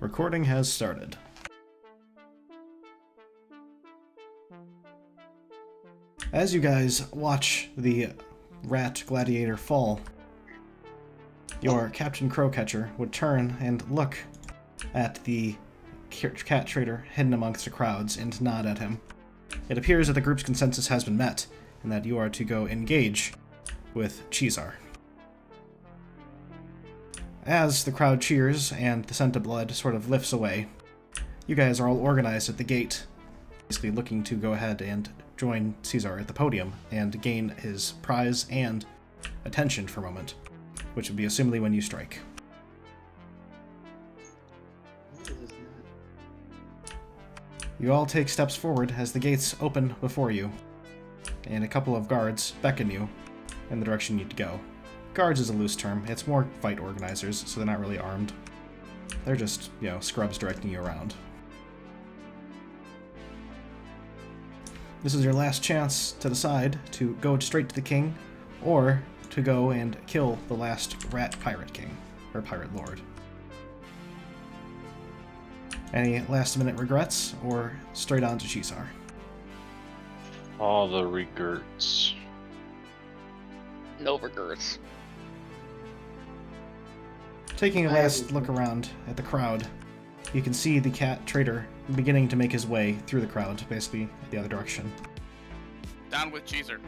Recording has started. As you guys watch the rat gladiator fall, your Captain Crowcatcher would turn and look at the cat trader hidden amongst the crowds and nod at him. It appears that the group's consensus has been met, and that you are to go engage with Cheesar. As the crowd cheers and the scent of blood sort of lifts away, you guys are all organized at the gate, basically looking to go ahead and join Cheesar at the podium and gain his prize and attention for a moment, which would be assumably when you strike. You all take steps forward as the gates open before you, and a couple of guards beckon you in the direction you need to go. Guards is a loose term. It's more fight organizers, so they're not really armed. They're just, scrubs directing you around. This is your last chance to decide to go straight to the king, or to go and kill the last rat pirate king, or pirate lord. Any last-minute regrets, or straight on to Cheesar? All the regrets. No regrets. Taking a last look around at the crowd, you can see the cat trader beginning to make his way through the crowd, basically the other direction. Down with Cheesar.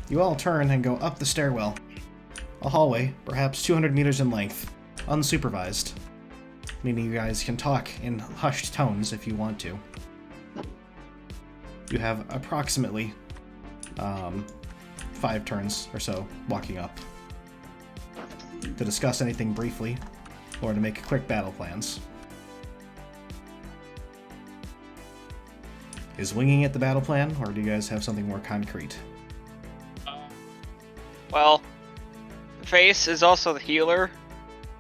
You all turn and go up the stairwell. A hallway, perhaps 200 meters in length, unsupervised, meaning you guys can talk in hushed tones if you want to. You have approximately 5 turns or so walking up to discuss anything briefly or to make quick battle plans. Is winging it the battle plan, or do you guys have something more concrete? Well, Face is also the healer,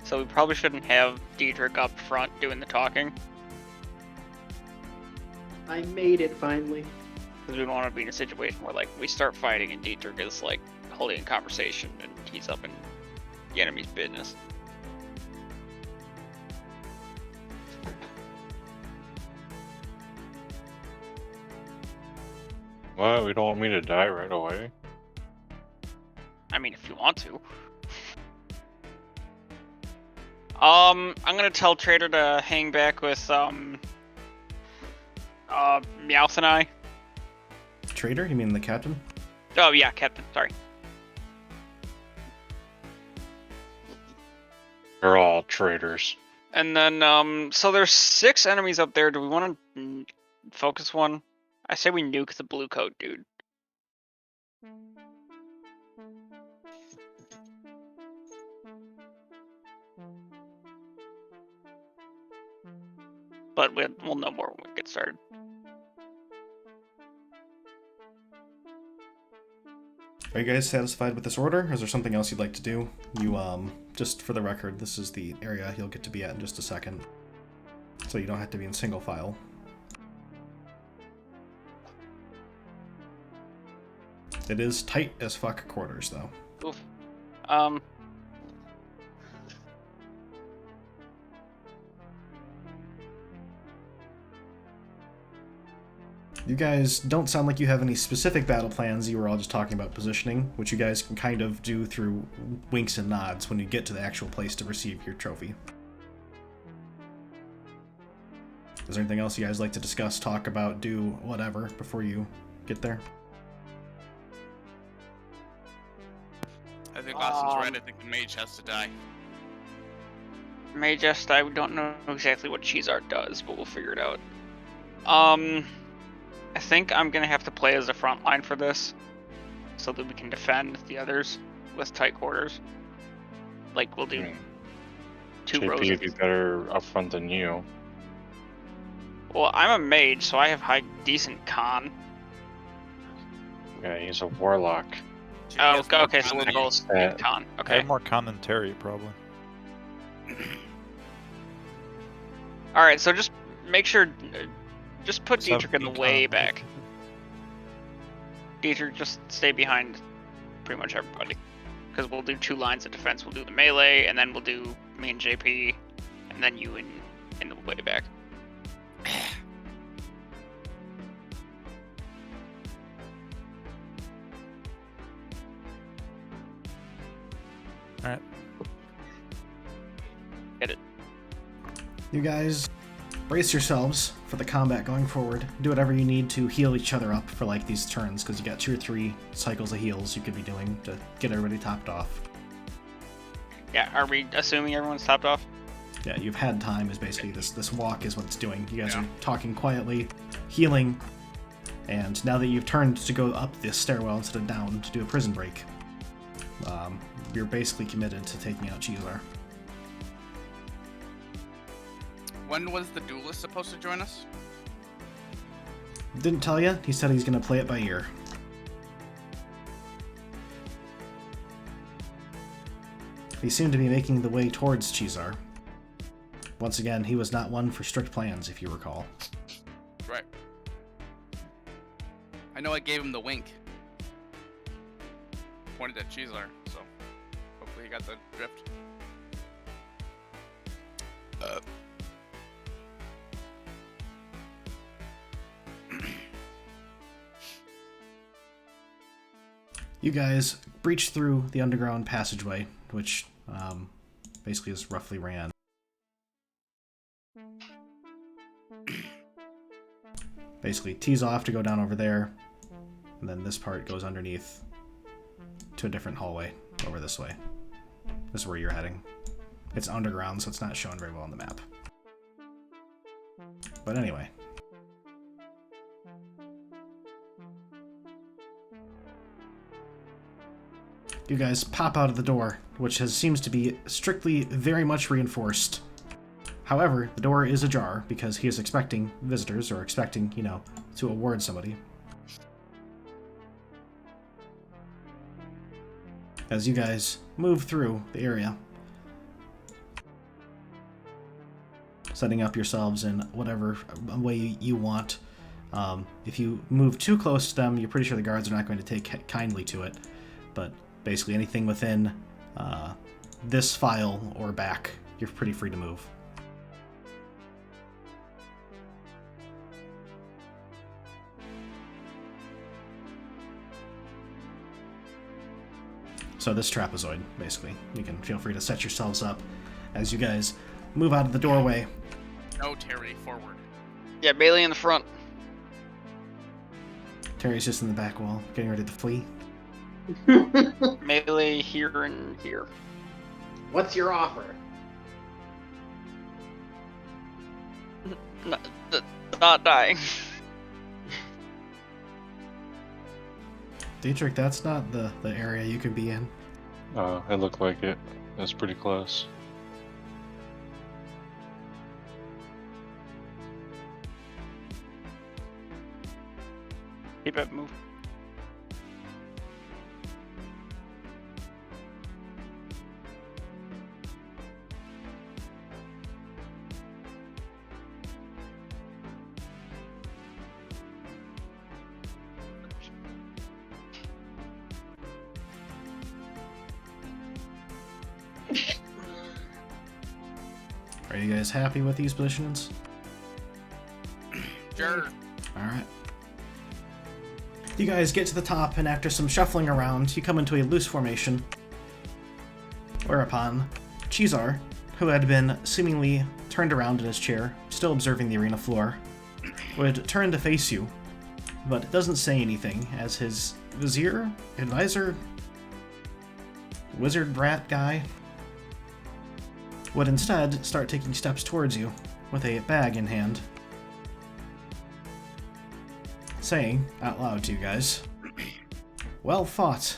so we probably shouldn't have Diedrich up front doing the talking. I made it finally. Because we don't want to be in a situation where, we start fighting and Diedrich is, holding a conversation and he's up in the enemy's business. What? We don't want me to die right away? I mean, if you want to. I'm gonna tell Trader to hang back with, Meowth and I. Trader? You mean the captain? Oh, yeah, Captain, sorry. They're all traitors. And then, so there's 6 enemies up there. Do we want to focus one? I say we nuke the blue coat dude. But we'll know more when we get started. Are you guys satisfied with this order, or is there something else you'd like to do? You, just for the record, this is the area you'll get to be at in just a second. So you don't have to be in single file. It is tight as fuck quarters, though. Oof. You guys don't sound like you have any specific battle plans. You were all just talking about positioning, which you guys can kind of do through winks and nods when you get to the actual place to receive your trophy. Is there anything else you guys like to discuss, talk about, do, whatever, before you get there? I think Austin's right. I think the mage has to die. I don't know exactly what Cheesar does, but we'll figure it out. I think I'm gonna have to play as a front line for this, so that we can defend the others with tight quarters. We'll do 2 rows. JP would be better up front than you. Well, I'm a mage, so I have decent con. Yeah, he's a warlock. Oh, okay, so we're both con. I Okay. have more con than Terry, probably. Alright, so just make sure... Just put Diedrich in the 17 way con. back. Diedrich, just stay behind pretty much everybody. Because we'll do 2 lines of defense. We'll do the melee, and then we'll do me and JP, and then you in the way back. Alright. Get it. You guys brace yourselves for the combat going forward. Do whatever you need to heal each other up for like these turns, because you got 2 or 3 cycles of heals you could be doing to get everybody topped off. Yeah, are we assuming everyone's topped off? Yeah, you've had time is basically this walk is what it's doing. You guys are talking quietly, healing, and now that you've turned to go up this stairwell instead of down to do a prison break, you're basically committed to taking out Cheesar. When was the duelist supposed to join us? Didn't tell you. He said he's going to play it by ear. He seemed to be making the way towards Cheesar. Once again, he was not one for strict plans, if you recall. Right. I know I gave him the wink. Pointed at Cheesar, so hopefully he got the drift. You guys breach through the underground passageway, which basically is roughly ran. Basically tees off to go down over there, and then this part goes underneath to a different hallway over this way. This is where you're heading. It's underground, so it's not shown very well on the map. But anyway. You guys pop out of the door, which seems to be strictly very much reinforced. However, the door is ajar because he is expecting visitors, or expecting, to award somebody. As you guys move through the area, setting up yourselves in whatever way you want. If you move too close to them, you're pretty sure the guards are not going to take kindly to it, but basically anything within this file or back, you're pretty free to move. So this trapezoid, basically. You can feel free to set yourselves up as you guys move out of the doorway. No, Terry, forward. Yeah, Bailey in the front. Terry's just in the back wall, getting ready to flee. Melee here and here. What's your offer? Not dying. Dietrich, that's not the area you could be in. It looked like it. That's pretty close. Keep it move. Are you guys happy with these positions? Sure. Alright. You guys get to the top, and after some shuffling around, you come into a loose formation. Whereupon, Cheesar, who had been seemingly turned around in his chair, still observing the arena floor, would turn to face you, but doesn't say anything, as his vizier, advisor, wizard brat guy would instead start taking steps towards you, with a bag in hand, saying out loud to you guys, "Well fought.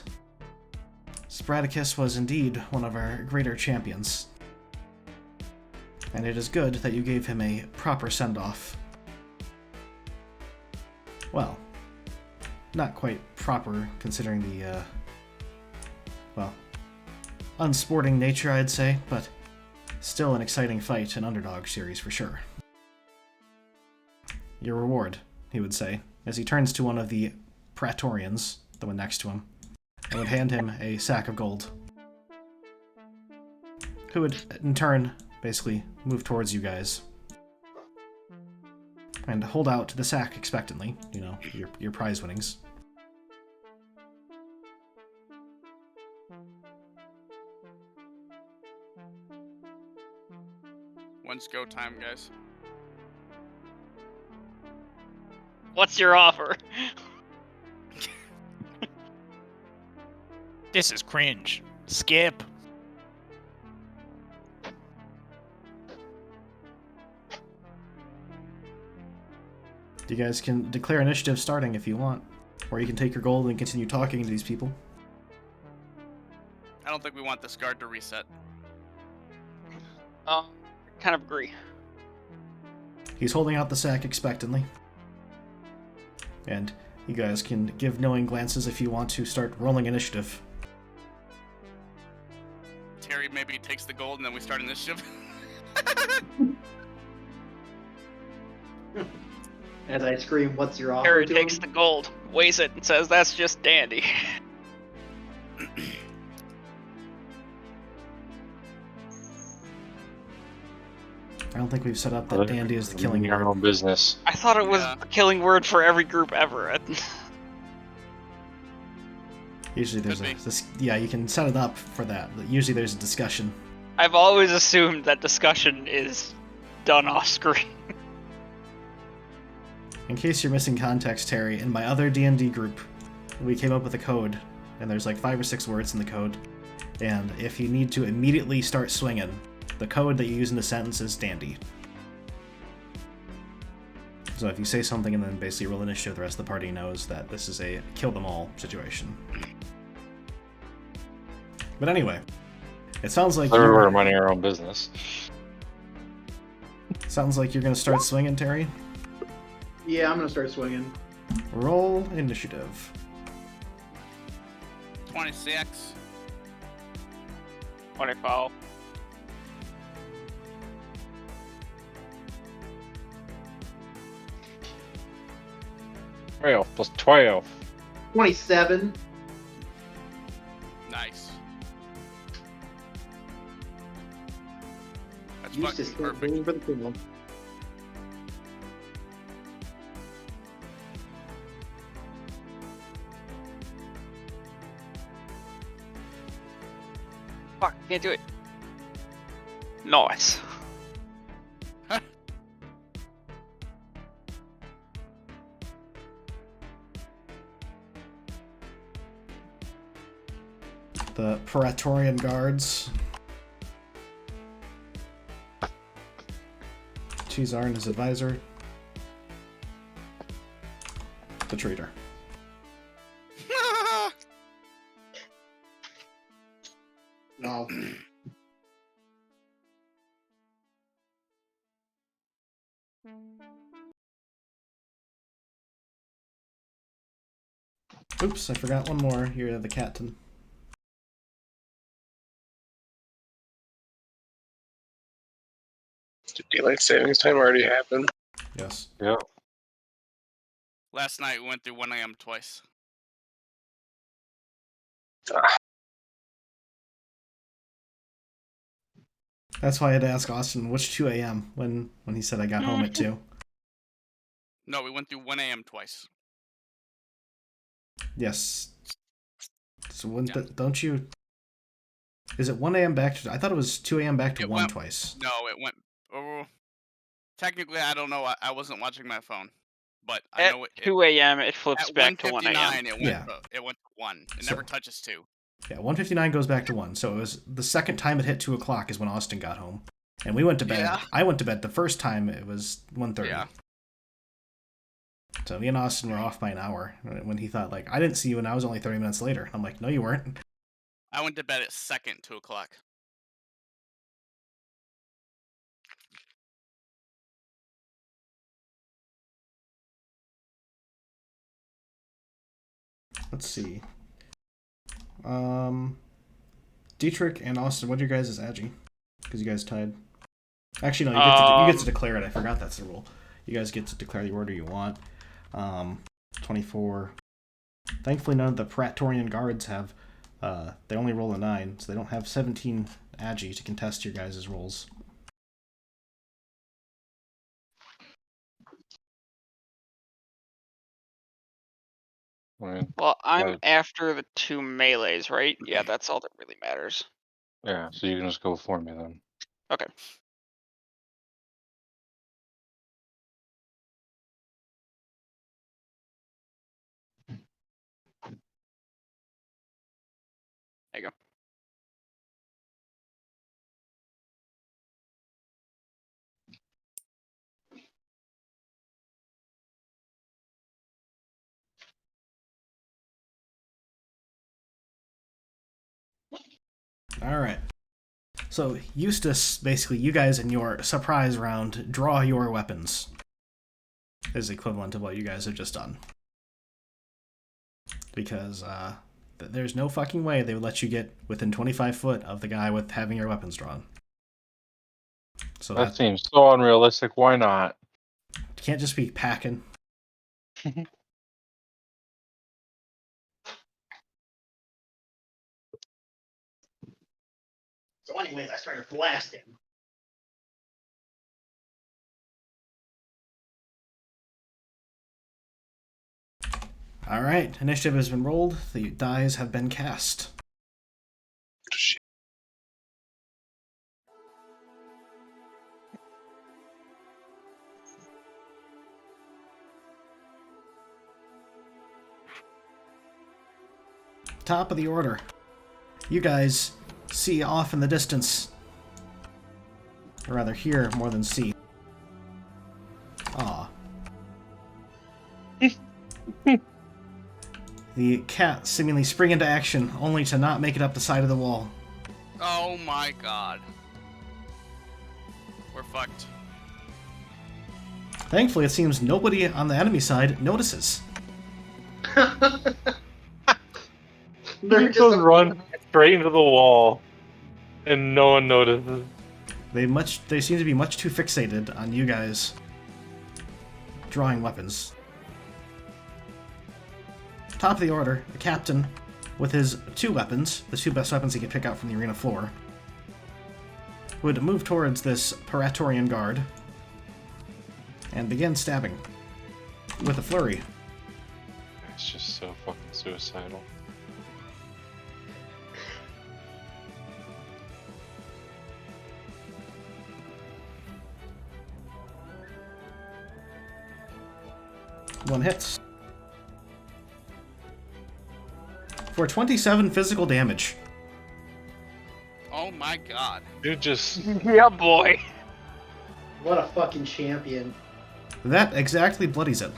Spratacus was indeed one of our greater champions, and it is good that you gave him a proper send-off." Well, not quite proper, considering the, unsporting nature, I'd say, but still an exciting fight in Underdog series for sure. "Your reward," he would say, as he turns to one of the Praetorians, the one next to him, and would hand him a sack of gold. who would, in turn, basically move towards you guys. And hold out the sack expectantly, you know, your prize winnings. When's go time, guys? What's your offer? This is cringe. Skip. You guys can declare initiative starting if you want. Or you can take your gold and continue talking to these people. I don't think we want this guard to reset. Kind of agree. He's holding out the sack expectantly. And you guys can give knowing glances if you want to start rolling initiative. Terry maybe takes the gold and then we start initiative. As I scream, "What's your offer?" Harry to takes him? the gold, weighs it, and says, "That's just dandy." I don't think we've set up that dandy is the killing Your word. own business. I thought it was Yeah. the killing word for every group ever. Usually there's Could yeah, you can set it up for that, but usually there's a discussion. I've always assumed that discussion is done off screen. In case you're missing context, Terry, in my other D&D group, we came up with a code, and there's like 5 or 6 words in the code, and if you need to immediately start swinging, the code that you use in the sentence is dandy. So if you say something and then basically roll initiative, the rest of the party knows that this is a kill them all situation. But anyway, it sounds like We're minding our own business. sounds like you're gonna start swinging, Terry. Yeah, I'm gonna start swinging. Roll initiative. 26. 25. Plus 12. 27. Nice. That's Eustace fucking can't perfect. for the kill. Fuck, can't do it. Nice. The Praetorian Guards. Cheesar and his advisor. The traitor. No. Oops, I forgot one more. You're the captain. Did daylight savings time already happen? Yes. Yeah. Last night we went through 1 a.m. twice. That's why I had to ask Austin which 2 a.m. when he said I got home at 2. No, we went through 1 a.m. twice. Yes. So when Yeah. don't you? Is it 1 a.m. back to? I thought it was 2 a.m. back to It 1 went- twice. No, it went. Oh, technically, I don't know. I wasn't watching my phone, but I At know it. 2 a.m. it flips At back to 1 a.m. 1:59, it went. Yeah. It went to 1. It So- never touches 2. Yeah, 1:59 goes back to 1. So it was the second time it hit 2 o'clock is when Austin got home, and we went to bed. Yeah. I went to bed the first time it was 1:30. Yeah. So me and Austin were off by an hour when he thought like I didn't see you and I was only 30 minutes later. I'm like, no, you weren't. I went to bed at 2 o'clock. Let's see. Dietrich and Austin, what are your guys' agi? Because you guys tied. Actually, no, you get to declare it. I forgot that's the rule. You guys get to declare the order you want. 24. Thankfully, none of the Praetorian Guards have They only roll a 9, so they don't have 17 agi to contest your guys' rolls. Right. Well, I'm Right. after the 2 melees, right? Yeah, that's all that really matters. Yeah, so you can just go for me then. Okay. There you go. Alright. So, Eustace, basically, you guys in your surprise round draw your weapons. Is equivalent to what you guys have just done. Because, there's no fucking way they would let you get within 25 foot of the guy with having your weapons drawn. So That seems so unrealistic. Why not? can't just be packing. So anyways, I started blasting. Alright, initiative has been rolled. The dies have been cast. Top of the order. You guys see off in the distance. Or rather, hear more than see. Aw. The cat seemingly spring into action, only to not make it up the side of the wall. Oh my god. We're fucked. Thankfully, it seems nobody on the enemy side notices. They're You just just run straight into the wall, and no one notices. They seem to be much too fixated on you guys drawing weapons. Top of the order, the captain, with his 2 weapons, the 2 best weapons he could pick out from the arena floor, would move towards this Praetorian guard and begin stabbing with a flurry. It's just so fucking suicidal. One hits. For 27 physical damage. Oh my god. Dude just... Yeah, boy. What a fucking champion. That exactly bloodies it.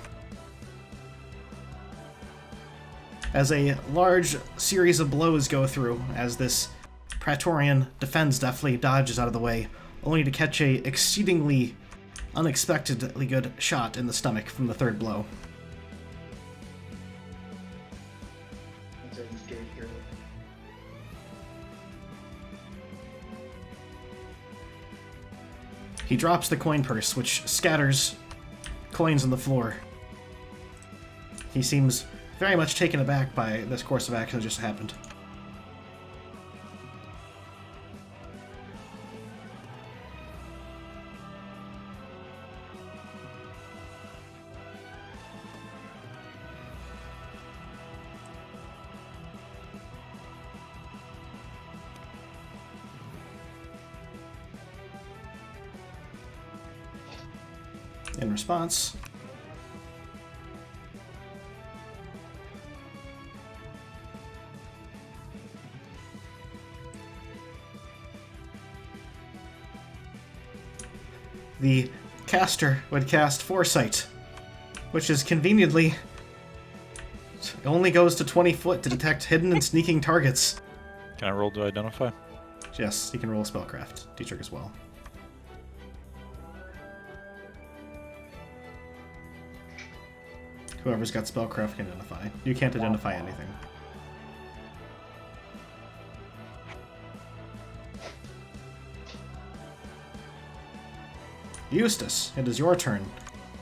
As a large series of blows go through, as this Praetorian defends deftly, dodges out of the way, only to catch a exceedingly unexpectedly good shot in the stomach from the 3rd blow. That's always good here. He drops the coin purse, which scatters coins on the floor. He seems very much taken aback by this course of action that just happened. In response, the caster would cast Foresight, which is conveniently only goes to 20 foot to detect hidden and sneaking targets. Can I roll to identify? Yes, you can roll a spellcraft. Dietrich as well. Whoever's got spellcraft can identify. You can't identify anything. Eustace, it is your turn.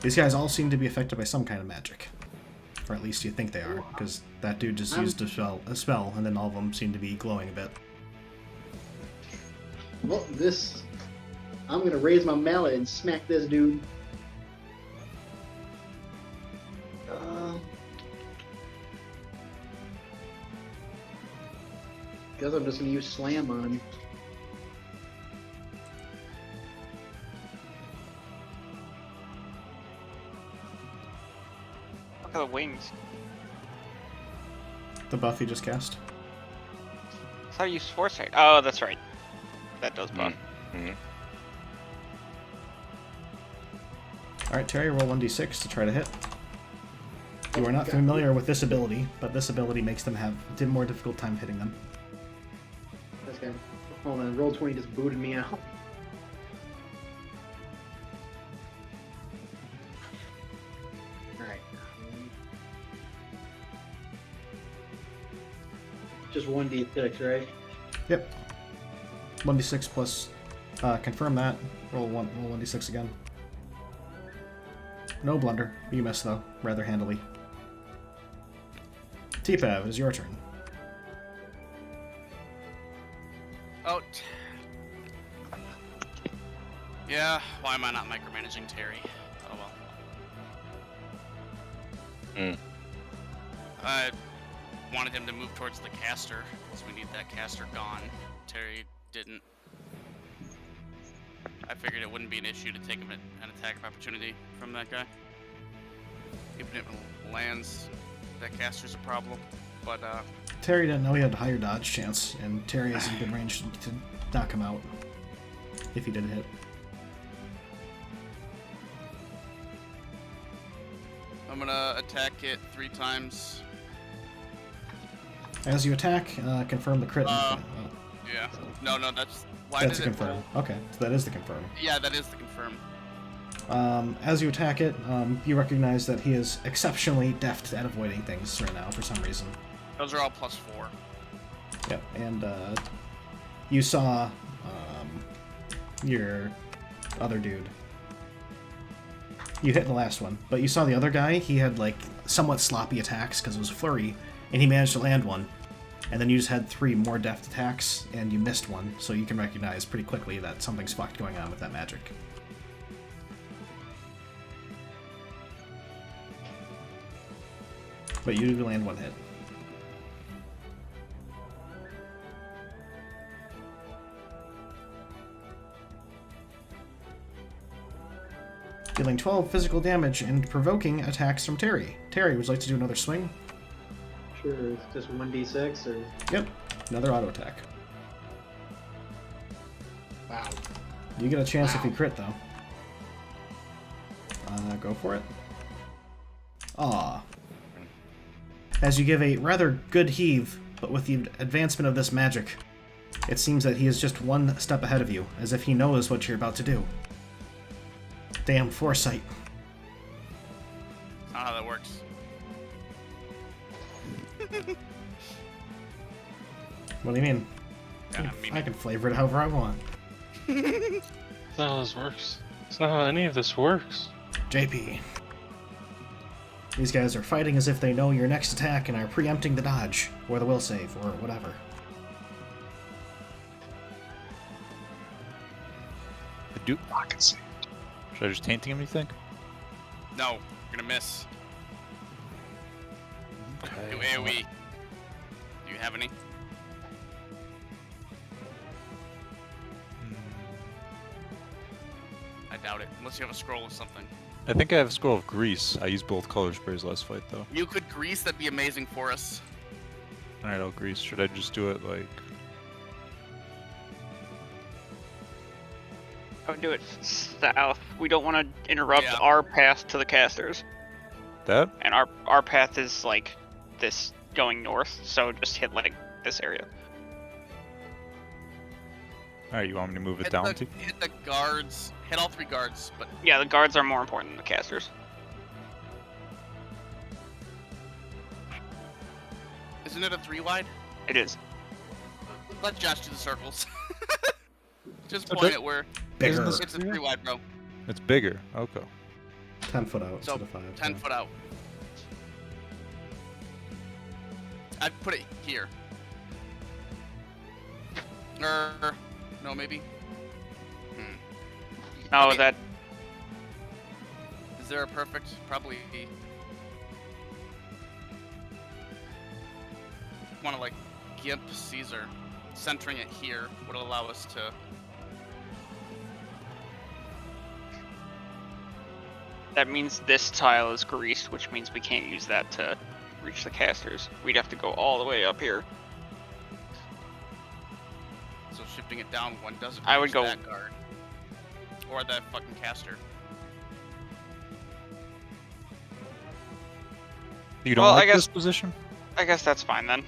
These guys all seem to be affected by some kind of magic. Or at least you think they are, because that dude just used a spell, and then all of them seem to be glowing a bit. Well, I'm gonna raise my mallet and smack this dude. Guess I'm just gonna use slam on him. Look at the wings. The buff you just cast. I thought you used foresight. Oh, that's right. That does buff. Mm-hmm. Alright, Terry, roll 1d6 to try to hit. You are not familiar with this ability, but this ability makes them have a more difficult time hitting them. Okay. Hold on, roll 20 just booted me out. Alright. Just 1d6, right? Yep. 1d6 plus, confirm that. Roll 1d6 again. No blunder. You missed, though, rather handily. T-Pav, it is your turn. Oh. Yeah, why am I not micromanaging Terry? Oh well. I wanted him to move towards the caster, because we need that caster gone. Terry didn't. I figured it wouldn't be an issue to take him an attack of opportunity from that guy. Even if it lands, that caster's a problem. But, Terry didn't know he had a higher dodge chance, and Terry has a good range to knock him out. If he did hit. I'm gonna attack it 3 times. As you attack, confirm the crit. Yeah. No, that's... Why That's did a it confirm. Okay, so that is the confirm. Yeah, that is the confirm. As you attack it, you recognize that he is exceptionally deft at avoiding things right now for some reason. Those are all +4. Yep, and you saw your other dude. You hit the last one, but you saw the other guy. He had like somewhat sloppy attacks because it was a flurry, and he managed to land one. And then you just had 3 more deft attacks, and you missed one, so you can recognize pretty quickly that something's fucked going on with that magic. But you do land 1 hit. Dealing 12 physical damage and provoking attacks from Terry. Terry, would you like to do another swing? Sure, it's just 1d6 or... Yep, another auto attack. Wow. You get a chance if you crit, though. Go for it. Aw. As you give a rather good heave, but with the advancement of this magic, it seems that he is just 1 step ahead of you, as if he knows what you're about to do. Damn foresight. That's not how that works. What do you mean? Yeah, I can flavor it however I want. That's not how this works. It's not how any of this works. JP. These guys are fighting as if they know your next attack and are preempting the dodge, or the will save, or whatever. I do. Should I just tainting him, you think? No, you're gonna miss. Okay. Do AoE. Do you have any? I doubt it, unless you have a scroll or something. I think I have a scroll of grease. I used both colors for his last fight, though. You could grease, that'd be amazing for us. Alright, I'll grease. Should I just do it like... I would do it south. We don't want to interrupt Yeah. our path to the casters. that? And our path is like this going north, so just hit like this area. Alright, you want me to move it Hit down the, to? hit the guards. Hit all 3 guards, but Yeah, the guards are more important than the casters. isn't it a 3 wide? It is. Let Josh do the circles. Just Okay. point it where Bigger. this- it's a 3 wide, bro. It's bigger. Okay. 10 foot out So instead of 5. 10 yeah. foot out. I'd put it here. No, maybe. Oh, Okay. that Is there a perfect? Probably. Want to like gimp Cheesar. Centering it here would allow us to. that means this tile is greased, which means we can't use that to reach the casters. We'd have to go all the way up here. So shifting it down one doesn't. I would reach go- that guard. Or that fucking caster. You don't Well, I like guess- this position? I guess that's fine then.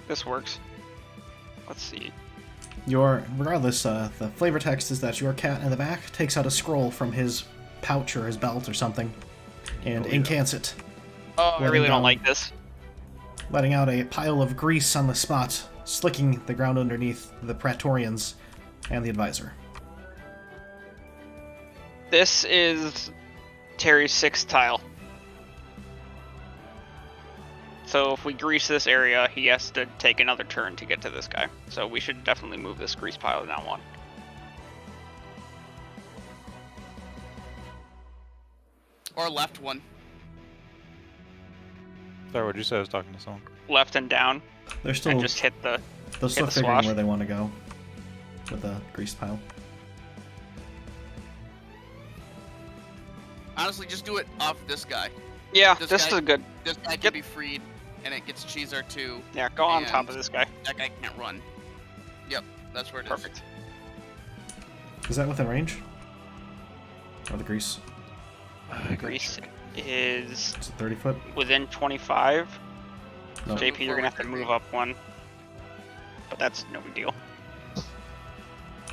This works. Let's see. Regardless, the flavor text is that your cat in the back takes out a scroll from his pouch or his belt or something, and incants it, Oh, I Letting really don't down. like this. letting out a pile of grease on the spot, slicking the ground underneath the Praetorians and the advisor. This is Terry's 6th tile. So if we grease this area, he has to take another turn to get to this guy. So we should definitely move this grease pile down one. Or left one. Sorry, what'd you say? I was talking to someone. Left and down, They're still and just hit the... they're still the figuring swash. where they want to go with the grease pile. Honestly, just do it off this guy. Yeah, This this guy- is good. This guy can Yep. be freed, and it gets Cheesar too. Yeah, go on top And- of this guy. That guy can't run. Yep, that's where it is. Perfect. Is that within range? Or the grease? Grease is Is it 30 foot? within 25. No. JP, you're gonna have to move up one. But that's no big deal.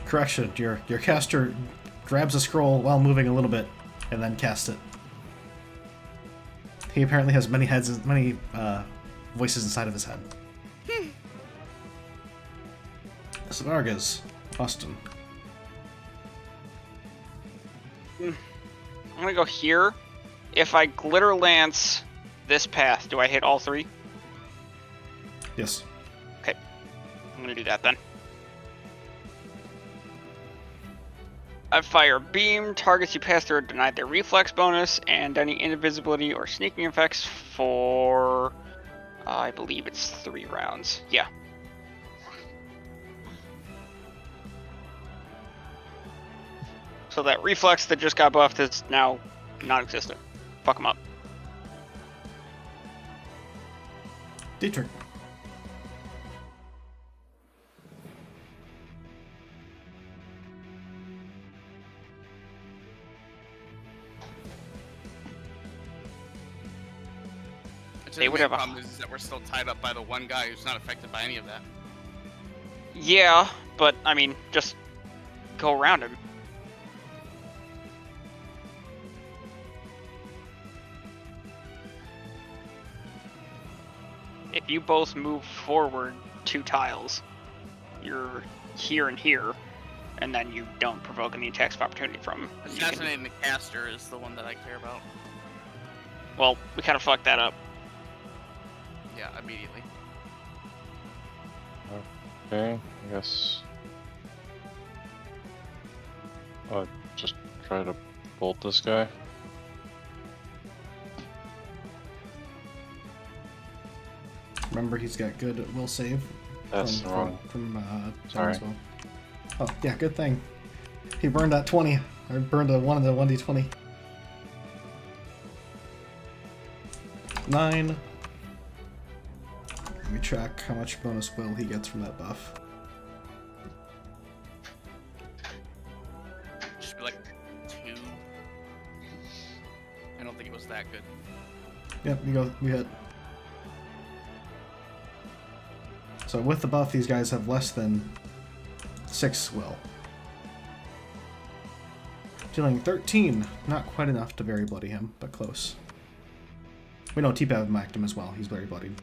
Correction, your caster grabs a scroll while moving a little bit, and then casts it. He apparently has many heads, many voices inside of his head. Vargas, Austin. I'm gonna go here. If I glitter lance this path, do I hit all 3? Yes. I'm gonna do that then. I fire beam. Targets you pass through are denied their reflex bonus and any invisibility or sneaking effects for, I believe it's 3 rounds. Yeah. So that reflex that just got buffed is now non-existent. Fuck him up. Dietrich. They would have a- problem is that we're still tied up by the one guy who's not affected by any of that. Yeah, but I mean, just go around him. If you both move forward 2 tiles, you're here and here, and then you don't provoke any attacks of opportunity from him. You can- Assassinating the caster is the one that I care about. well, we kind of fucked that up. Yeah, immediately. Okay, I guess. Just try to bolt this guy. Remember, he's got good will save. That's wrong. From Sorry. as well. Oh, yeah, good thing. He burned that 20. I burned a 1 in the 1d20. 9. Let me track how much bonus will he gets from that buff. Should be like 2. I don't think it was that good. Yep, we hit. So with the buff, these guys have less than 6 will. Dealing 13. Not quite enough to very bloody him, but close. We know T-Pav macked him as well. He's very bloodied.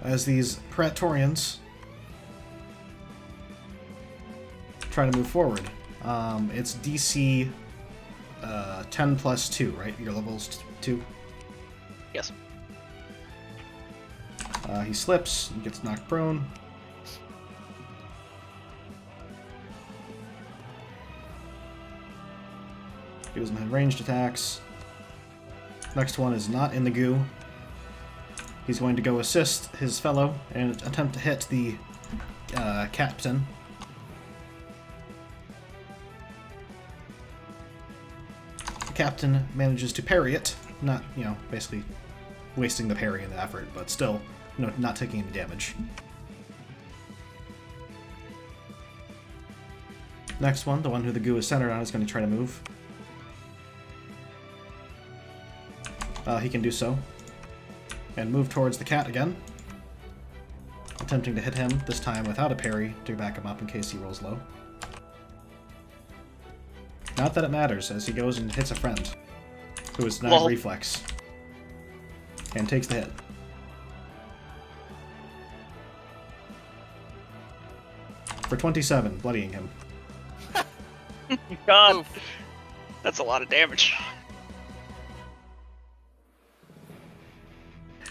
As these Praetorians try to move forward, It's DC 10 plus 2, right? Your level's 2? Yes. He slips and gets knocked prone. He doesn't have ranged attacks. Next one is not in the goo. He's going to go assist his fellow and attempt to hit the captain. The captain manages to parry it, not, basically wasting the parry in the effort, but still, not taking any damage. Next one, the one who the goo is centered on, is going to try to move. He can do so. And move towards the cat again. Attempting to hit him, this time without a parry, to back him up in case he rolls low. Not that it matters, as he goes and hits a friend, who is not reflex. And takes the hit. For 27, bloodying him. God! That's a lot of damage.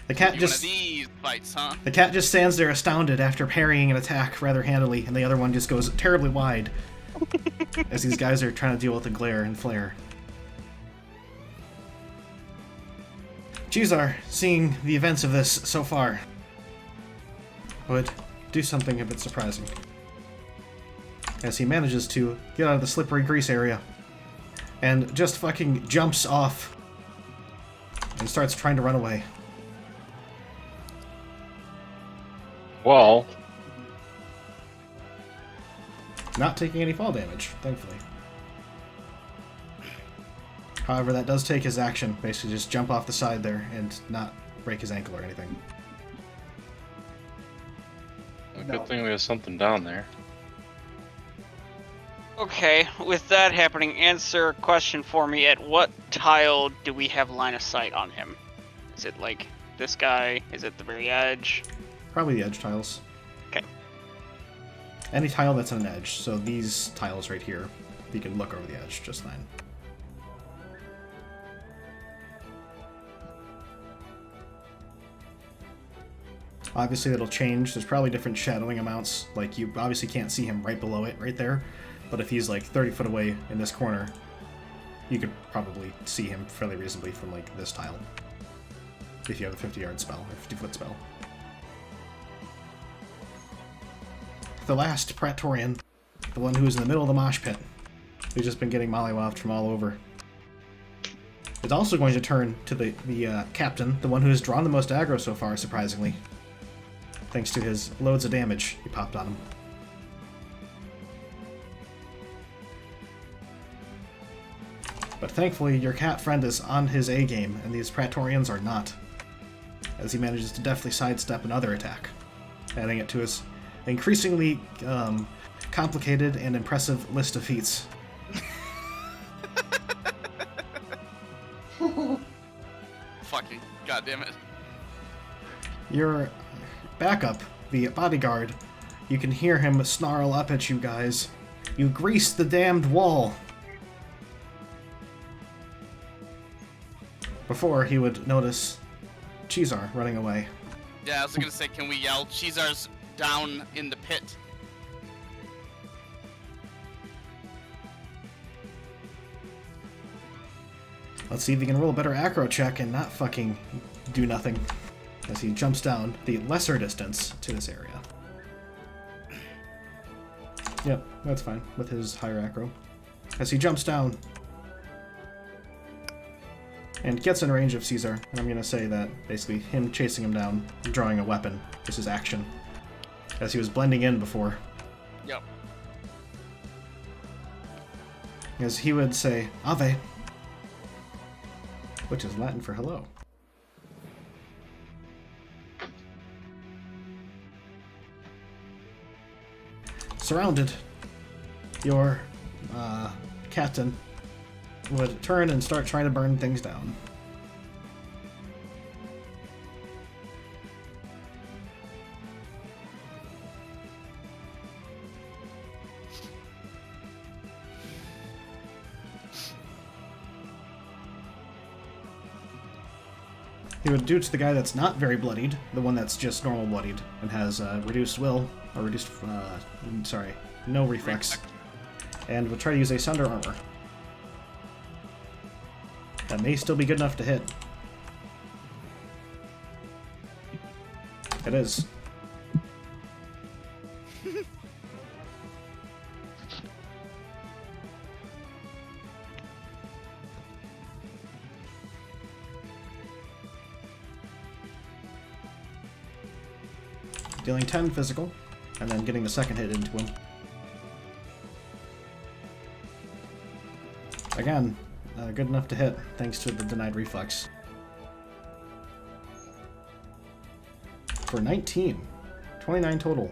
The cat One of these fights, huh? The cat just stands there astounded after parrying an attack rather handily, and the other one just goes terribly wide as these guys are trying to deal with the glare and flare. Cheesar, seeing the events of this so far, would do something a bit surprising. As he manages to get out of the slippery grease area and just fucking jumps off and starts trying to run away. Well, Not taking any fall damage, thankfully. However, that does take his action, basically just jump off the side there and not break his ankle or anything. a good thing we have something down there. Okay, with that happening, answer a question for me. At what tile do we have line of sight on him? Is it like this guy? Is it the very edge? Probably the edge tiles. Okay. Any tile that's on an edge, so these tiles right here, you can look over the edge just fine. Obviously that'll change, there's probably different shadowing amounts, like you obviously can't see him right below it, right there, but if he's like 30 foot away in this corner, you could probably see him fairly reasonably from like this tile, if you have a 50-yard spell, or 50-foot spell. The last Praetorian, the one who's in the middle of the mosh pit, who's just been getting mollywopped from all over. It's also going to turn to the captain, the one who has drawn the most aggro so far, surprisingly, thanks to his loads of damage he popped on him. But thankfully, your cat friend is on his A-game, and these Praetorians are not, as he manages to deftly sidestep another attack, adding it to his increasingly complicated and impressive list of feats. Fucking goddammit. Your backup, the bodyguard, you can hear him snarl up at you guys. You greased the damned wall! Before he would notice Cheesar running away. Yeah, I was gonna say, can we yell, Cheesar's down in the pit? Let's see if he can roll a better acro check and not fucking do nothing. As he jumps down the lesser distance to this area. Yep, that's fine with his higher acro. As he jumps down and gets in range of Cheesar, and I'm going to say that basically him chasing him down, drawing a weapon, is his action. As he was blending in before. Yep. As he would say, Ave, which is Latin for hello. Surrounded, your captain would turn and start trying to burn things down. He would do it to the guy that's not very bloodied, the one that's just normal bloodied, and has reduced will, or reduced, no reflex. And we'll try to use a Sunder Armor. That may still be good enough to hit. It is. Dealing 10 physical, and then getting the second hit into him. Again, good enough to hit, thanks to the denied reflex. For 19. 29 total.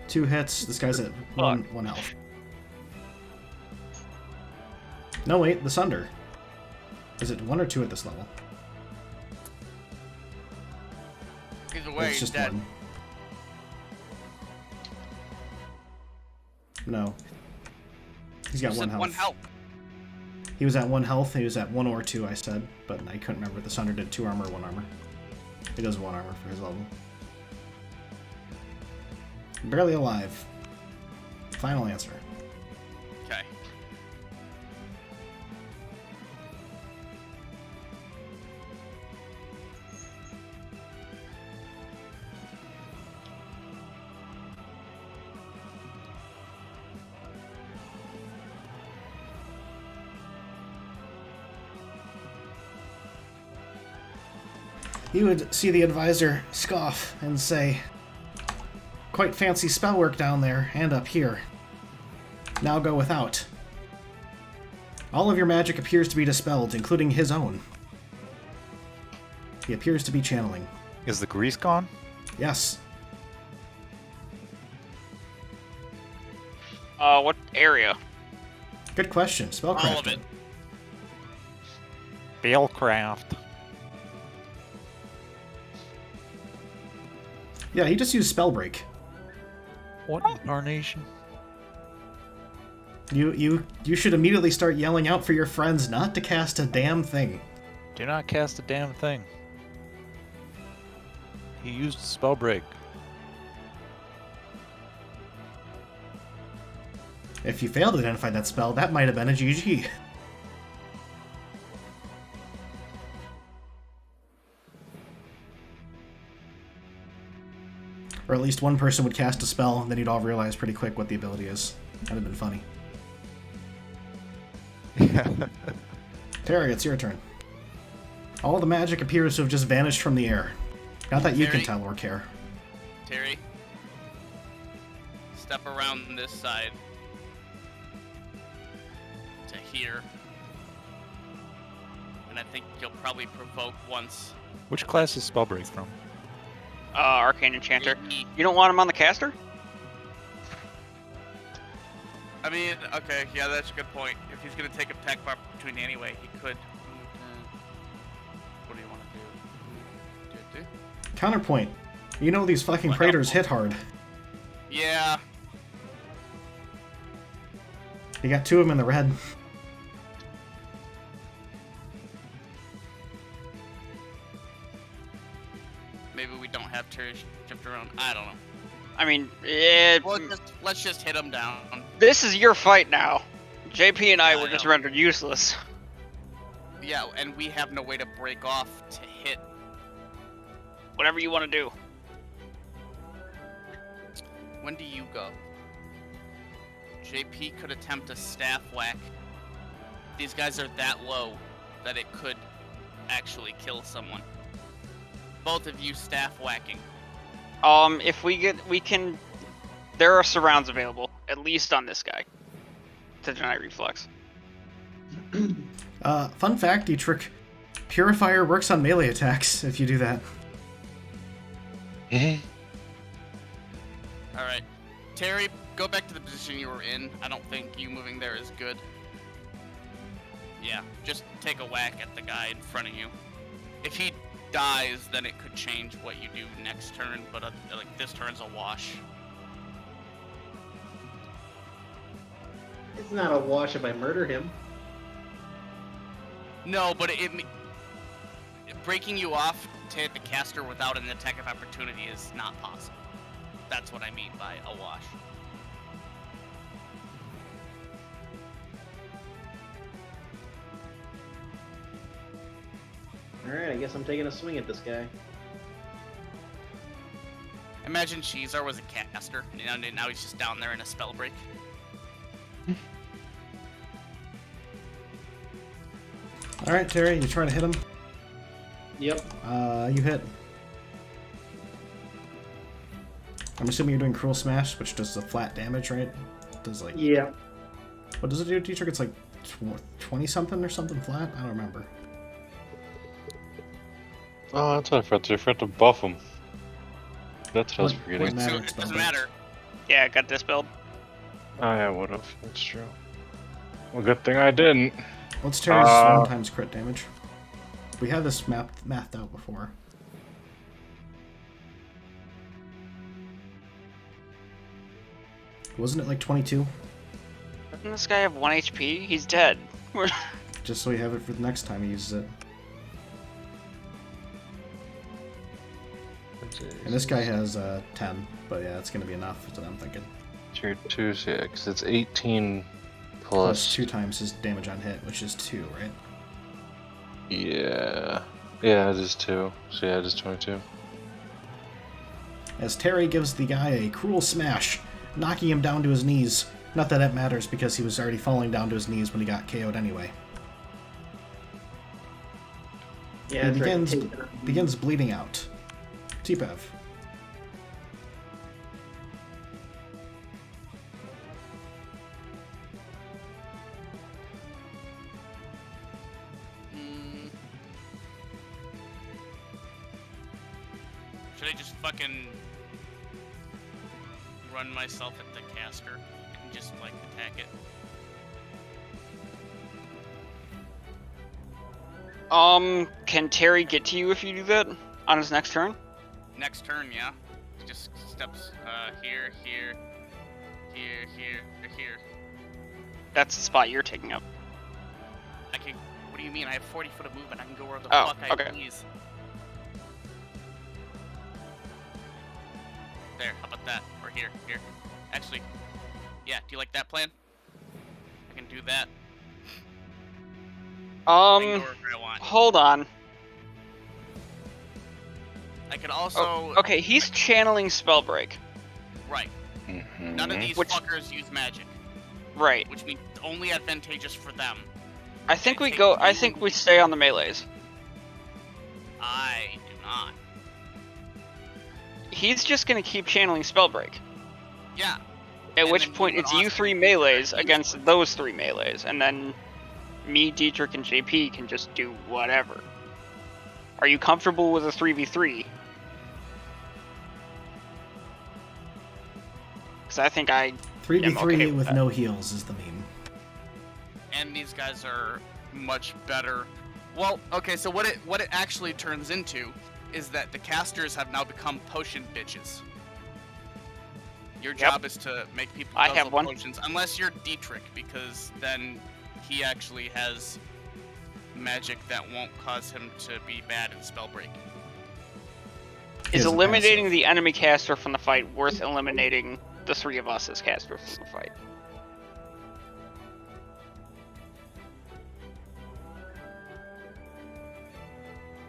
2 hits, this guy's at one health. No, wait, the Sunder. Is it 1 or 2 at this level? Either way, It's just he's dead. 1. No. He's got You 1 said health. 1 health. He was at 1 health, he was at 1 or 2, I said, but I couldn't remember if the Sunder did 2 armor or 1 armor. He does 1 armor for his level. Barely alive. Final answer. Okay. You would see the advisor scoff and say, "Quite fancy spell work down there and up here. Now go without. All of your magic appears to be dispelled, including his own. He appears to be channeling. Is the grease gone? Yes. What area? Good question. Spellcraft. All of it. Spellcraft. Yeah, he just used Spellbreak. What incarnation? You should immediately start yelling out for your friends not to cast a damn thing. Do not cast a damn thing. He used Spellbreak. If you failed to identify that spell, that might have been a GG. Or at least one person would cast a spell, and then you'd all realize pretty quick what the ability is. That'd have been funny. Terry, it's your turn. All the magic appears to have just vanished from the air. Not that you can Terry? tell or care. Terry, step around this side to here. And I think you'll probably provoke once. Which class is Spellbreak from? Arcane Enchanter. E. You don't want him on the caster? I mean, okay, yeah, that's a good point. If he's gonna take attack of opportunity anyway, he could. What do you want to do? Counterpoint. You know these fucking What Praetors up? hit hard. Yeah. You got 2 of them in the red. Maybe we don't have Terry shift around. I don't know. I mean, Well, let's just hit him down. this is your fight now. JP and I Yeah, were I just know. rendered useless. Yeah, and we have no way to break off to hit. Whatever you want to do. When do you go? JP could attempt a staff whack. These guys are that low that it could actually kill someone. Both of you staff whacking. If we can, there are surrounds available, at least on this guy, to deny reflex. Fun fact, Dietrich. Purifier works on melee attacks if you do that. Alright. Terry, go back to the position you were in. I don't think you moving there is good. Yeah, just take a whack at the guy in front of you. If he dies, then it could change what you do next turn, but like this turn's a wash. It's not a wash if I murder him. No, but breaking you off to hit the caster without an attack of opportunity is not possible. That's what I mean by a wash. Alright, I guess I'm taking a swing at this guy. Imagine Cheesar was a caster, and now he's just down there in a spell break. Alright, Terry, you try to hit him. Yep. You hit. I'm assuming you're doing Cruel Smash, which does the flat damage, right? Does like... Yeah. What does it do, Dietrich? It's like 20-something or something flat? I don't remember. Oh, that's what I forgot to do. I forgot to buff him. That's what I was What forgetting. matter, So it's it doesn't spell matter. Yeah, got dispelled. Oh, yeah, I would've. That's true. Well, good thing I didn't. What's Terry's 1 times crit damage? We had this mathed out before. Wasn't it like 22? Doesn't this guy have 1 HP? He's dead. Just so we have it for the next time he uses it. And this guy has 10, but yeah, it's gonna be enough, that's what I'm thinking. Tier 2, 6. It's 18 Plus 2 times his damage on hit, which is 2, right? Yeah. Yeah, it is 2. So yeah, it is 22. As Terry gives the guy a cruel smash, knocking him down to his knees. Not that that matters, because he was already falling down to his knees when he got KO'd anyway. Yeah, He that's right. begins bleeding out. T-Bev. Should I just fucking run myself at the caster and just like attack it? Can Terry get to you if you do that on his next turn? Next turn, yeah. He just steps here, here, here, here, here. That's the spot you're taking up. I can. What do you mean? I have 40 foot of movement. I can go where the Oh, fuck I okay. please. There. How about that? Or here, here. Actually, yeah. Do you like that plan? I can do that. I can go wherever I want. Hold on. I could also. Oh, okay, he's channeling Spellbreak. Right. Mm-hmm. None of these Which- fuckers use magic, Right. which means only advantageous for them. I think we take go. I you- think we stay on the melees. I do not. He's just gonna keep channeling Spellbreak. Yeah. At And which then point you and it's you Austin 3 can do that melees each against turn. those 3 melees, and then me, Dietrich, and JP can just do whatever. Are you comfortable with a 3v3? Because I think I 3v3 I'm okay with with that. no heals is the meme. And these guys are much better. Well, okay, so what it actually turns into is that the casters have now become potion bitches. Your job is to make people I guzzle have one. potions, unless you're Dietrich, because then he actually has magic that won't cause him to be bad in Spellbreak. He is has a eliminating passive. the enemy caster from the fight worth eliminating the 3 of us as casters from the fight.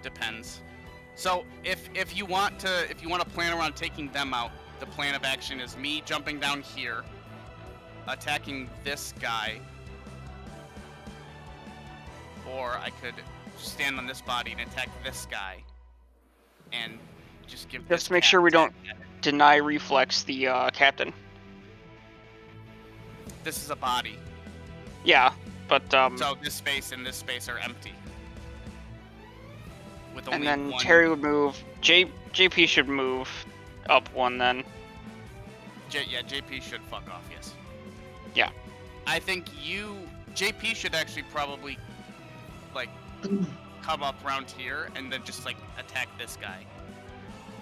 Depends. So if you want to plan around taking them out, the plan of action is me jumping down here, attacking this guy, or I could stand on this body and attack this guy, and just give. Just this make cat sure we don't attack. deny reflex the captain. This is a body, Yeah, but so this space and this space are empty. With and only then one. Terry would move. JP should move up 1 then. Yeah, JP should fuck off. Yes. Yeah. I think JP should actually probably like come up around here and then just like attack this guy.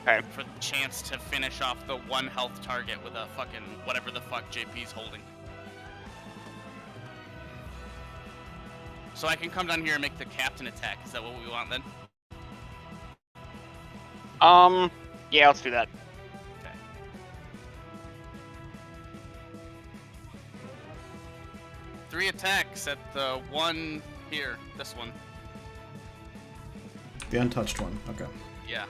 Okay. For the chance to finish off the 1 health target with a fucking whatever the fuck JP's holding. So I can come down here and make the captain attack. Is that what we want then? Yeah, let's do that. Okay. Three attacks at the one here. This one. The untouched one. Okay. Yeah.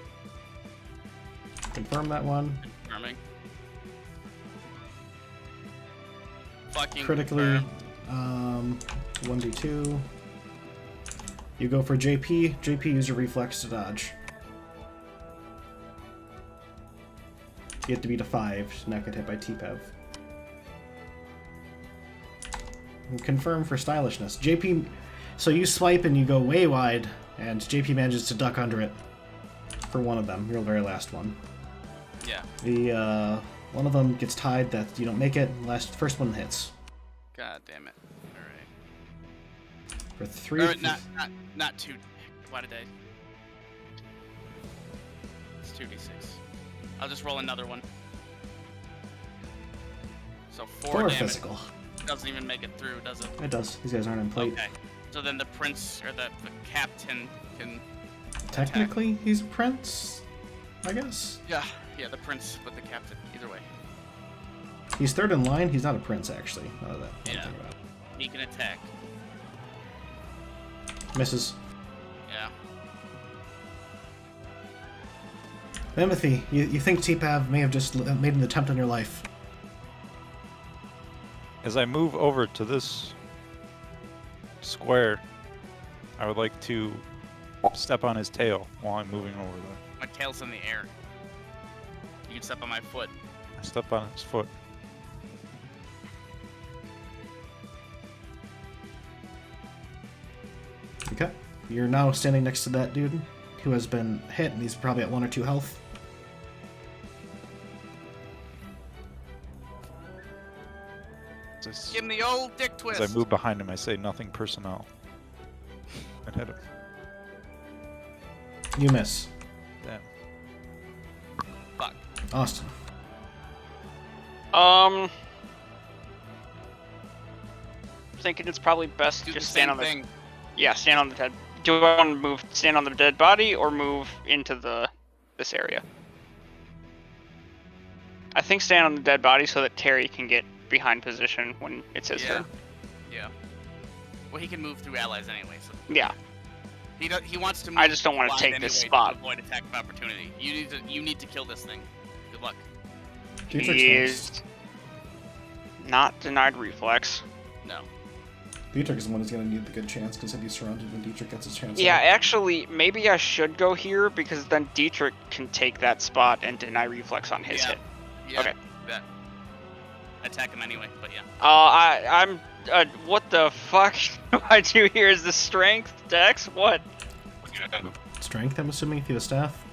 Confirm that one. Confirming. Fucking Critically. confirm. 1d2. You go for JP. JP, use your reflex to dodge. You have to beat a 5 to not get hit by TPEV. And confirm for stylishness. JP, so you swipe and you go way wide, and JP manages to duck under it for one of them, your very last one. Yeah. The one of them gets tied that you don't make it. First one hits. God damn it. Alright. For 3. Or not two. Why did I? It's 2d6. I'll just roll another one. So 4 damage. physical. Doesn't even make it through, does it? It does. These guys aren't in plate. Okay. So then the prince or the captain can. Technically, he's a prince, I guess. Yeah, the prince with the captain. Either way. He's third in line. He's not a prince, actually. Now that I'm Yeah. thinking about He can attack. it. Misses. Yeah. Timothy, you think TPAV may have just made an attempt on your life. As I move over to this square, I would like to step on his tail while I'm moving over there. My tail's in the air. You can step on my foot. I step on his foot. Okay. You're now standing next to that dude who has been hit, and he's probably at 1 or 2 health. Give him the old dick twist. As I move behind him, I say nothing personnel. And hit him. You miss. Damn. Fuck. Austin. Thinking it's probably best Do to just the stand same on the. thing. Yeah, stand on the dead. Do I want to stand on the dead body or move into this area? I think stand on the dead body so that Terry can get behind position when it's his turn. Yeah. Well, he can move through allies anyway. So Yeah. he wants to move. I just don't wanna blind take this anyway spot. To avoid attack of opportunity. You need to kill this thing. Good luck. Dietrich's He next. is not denied reflex. No. Dietrich is the one who's going to need the good chance because he's surrounded when Dietrich gets his chance. Yeah, out. actually, maybe I should go here because then Dietrich can take that spot and deny reflex on his hit. Yeah. Okay. Bet. Attack him anyway, but yeah. I'm. What the fuck do I do here? Is the strength, dex? What? Strength, I'm assuming, if you have a staff.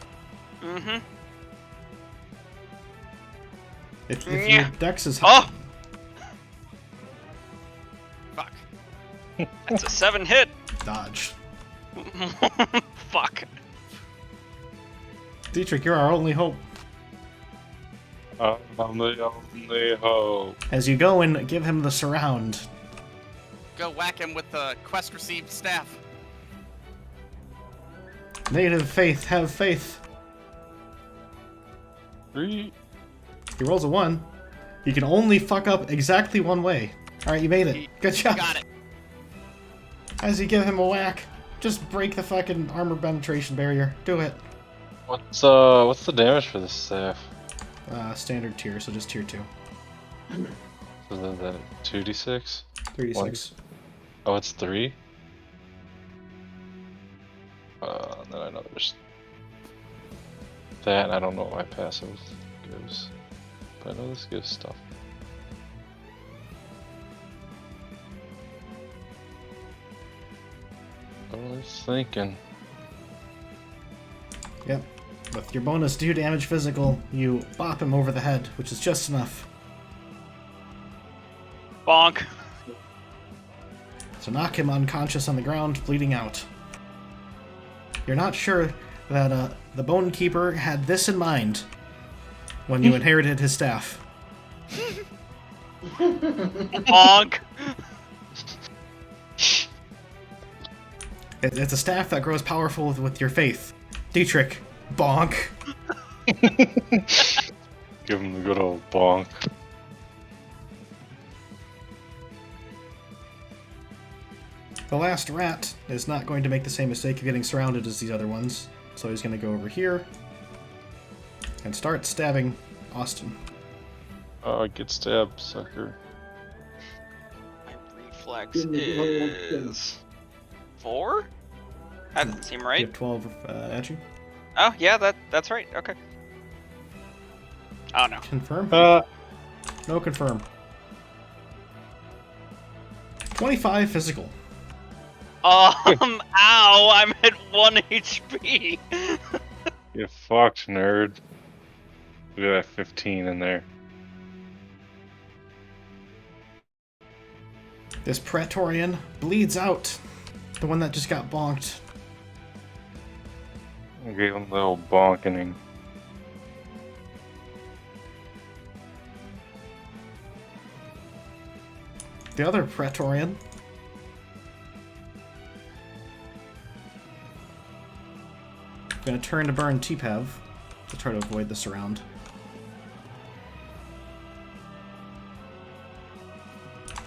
Mm-hmm. If Yeah. your dex is... Oh! Fuck. That's a 7 hit. Dodge. Fuck. Dietrich, you're our only hope. I'm the only hope. As you go and give him the surround, Go whack him with the quest received staff. native faith, have faith. 3. He rolls a 1. You can only fuck up exactly one way. Alright, you made it. Good job. Got it. As you give him a whack, just break the fucking armor penetration barrier. Do it. What's the damage for this staff? Standard tier, so just tier 2. So then that 2d6? 3d6. Oh, it's 3? Then I know there's that, and I don't know what my passive gives. But I know this gives stuff. I was thinking. Yep. With your bonus 2 damage physical, you bop him over the head, which is just enough. Bonk. To knock him unconscious on the ground, bleeding out. You're not sure that the Bone Keeper had this in mind when you inherited his staff. Bonk. It's a staff that grows powerful with your faith. Dietrich, Bonk. Give him the good old bonk. The last rat is not going to make the same mistake of getting surrounded as these other ones, so he's going to go over here and start stabbing Austin. Get stabbed, sucker. My reflex is 4? That doesn't seem You right. have 12 at you. Oh, yeah, that's right. Okay. Oh, no. Confirm? Uh, No confirm. 25 physical. Ow, I'm at 1 HP. you fucked, nerd. We got 15 in there. This Praetorian bleeds out. The one that just got bonked. I gave him the old bonkening. The other Praetorian gonna turn to burn T-Pav to try to avoid the surround.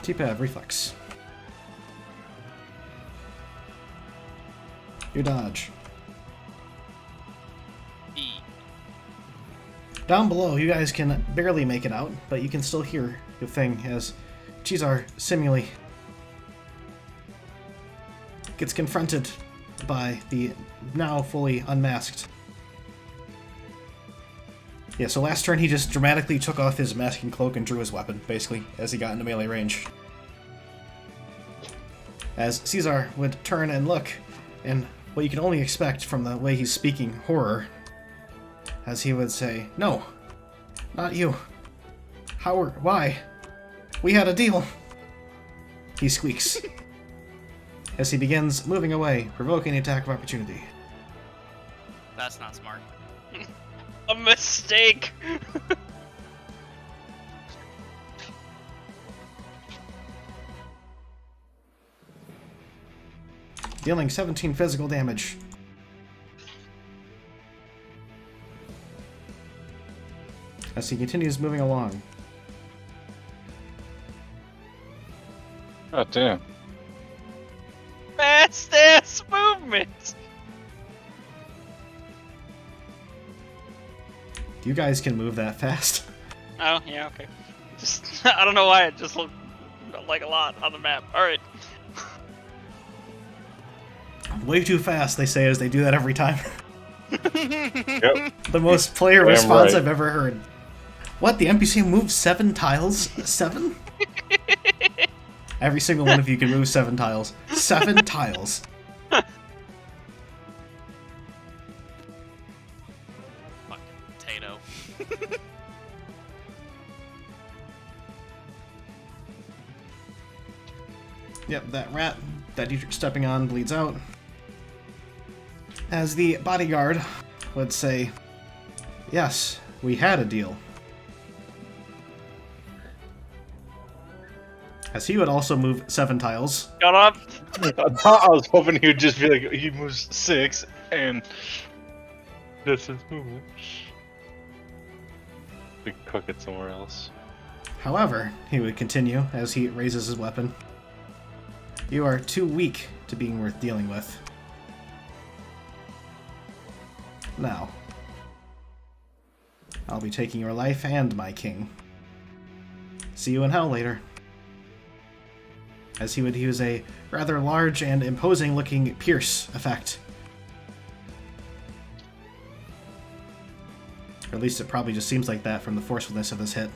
T-Pav, reflex. You dodge. E. Down below, you guys can barely make it out, but you can still hear the thing as Cheesar seemingly gets confronted by the now fully unmasked. Yeah, so last turn he just dramatically took off his mask and cloak and drew his weapon, basically, as he got into melee range. As Cheesar would turn and look, and what you can only expect from the way he's speaking horror, as he would say, "No, not you. Howard, why? We had a deal." He squeaks as he begins moving away, provoking the attack of opportunity. That's not smart. A mistake. Dealing 17 physical damage. As he continues moving along. God damn. Fast ass movement. You guys can move that fast. Oh, yeah, okay. Just I don't know why it just looked like a lot on the map. All right. Way too fast, they say, as they do that every time. Yep. The most player Damn response right. I've ever heard. What, the NPC moved 7 tiles? 7? Every single one of you can move 7 tiles. 7 tiles. Fucking potato. Yep, that rat that Dietrich's stepping on bleeds out. As the bodyguard would say, "Yes, we had a deal." As he would also move 7 tiles. Shut up. I was hoping he would just be like, he moves 6, and this is movement. We could cook it somewhere else. However, he would continue as he raises his weapon. "You are too weak to being worth dealing with. Now, I'll be taking your life and my king. See you in hell later." As he would use a rather large and imposing looking pierce effect. Or at least it probably just seems like that from the forcefulness of this hit.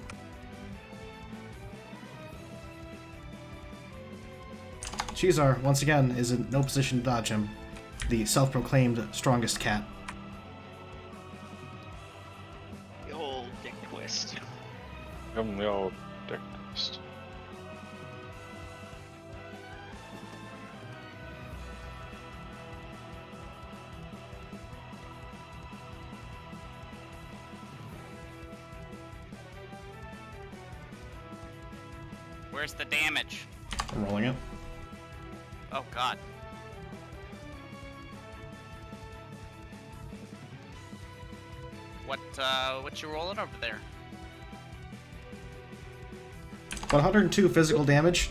Cheesar, once again, is in no position to dodge him, the self-proclaimed strongest cat. The old dick twist. Give him the old dick twist. Where's the damage? I'm rolling it. Oh god. What you rolling over there? 102 physical damage.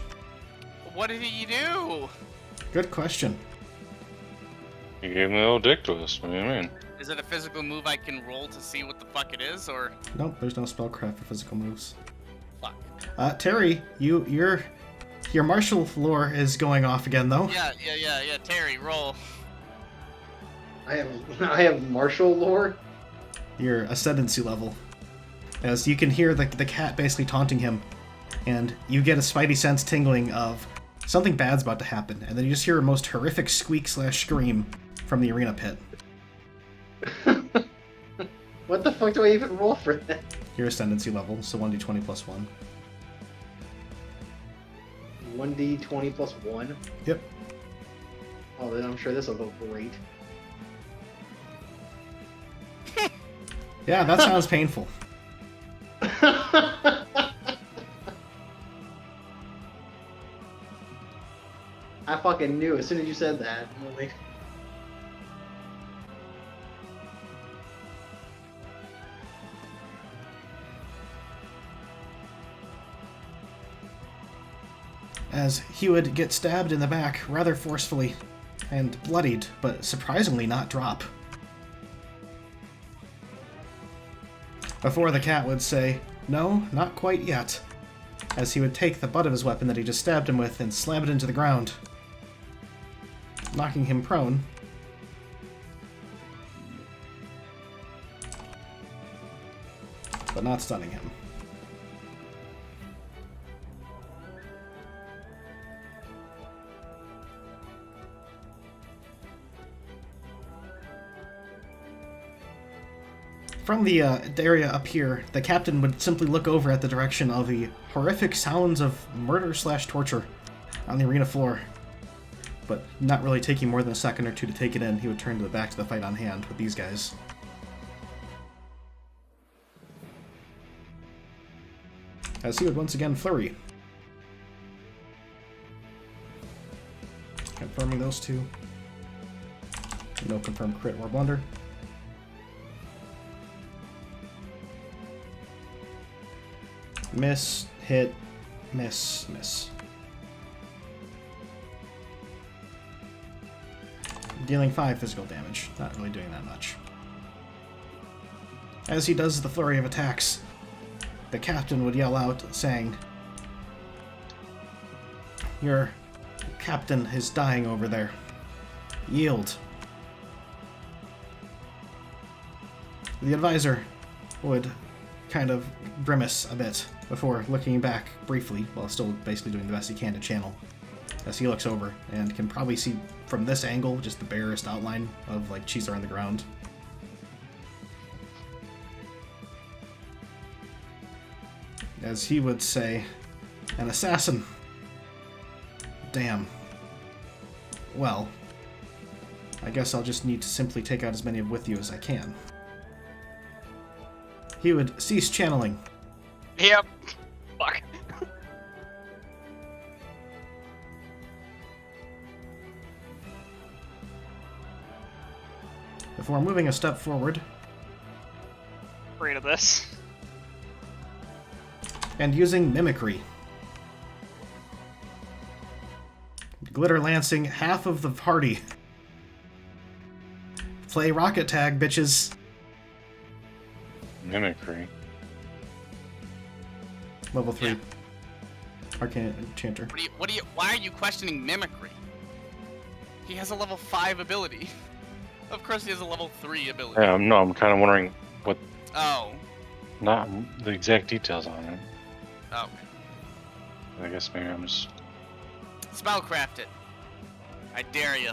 What did he do? Good question. You gave me a little dick twist. What do you mean? Is it a physical move I can roll to see what the fuck it is, or? Nope, there's no spellcraft for physical moves. Fuck. Terry, your martial lore is going off again, though. Yeah. Terry, roll. I have martial lore. Your ascendancy level. As you can hear the cat basically taunting him, and you get a spidey sense tingling of something bad's about to happen, and then you just hear a most horrific squeak/scream from the arena pit. What the fuck do I even roll for that? Your ascendancy level, so 1d20 plus 1. 1d20 plus 1? Yep. Oh, then I'm sure this will go great. Yeah, that sounds painful. I fucking knew as soon as you said that. I'm like, As he would get stabbed in the back rather forcefully and bloodied, but surprisingly not drop. Before the cat would say, "No, not quite yet," as he would take the butt of his weapon that he just stabbed him with and slam it into the ground, knocking him prone. But not stunning him. From the area up here, the captain would simply look over at the direction of the horrific sounds of murder/torture on the arena floor. But not really taking more than a second or two to take it in, he would turn back to the fight on hand with these guys. As he would once again flurry. Confirming those two. No confirmed crit or blunder. Miss, hit, miss, miss. Dealing 5 physical damage, not really doing that much. As he does the flurry of attacks, the captain would yell out, saying, "Your captain is dying over there. Yield." The advisor would kind of grimace a bit before looking back briefly, while still basically doing the best he can to channel, as he looks over and can probably see from this angle just the barest outline of like Cheesar on the ground. As he would say, "An assassin. Damn. Well, I guess I'll just need to simply take out as many with you as I can." He would cease channeling. Yep. Fuck. Before moving a step forward Afraid of this. and using mimicry. Glitter lancing half of the party. Play rocket tag, bitches. Mimicry. Level 3. Yeah. Arcane Enchanter. Why are you questioning mimicry? He has a level 5 ability. Of course he has a level 3 ability. Yeah, I'm kind of wondering what, Oh. not the exact details on it. Oh. I guess maybe I'm just, Spellcraft it. I dare you.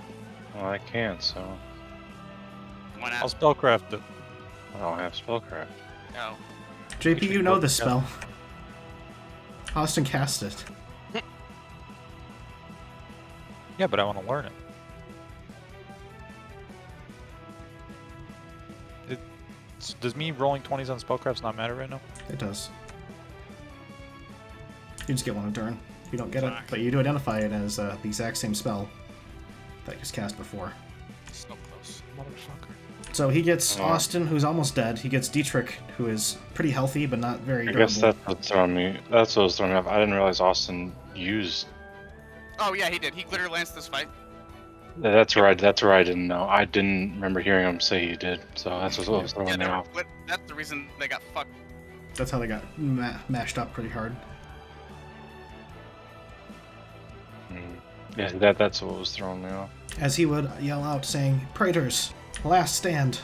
well, I can't, so Why I'll not? spellcraft it. I don't have spellcraft. Oh. JP, you know this spell. Austin cast it. Yeah, but I want to learn it. Does me rolling 20s on spellcrafts not matter right now? It does. You just get one a turn. You don't get it, Fuck. but you do identify it as the exact same spell that you just cast before. So close. Motherfucker. So he gets Austin, who's almost dead. He gets Dietrich, who is pretty healthy, but not very I durable. guess that's what's throwing me. That's what was throwing me off. I didn't realize Austin used. Oh yeah, he did. He glitter lanced this fight. That's right. That's where I didn't know. I didn't remember hearing him say he did. So that's what was throwing me off. That's the reason they got fucked. That's how they got mashed up pretty hard. Yeah, that's what was throwing me off. As he would yell out, saying, "Praetors, last stand."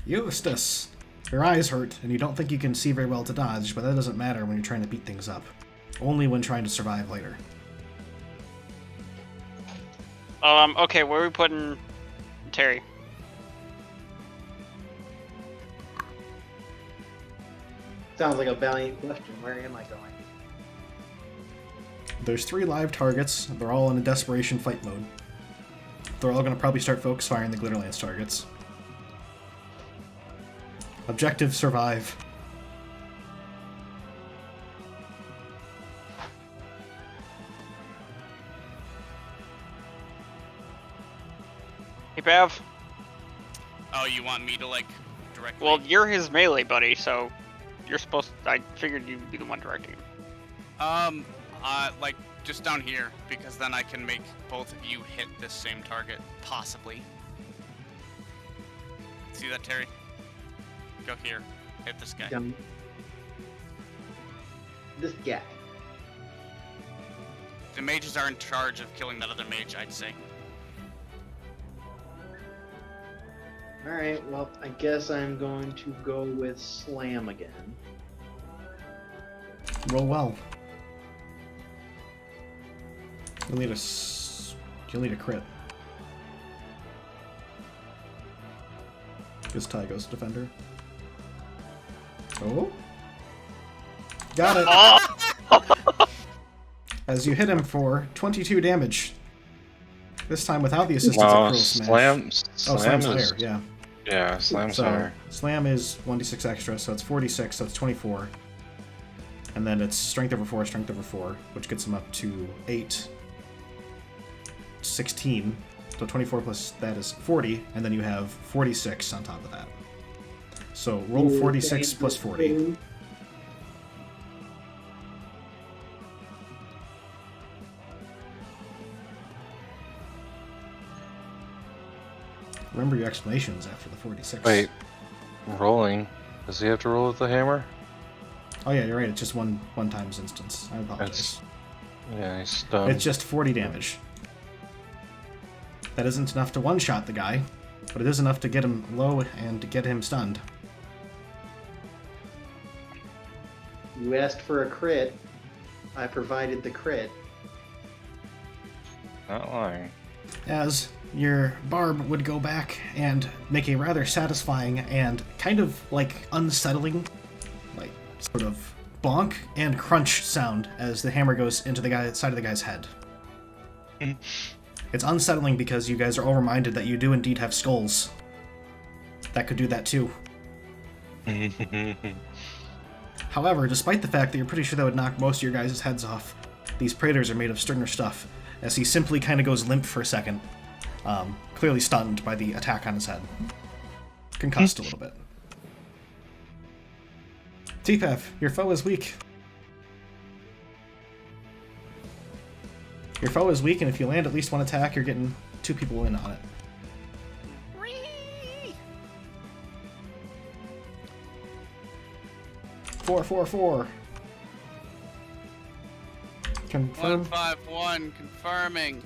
Eustace, your eyes hurt, and you don't think you can see very well to dodge, but that doesn't matter when you're trying to beat things up. Only when trying to survive later. Okay, where are we putting Terry? Sounds like a valiant question. Where am I going? There's 3 live targets. They're all in a desperation fight mode. They're all going to probably start focus firing the glitter lance targets. Objective: survive. Hey, Bav. Oh, you want me to like directly? Well, you're his melee buddy, so you're supposed. I figured you'd be the one directing him. Like just down here, because then I can make both of you hit this same target, possibly. See that, Terry? Go here, hit this guy. This guy. The mages are in charge of killing that other mage, I'd say. Alright, well, I guess I'm going to go with Slam again. Roll well. You'll need a crit. Because Ty goes defender. Oh. Got it! As you hit him for 22 damage. This time without the assistance of Cruel Smash. Slam's higher, yeah. Yeah, Slam's higher. Slam is 1d6 extra, so it's 46, so it's 24. And then it's strength over 4, which gets him up to 8. 16. So 24 plus that is 40, and then you have 46 on top of that. So roll 46 plus 40. Remember your explanations after the 46. Wait, rolling. Does he have to roll with the hammer? Oh yeah, you're right. It's just one times instance. I apologize. Yeah, he's stunned. It's just 40 damage. That isn't enough to one-shot the guy, but it is enough to get him low and to get him stunned. You asked for a crit. I provided the crit. Not lying. As your barb would go back and make a rather satisfying and kind of like unsettling, like sort of bonk and crunch sound as the hammer goes into the side of the guy's head. It's unsettling because you guys are all reminded that you do indeed have skulls. That could do that too. However, despite the fact that you're pretty sure that would knock most of your guys' heads off, these Praetors are made of sterner stuff, as he simply kind of goes limp for a second, clearly stunned by the attack on his head. Concussed a little bit. T-Pav, your foe is weak. Your foe is weak, and if you land at least one attack, you're getting 2 people in on it. Four. Confirm. 151, confirming.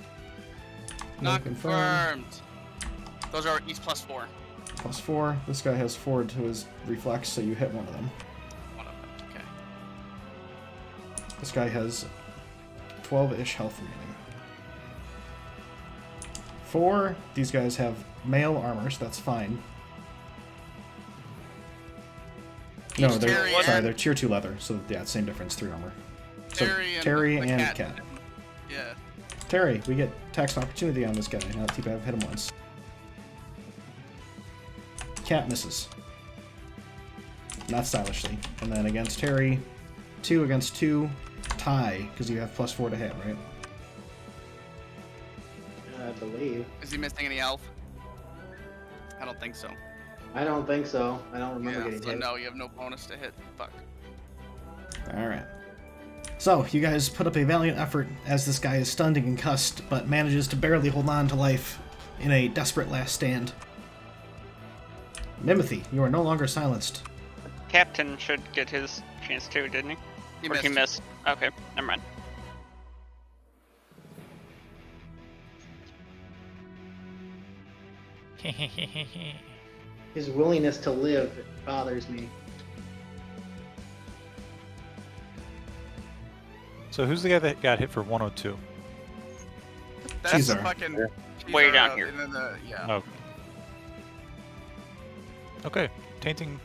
Not confirmed. confirmed. Those are each +4. +4. This guy has 4 to his reflex, so you hit one of them. One of them, okay. This guy has 12-ish health remaining. 4. These guys have mail armor, so that's fine. No, they're tier 2 leather, so yeah, same difference, 3 armor. So Terry and Cat. Yeah. Terry, we get tax opportunity on this guy. Now T-Pav hit him once. Cat misses. Not stylishly. And then against Terry, 2 against 2, tie, because you have +4 to hit, right? have to leave. Is he missing any health? I don't think so. I don't think so. I don't remember Yeah, getting so hit. no, you have no bonus to hit. Fuck. Alright. So, you guys put up a valiant effort as this guy is stunned and concussed, but manages to barely hold on to life in a desperate last stand. Nimothy, you are no longer silenced. Captain should get his chance too, didn't he? He Or missed. he missed. Okay, never mind. His willingness to live bothers me. So who's the guy that got hit for 102? That's the Cheesar. fucking... Way Cheesar, down here. and then yeah. Oh. Okay, tainting.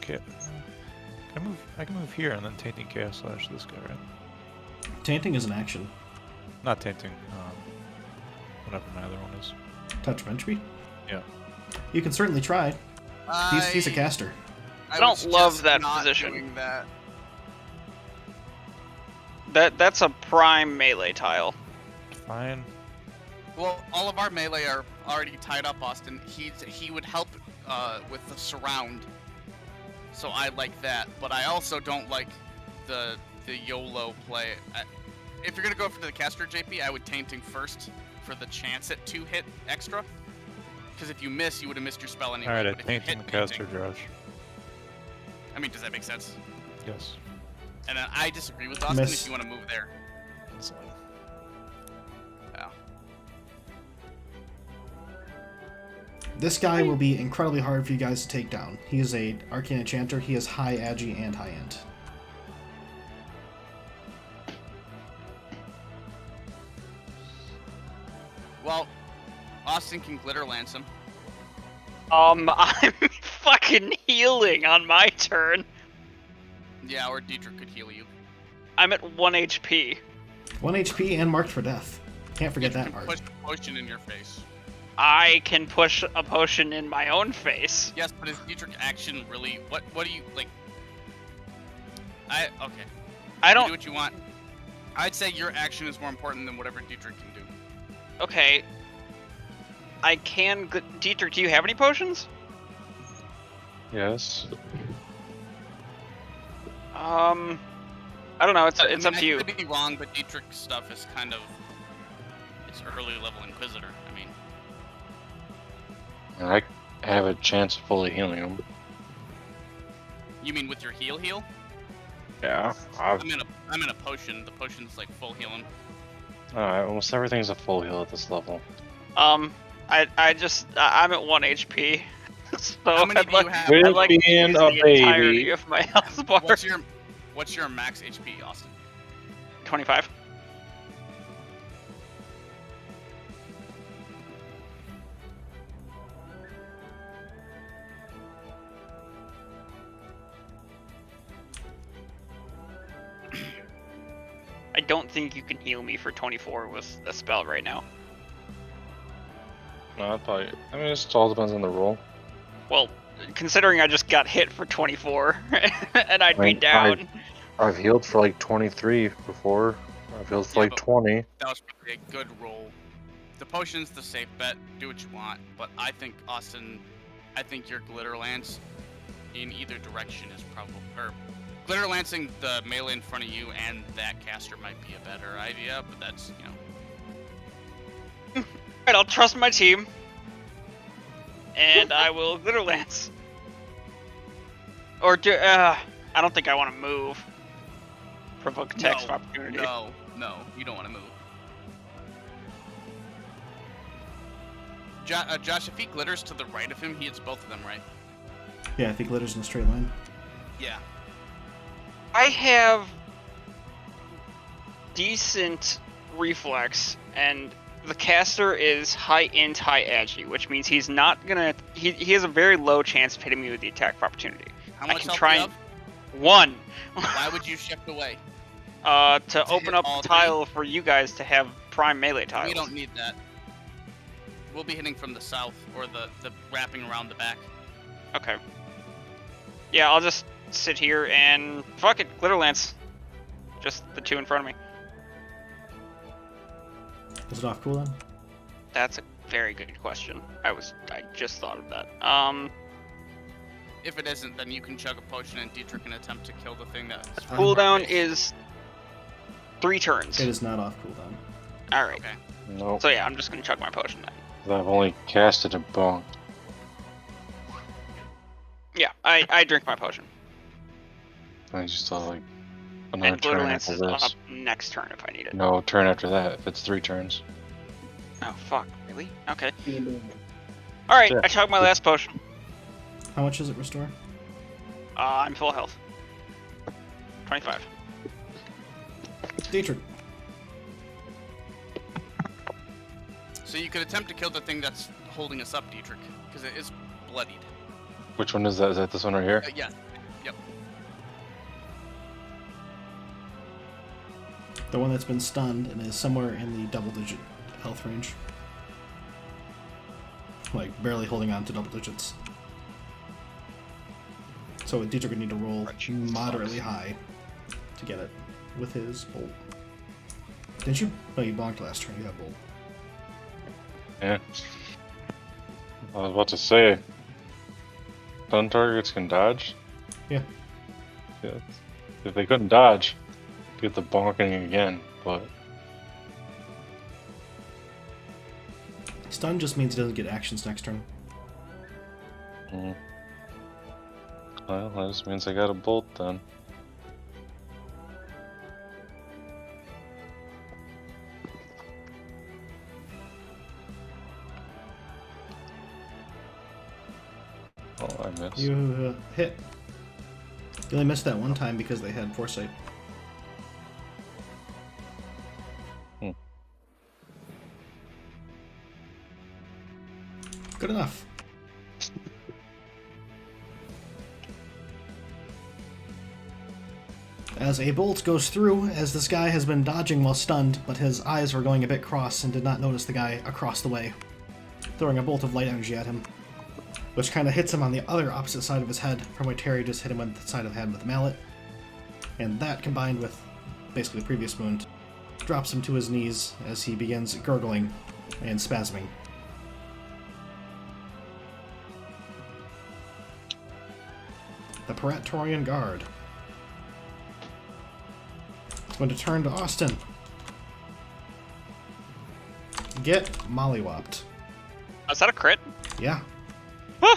I can move here and then tainting chaos slash this guy, right? Tainting is an action. Not tainting. Whatever my other one is. Touch Ventry? Yeah. You can certainly try. He's a caster. I don't was love just that not position. doing that. That's a prime melee tile. Fine. Well, all of our melee are already tied up, Austin. He would help with the surround. So I like that, but I also don't like the YOLO play. If you're gonna go for the caster, JP, I would tainting first for the chance at 2 hit extra. Because if you miss, you would have missed your spell anyway. Alright, I but if you tainting the hit caster, tainting- Josh. I mean, does that make sense? Yes. And then I disagree with Austin Miss. if you want to move there. That's fine. Yeah. This guy will be incredibly hard for you guys to take down. He is a arcane enchanter. He is high agi and high int. Well, Austin can glitter lance him. I'm fucking healing on my turn. Yeah, or Dietrich could heal you. I'm at 1 HP. 1 HP and marked for death. Can't forget Dietrich that can part. push a potion in your face. I can push a potion in my own face. Yes, but is Dietrich action really? What do you like? Okay. I You do don't. what you want. I'd say your action is more important than whatever Dietrich can do. Okay. I can. Dietrich, do you have any potions? Yes. I don't know. It's I mean, up to you. I could be wrong, but Dietrich's stuff is kind of it's early level Inquisitor. I mean, I have a chance of fully healing him. you mean with your heal? Yeah. I'm in a potion. The potion's like full healing. Almost everything's a full heal at this level. I'm at 1 HP. So How many I'd do you like, have? I'd like to Being use a the entirety baby. of my health bar. What's your max HP, Austin? 25. I don't think you can heal me for 24 with a spell right now. No, I'd probably. I mean, it just all depends on the roll. Well, considering I just got hit for 24 and I'd I mean, be down. I've healed for like 23 before. I've healed for Yeah, like but- 20. That was probably a good roll. The potion's the safe bet. Do what you want, but I think Austin, your glitter lance in either direction is probably glitter lancing the melee in front of you and that caster might be a better idea. But that's Alright, I'll trust my team. And I will glitter lance. Or I don't think I want to move. Provoke attacks of opportunity. No, you don't want to move. Josh, if he glitters to the right of him, he hits both of them, right? Yeah, if he glitters in a straight line. Yeah. I have decent reflex, and the caster is high int, high agi, which means he's not gonna. He has a very low chance of hitting me with the attack of opportunity. How I much can health try do you and have? 1 Why would you shift away? to open hit up all the three? tile for you guys to have prime melee tiles. We don't need that. We'll be hitting from the south or the wrapping around the back. Okay. Yeah, I'll just sit here and fuck it, glitter lance. Just the 2 in front of me. Is it off cooldown? That's a very good question. I just thought of that. If it isn't, then you can chug a potion and Dietrich can attempt to kill the thing that's... Cooldown is 3 turns. It is not off cooldown. Alright. Okay. Nope. So yeah, I'm just gonna chug my potion then. I've only casted a bonk. Yeah, I drink my potion. I just thought like another And turn Gladiator's after is this. up next turn if I need it. No, turn after that. If it's 3 turns. Oh fuck, really? Okay. And, Alright, Yeah. I chugged my last potion. How much does it restore? I'm full health. 25. Dietrich. So you could attempt to kill the thing that's holding us up, Dietrich, because it is bloodied. Which one is that? Is that this one right here? Yeah. Yep. The one that's been stunned and is somewhere in the double-digit health range. Like, barely holding on to double digits. So Dietrich would need to roll moderately high to get it with his bolt. Didn't you? No, you bonked last turn. You have bolt. Yeah. I was about to say. Stun targets can dodge? Yeah. Yeah. If they couldn't dodge, get the bonking again, but... Stun just means he doesn't get actions next turn. Well, that just means I got a bolt then. Oh, I missed. You hit. You only missed that one time because they had foresight. Good enough. As a bolt goes through, as this guy has been dodging while stunned, but his eyes were going a bit cross and did not notice the guy across the way, throwing a bolt of light energy at him, which kind of hits him on the other opposite side of his head from where Terry just hit him on the side of the head with a mallet. And that, combined with basically the previous wound, drops him to his knees as he begins gurgling and spasming. The Praetorian Guard. It's going to turn to Austin. Get mollywopped. Is that a crit? Yeah. They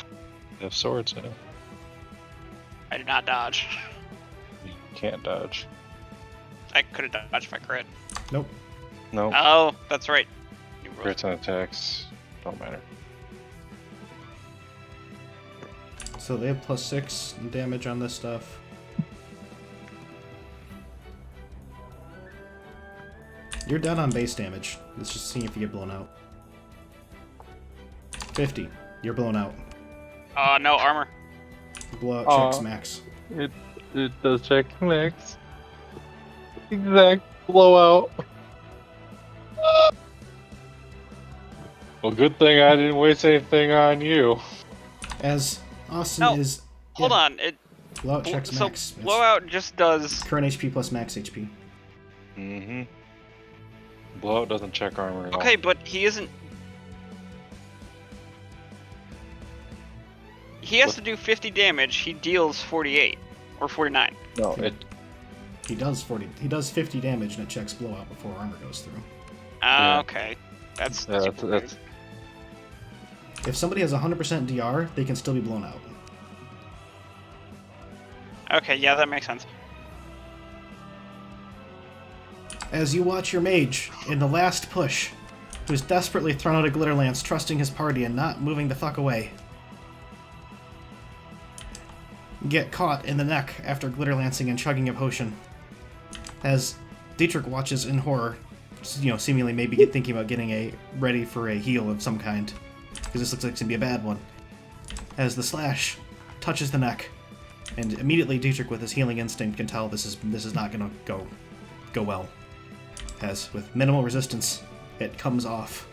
have swords in it. I did not dodge. You can't dodge. I could have dodged if I crit. Nope. No. Oh, that's right. You rolled. Crits and attacks don't matter. So they have +6 damage on this stuff. You're down on base damage. Let's just see if you get blown out. 50. You're blown out. No armor. Blowout Aw. checks max. It does check max. Exact blowout. Well, good thing I didn't waste anything on you. As Austin No, is... Hold on. It Blowout checks so max. It's blowout just does. current HP plus max HP. Mm-hmm. Blowout doesn't check armor at all. Okay, but he isn't. He has to do 50 damage. He deals 48 or 49. No, it He does 50 damage and it checks blowout before armor goes through. Yeah. Okay, that's that's If somebody has 100% DR, they can still be blown out. okay. Yeah, that makes sense. As you watch your mage, in the last push, who's desperately thrown out a glitter lance, trusting his party and not moving the fuck away, get caught in the neck after glitter lancing and chugging a potion. As Dietrich watches in horror, seemingly maybe thinking about getting ready for a heal of some kind, because this looks like it's gonna be a bad one. As the slash touches the neck, and immediately Dietrich, with his healing instinct, can tell this is not gonna go well. As with minimal resistance, it comes off.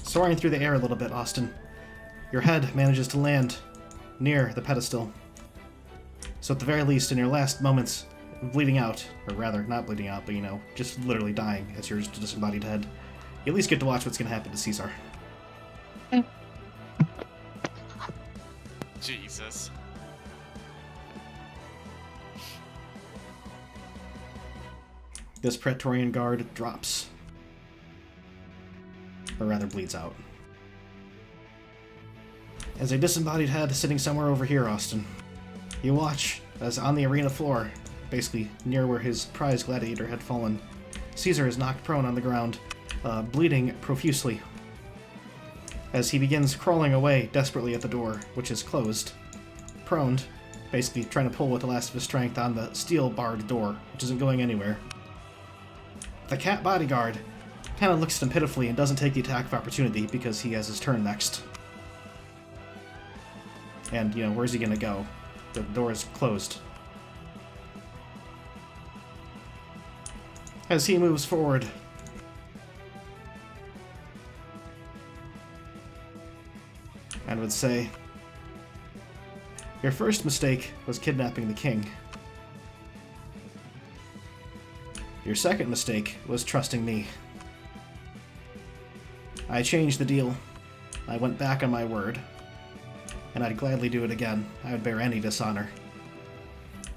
Soaring through the air a little bit, Austin, your head manages to land near the pedestal. So at the very least, in your last moments, bleeding out, or rather, not bleeding out, but just literally dying as your disembodied head, you at least get to watch what's going to happen to Cheesar. Jesus. This Praetorian Guard drops. Or rather, bleeds out. As a disembodied head sitting somewhere over here, Austin, you watch as on the arena floor, basically near where his prize gladiator had fallen, Cheesar is knocked prone on the ground, bleeding profusely. As he begins crawling away desperately at the door, which is closed, proned, basically trying to pull with the last of his strength on the steel-barred door, which isn't going anywhere. The cat bodyguard kind of looks at him pitifully and doesn't take the attack of opportunity because he has his turn next. And, where's he gonna go? The door is closed. As he moves forward, and would say, your first mistake was kidnapping the king. Your second mistake was trusting me. I changed the deal. I went back on my word. And I'd gladly do it again. I would bear any dishonor.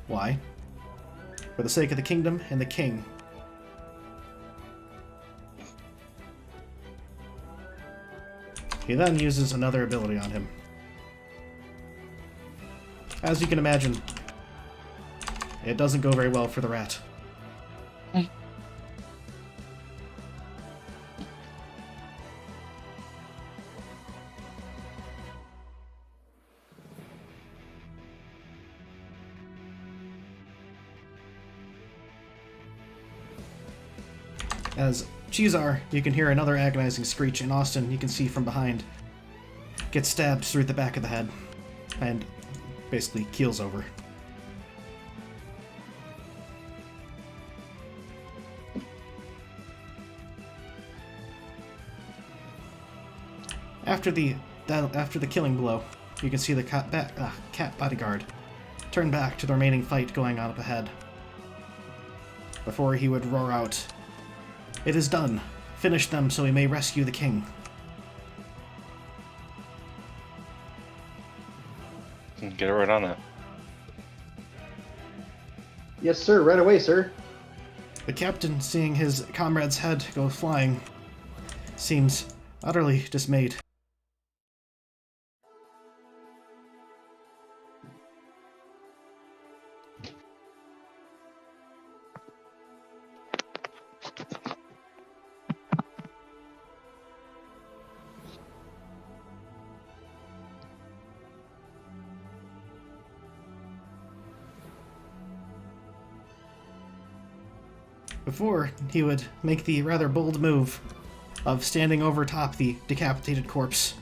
Why? For the sake of the kingdom and the king. He then uses another ability on him. As you can imagine, it doesn't go very well for the rat. As Cheesar, you can hear another agonizing screech, and Austin, you can see from behind, gets stabbed through the back of the head, and basically keels over. After the killing blow, you can see the cat bodyguard turn back to the remaining fight going on up ahead. Before he would roar out, "It is done. Finish them so we may rescue the king." Get right on that. Yes, sir. Right away, sir. The captain, seeing his comrade's head go flying, seems utterly dismayed. Before he would make the rather bold move of standing over top the decapitated corpse,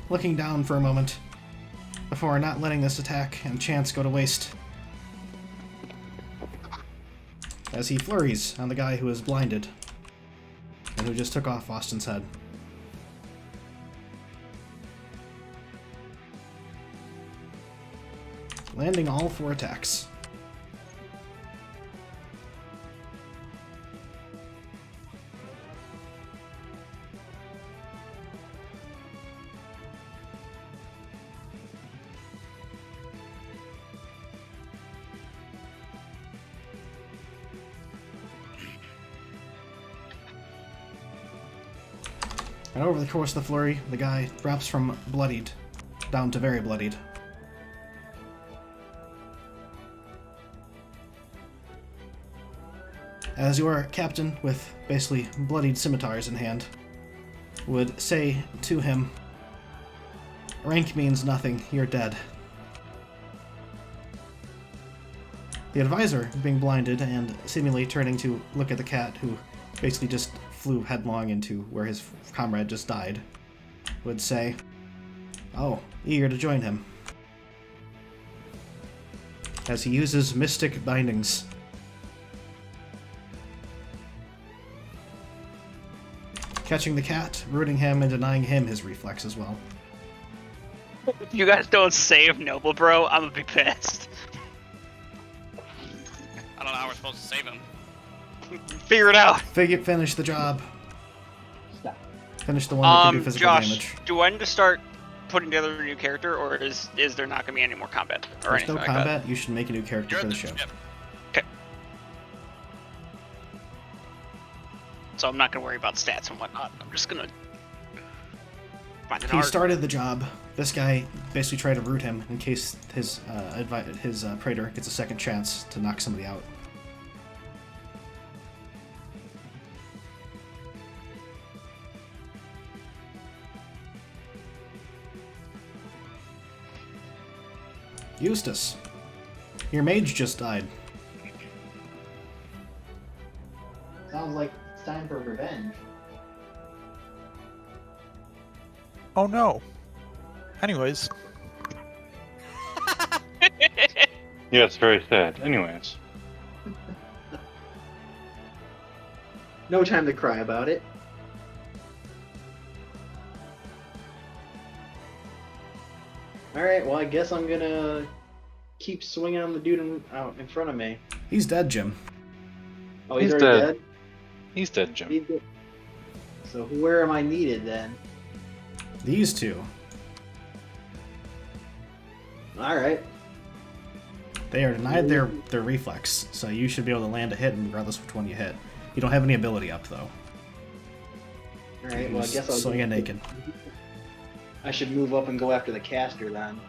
looking down for a moment before not letting this attack and chance go to waste, as he flurries on the guy who is blinded and who just took off Austin's head. Landing all 4 attacks. And over the course of the flurry, the guy drops from bloodied down to very bloodied. As your captain, with basically bloodied scimitars in hand, would say to him, "Rank means nothing, you're dead." The advisor, being blinded and seemingly turning to look at the cat, who basically just flew headlong into where his comrade just died, would say, "Oh, eager to join him." As he uses mystic bindings, catching the cat, rooting him, and denying him his reflex as well. If you guys don't save Noble Bro, I'm gonna be pissed. I don't know how we're supposed to save him. Figure it out. Finish the job. Stop. Finish the one that can do physical Josh, damage. do I need to start putting together a new character, or is there not gonna be any more combat or There's anything no like combat. You should make a new character You're for at the the show. ship. that? So I'm not gonna worry about stats and whatnot. I'm just gonna find it He hard. started the job. This guy basically tried to root him in case his praetor gets a second chance to knock somebody out. Eustace, your mage just died. Sounds like it's time for revenge. Oh no. Anyways, Yeah, it's very sad. Anyways. No time to cry about it. Alright, well, I guess I'm gonna keep swinging on the dude out in front of me. He's dead, Jim. Oh, he's He's already dead. dead? He's dead, Jim. He's dead. So where am I needed then? These two. Alright. They are denied their reflex, so you should be able to land a hit regardless of which one you hit. You don't have any ability up, though. Alright, You well, I just guess I'll swing it naked. I should move up and go after the caster then.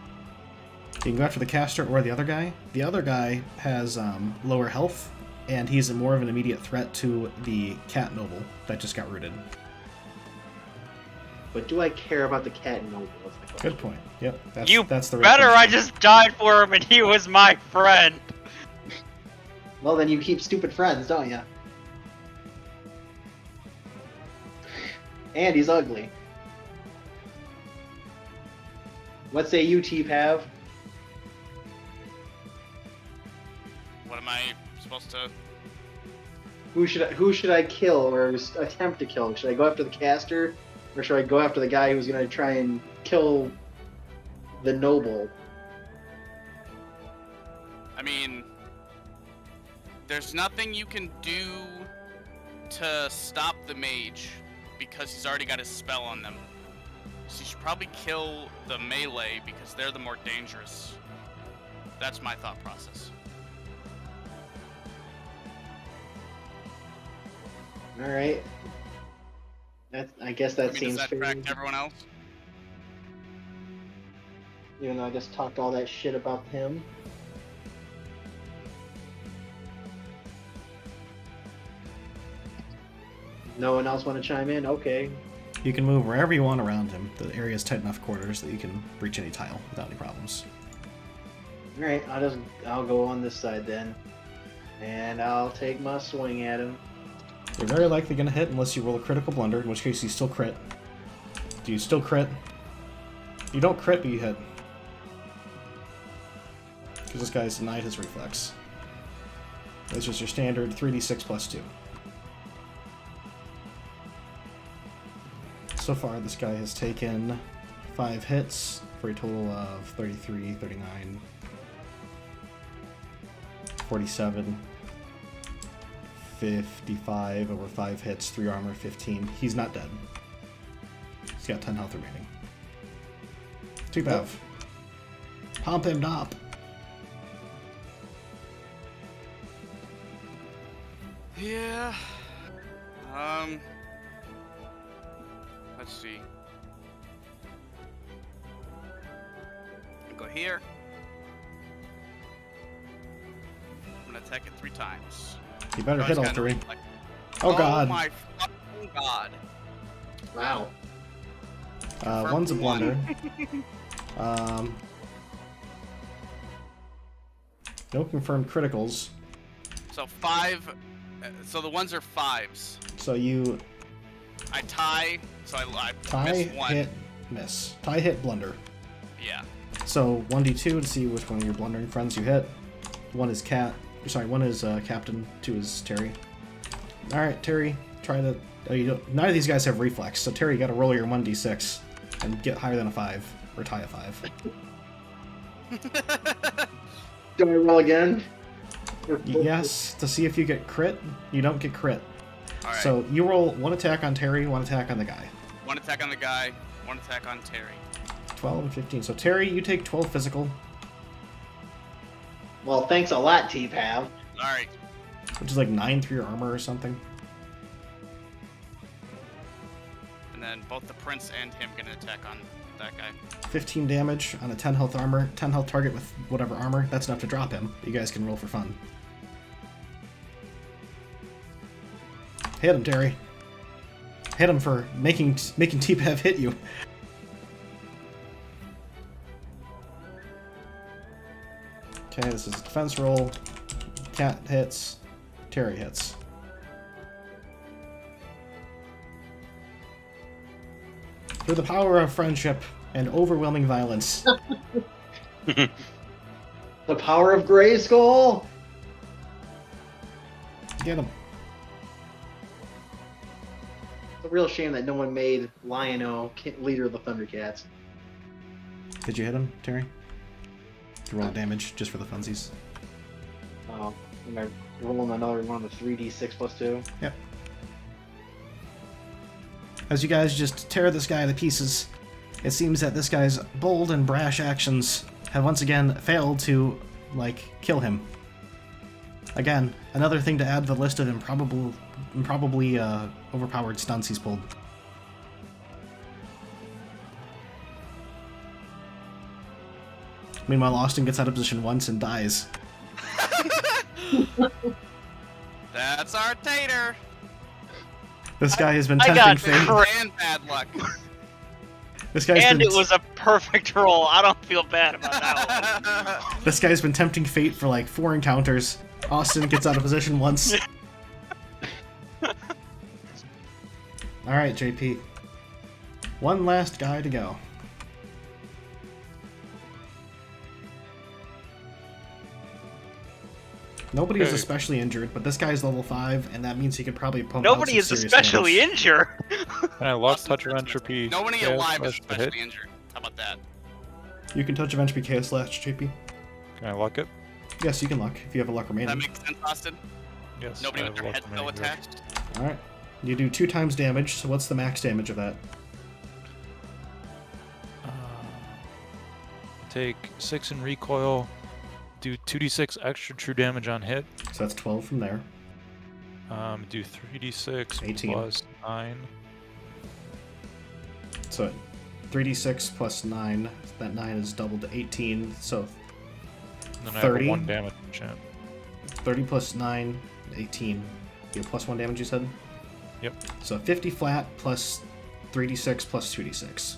You can go after the caster or the other guy. The other guy has lower health, and he's more of an immediate threat to the cat noble that just got rooted. But do I care about the cat noble? That's the question. Good point. Yep, that's the right better. I question. just died for him, and he was my friend. Well, then you keep stupid friends, don't you? And he's ugly. What say you, T-Pav? What am I supposed to? Who should I kill or attempt to kill? Should I go after the caster, or should I go after the guy who's gonna try and kill the noble? I mean, there's nothing you can do to stop the mage because he's already got his spell on them. So you should probably kill the melee because they're the more dangerous. That's my thought process. All right. I guess that I mean, seems does that fair. track to everyone else? Even though I just talked all that shit about him. No one else want to chime in? Okay. You can move wherever you want around him. The area is tight enough quarters that you can reach any tile without any problems. All right. I'll go on this side then, and I'll take my swing at him. You're very likely going to hit unless you roll a critical blunder, in which case you still crit. Do you still crit? You don't crit, but you hit. Because this guy's denied his reflex. This is your standard 3d6 plus 2. So far, this guy has taken 5 hits for a total of 33, 39, 47, 55 over 5 hits, 3 armor, 15. He's not dead. He's got 10 health remaining. T-Pav. Pump him up. Yeah. Let's see. Go here. I'm gonna attack it 3 times. You better Oh, hit he's all got no 3. reflex. Oh god. my fucking god. Wow. One's a blunder. No confirmed criticals. So 5. So the ones are 5s. So you I tie. So I tie, miss 1. hit, miss. Tie, hit, blunder. Yeah. So 1d2 to see which one of your blundering friends you hit. One is one is Captain, 2 is Terry. Alright, Terry, try to... none of these guys have reflex, so Terry, you gotta roll your 1d6 and get higher than a 5. or tie a 5. Do I roll again? Yes, to see if you get crit. You don't get crit. Alright. So you roll 1 attack on Terry, 1 attack on the guy. 1 attack on the guy, 1 attack on Terry. 12 and 15. So Terry, you take 12 physical, Well, thanks a lot, T-Pav. Alright. which is like 9 through your armor or something. And then both the prince and him get an attack on that guy. 15 damage on a 10 health armor, 10 health target with whatever armor. That's enough to drop him. You guys can roll for fun. Hit him, Terry. Hit him for making T-Pav hit you. Okay, this is a defense roll. Cat hits. Terry hits. Through the power of friendship and overwhelming violence. The power of Grayskull? Get him. It's a real shame that no one made Lion-O leader of the Thundercats. Did you hit him, Terry? To roll damage just for the funsies. Oh, am I rolling another one of the 3d6 plus 2? Yep. As you guys just tear this guy to pieces, it seems that this guy's bold and brash actions have once again failed to, kill him. Again, another thing to add to the list of improbably overpowered stunts he's pulled. Meanwhile, Austin gets out of position once and dies. That's our tater! This guy has been I tempting got fate. And bad luck. This guy's And been it was a perfect roll. I don't feel bad about that one. This guy's been tempting fate for 4 encounters. Austin gets out of position once. Alright, JP. One last guy to go. Nobody is Okay. especially injured, but this guy's level 5, and that means he could probably pump Nobody out is some serious especially damage. injured. And I lost touch of entropy. Nobody chaos alive is slash to hit. especially injured. How about that? You can touch of entropy chaos slash, JP. Can I luck it? Yes, you can luck, if you have a luck Does that remaining. make sense, Austin? Yes. Nobody I with have their luck head still remaining. attached? Alright. You do 2 times damage, so what's the max damage of that? Take 6 in recoil. Do 2d6 extra true damage on hit. So that's 12 from there. Do 3d6 18. plus 9. So 3d6 plus 9, that 9 is doubled to 18, so And then I 30? have a 1 damage enchant. 30 plus 9, 18. You have plus 1 damage, you said? Yep. So 50 flat plus 3d6 plus 2d6.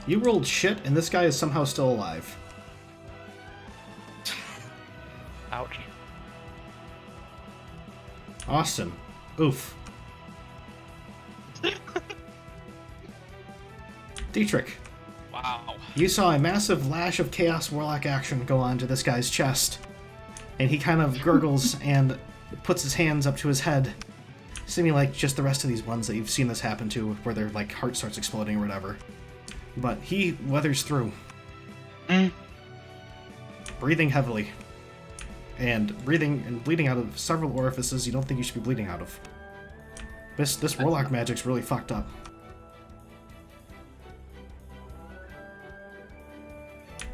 You rolled shit, and this guy is somehow still alive. Ouch. Austin. Oof. Dietrich. Wow. You saw a massive lash of Chaos Warlock action go onto this guy's chest. And he kind of gurgles and puts his hands up to his head. Seeming like just the rest of these ones that you've seen this happen to, where their heart starts exploding or whatever. But he weathers through. Breathing heavily. And breathing and bleeding out of several orifices you don't think you should be bleeding out of. This Warlock magic's really fucked up.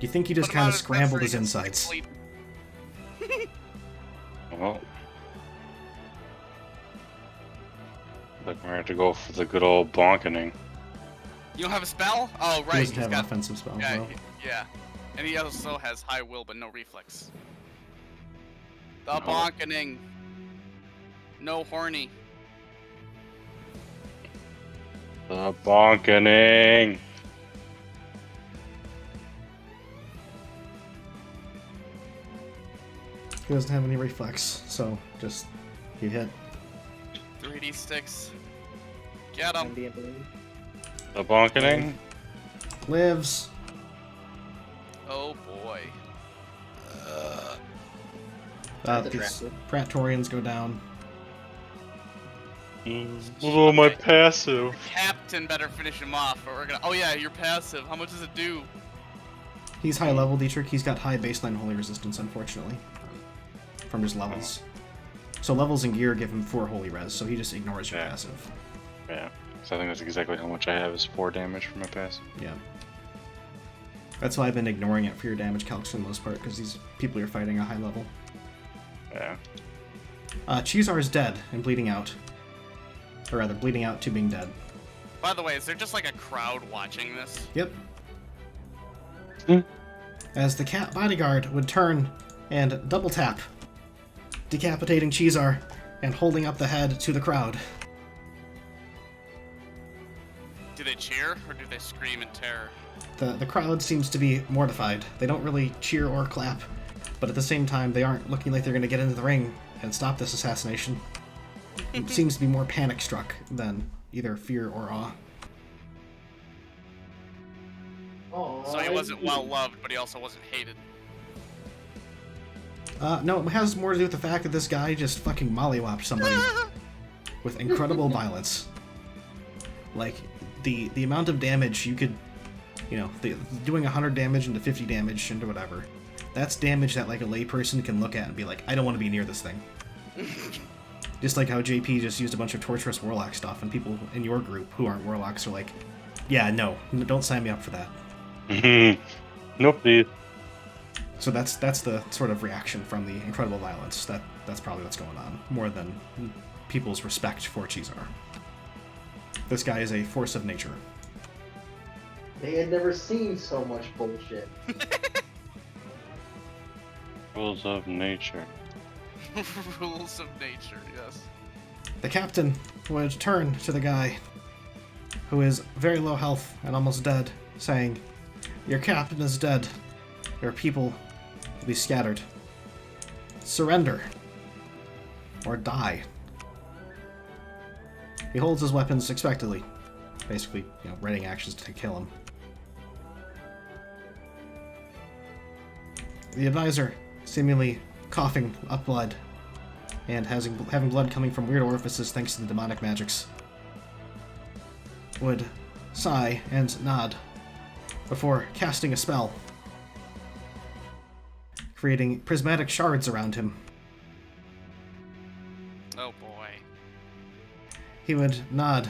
You think he just Put him kind on of his bed scrambled so he his can insides? sleep. Well, like we're going to go for the good old bonkening. You don't have a spell? Oh, He right. doesn't have an got, offensive spell. yeah, no. yeah. And he also has high will but no reflex. The No. bonkening. No horny. The bonkening. He doesn't have any reflex, so just you hit. 3d6. Get him. The bonkening. Lives. Oh boy. That's These attractive. Praetorians go down. Oh, my passive. Captain better finish him off, or we're gonna. Oh yeah, you're passive. How much does it do? He's high level, Dietrich. He's got high baseline holy resistance, unfortunately, from his levels. So levels and gear give him 4 holy res, so he just ignores your Yeah. passive. Yeah. So I think that's exactly how much I have is 4 damage from my passive. Yeah. That's why I've been ignoring it for your damage calcs for the most part, because these people you're fighting are high level. Yeah. Cheesar is dead and bleeding out. Or rather, bleeding out to being dead. By the way, is there just like a crowd watching this? Yep. Hmm. As the cat bodyguard would turn and double tap, decapitating Cheesar and holding up the head to the crowd. Do they cheer or do they scream in terror? The crowd seems to be mortified. They don't really cheer or clap, but at the same time, they aren't looking like they're going to get into the ring and stop this assassination. It seems to be more panic-struck than either fear or awe. Oh, So he wasn't well loved, but he also wasn't hated. No, it has more to do with the fact that this guy just fucking mollywopped somebody with incredible violence. Like, the amount of damage you could, you know, doing 100 damage into 50 damage into whatever, that's damage that, like, a layperson can look at and be like, I don't want to be near this thing. Just like how JP just used a bunch of torturous warlock stuff, and people in your group who aren't warlocks are like, yeah, no, don't sign me up for that. Nope, please. So that's the sort of reaction from the incredible violence. That's probably what's going on, more than people's respect for Cheesar. This guy is a force of nature. They had never seen so much bullshit. Rules of nature. Rules of nature, yes. The captain would turn to the guy, who is very low health and almost dead, saying, "Your captain is dead. Your people will be scattered. Surrender. Or die." He holds his weapons expectedly, basically, readying actions to kill him. The advisor, seemingly coughing up blood, and having blood coming from weird orifices thanks to the demonic magics, would sigh and nod before casting a spell, creating prismatic shards around him. Oh boy. He would nod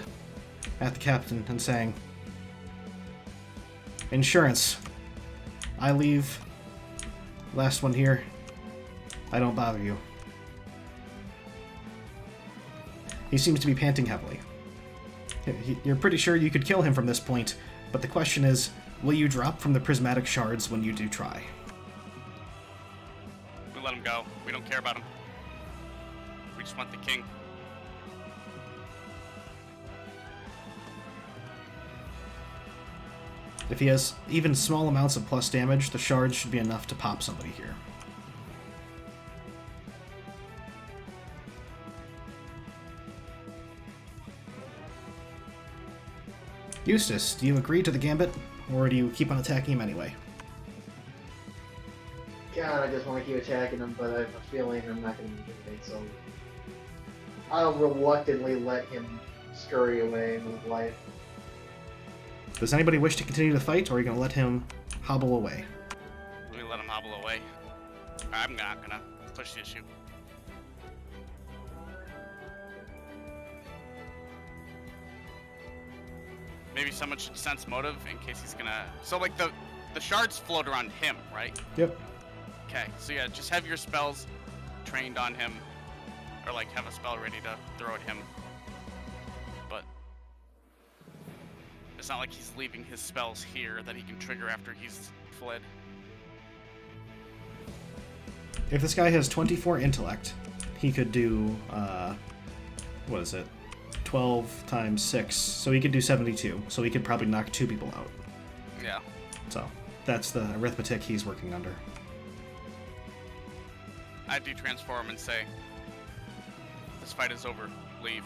at the captain and saying, "Insurance. I leave. Last one here. I don't bother you." He seems to be panting heavily. You're pretty sure you could kill him from this point, but the question is, will you drop from the prismatic shards when you do try? We let him go. We don't care about him. We just want the king. If he has even small amounts of plus damage, the shards should be enough to pop somebody here. Eustace, do you agree to the gambit, or do you keep on attacking him anyway? God, I just want to keep attacking him, but I have a feeling I'm not going to get it, so I'll reluctantly let him scurry away with life. Does anybody wish to continue the fight, or are you going to let him hobble away? We let him hobble away. I'm not gonna push the issue. Maybe someone should sense motive in case he's gonna. So like the shards float around him, right? Yep. Okay, so yeah, just have your spells trained on him, or like have a spell ready to throw at him. But it's not like he's leaving his spells here that he can trigger after he's fled. If this guy has 24 intellect, he could do, what is it? 12 times 6, so he could do 72, so he could probably knock 2 people out. Yeah. So, that's the arithmetic he's working under. I do transform and say, this fight is over, leave.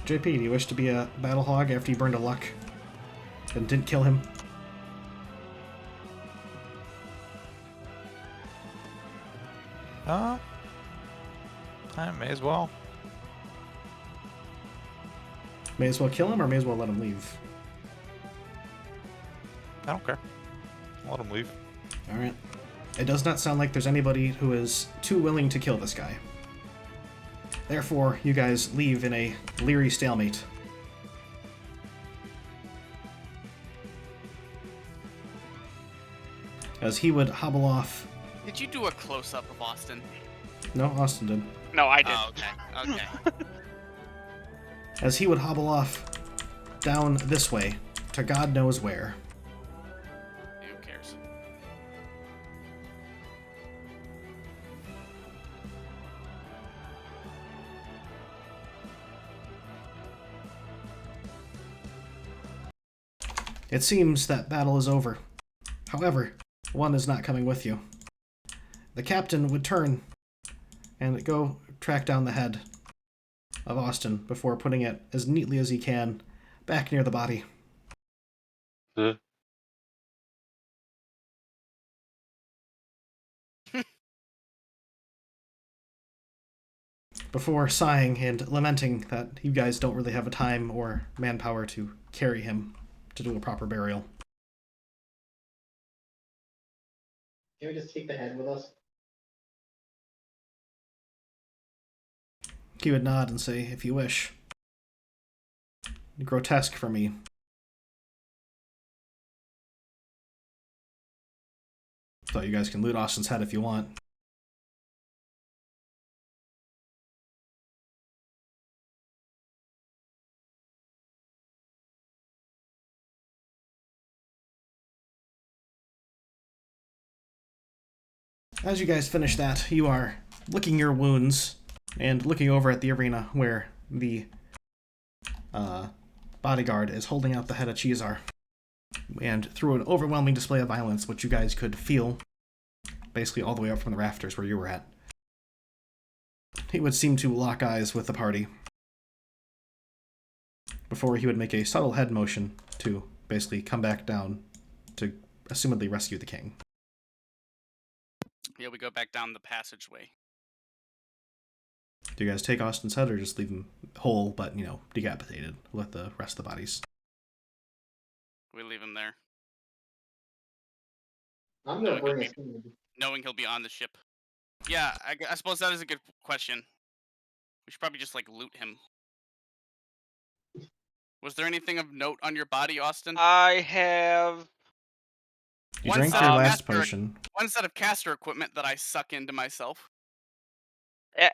JP, do you wish to be a battle hog after you burned a luck and didn't kill him? I may as well. May as well kill him or may as well let him leave? I don't care. I'll let him leave. Alright. It does not sound like there's anybody who is too willing to kill this guy. Therefore, you guys leave in a leery stalemate. As he would hobble off. Did you do a close-up of Austin? No, Austin did. No, I did. Oh, okay. Okay. As he would hobble off down this way to God knows where. Who cares? It seems that battle is over. However, one is not coming with you. The captain would turn and go track down the head of Austin before putting it as neatly as he can back near the body. Before sighing and lamenting that you guys don't really have a time or manpower to carry him to do a proper burial. Can we just take the head with us? He would nod and say, if you wish. Grotesque for me. So you guys can loot Austin's head if you want. As you guys finish that, you are licking your wounds and looking over at the arena where the bodyguard is holding out the head of Cheesar. And through an overwhelming display of violence, which you guys could feel basically all the way up from the rafters where you were at, he would seem to lock eyes with the party before he would make a subtle head motion to basically come back down to assumedly rescue the king. Yeah, we go back down the passageway. Do you guys take Austin's head or just leave him whole but, decapitated with the rest of the bodies? We leave him there, I'm gonna No, bring it us could in. knowing he'll be on the ship. Yeah, I suppose that is a good question. We should probably just, loot him. Was there anything of note on your body, Austin? I have. You One drank set your of last caster- potion. One set of caster equipment that I suck into myself.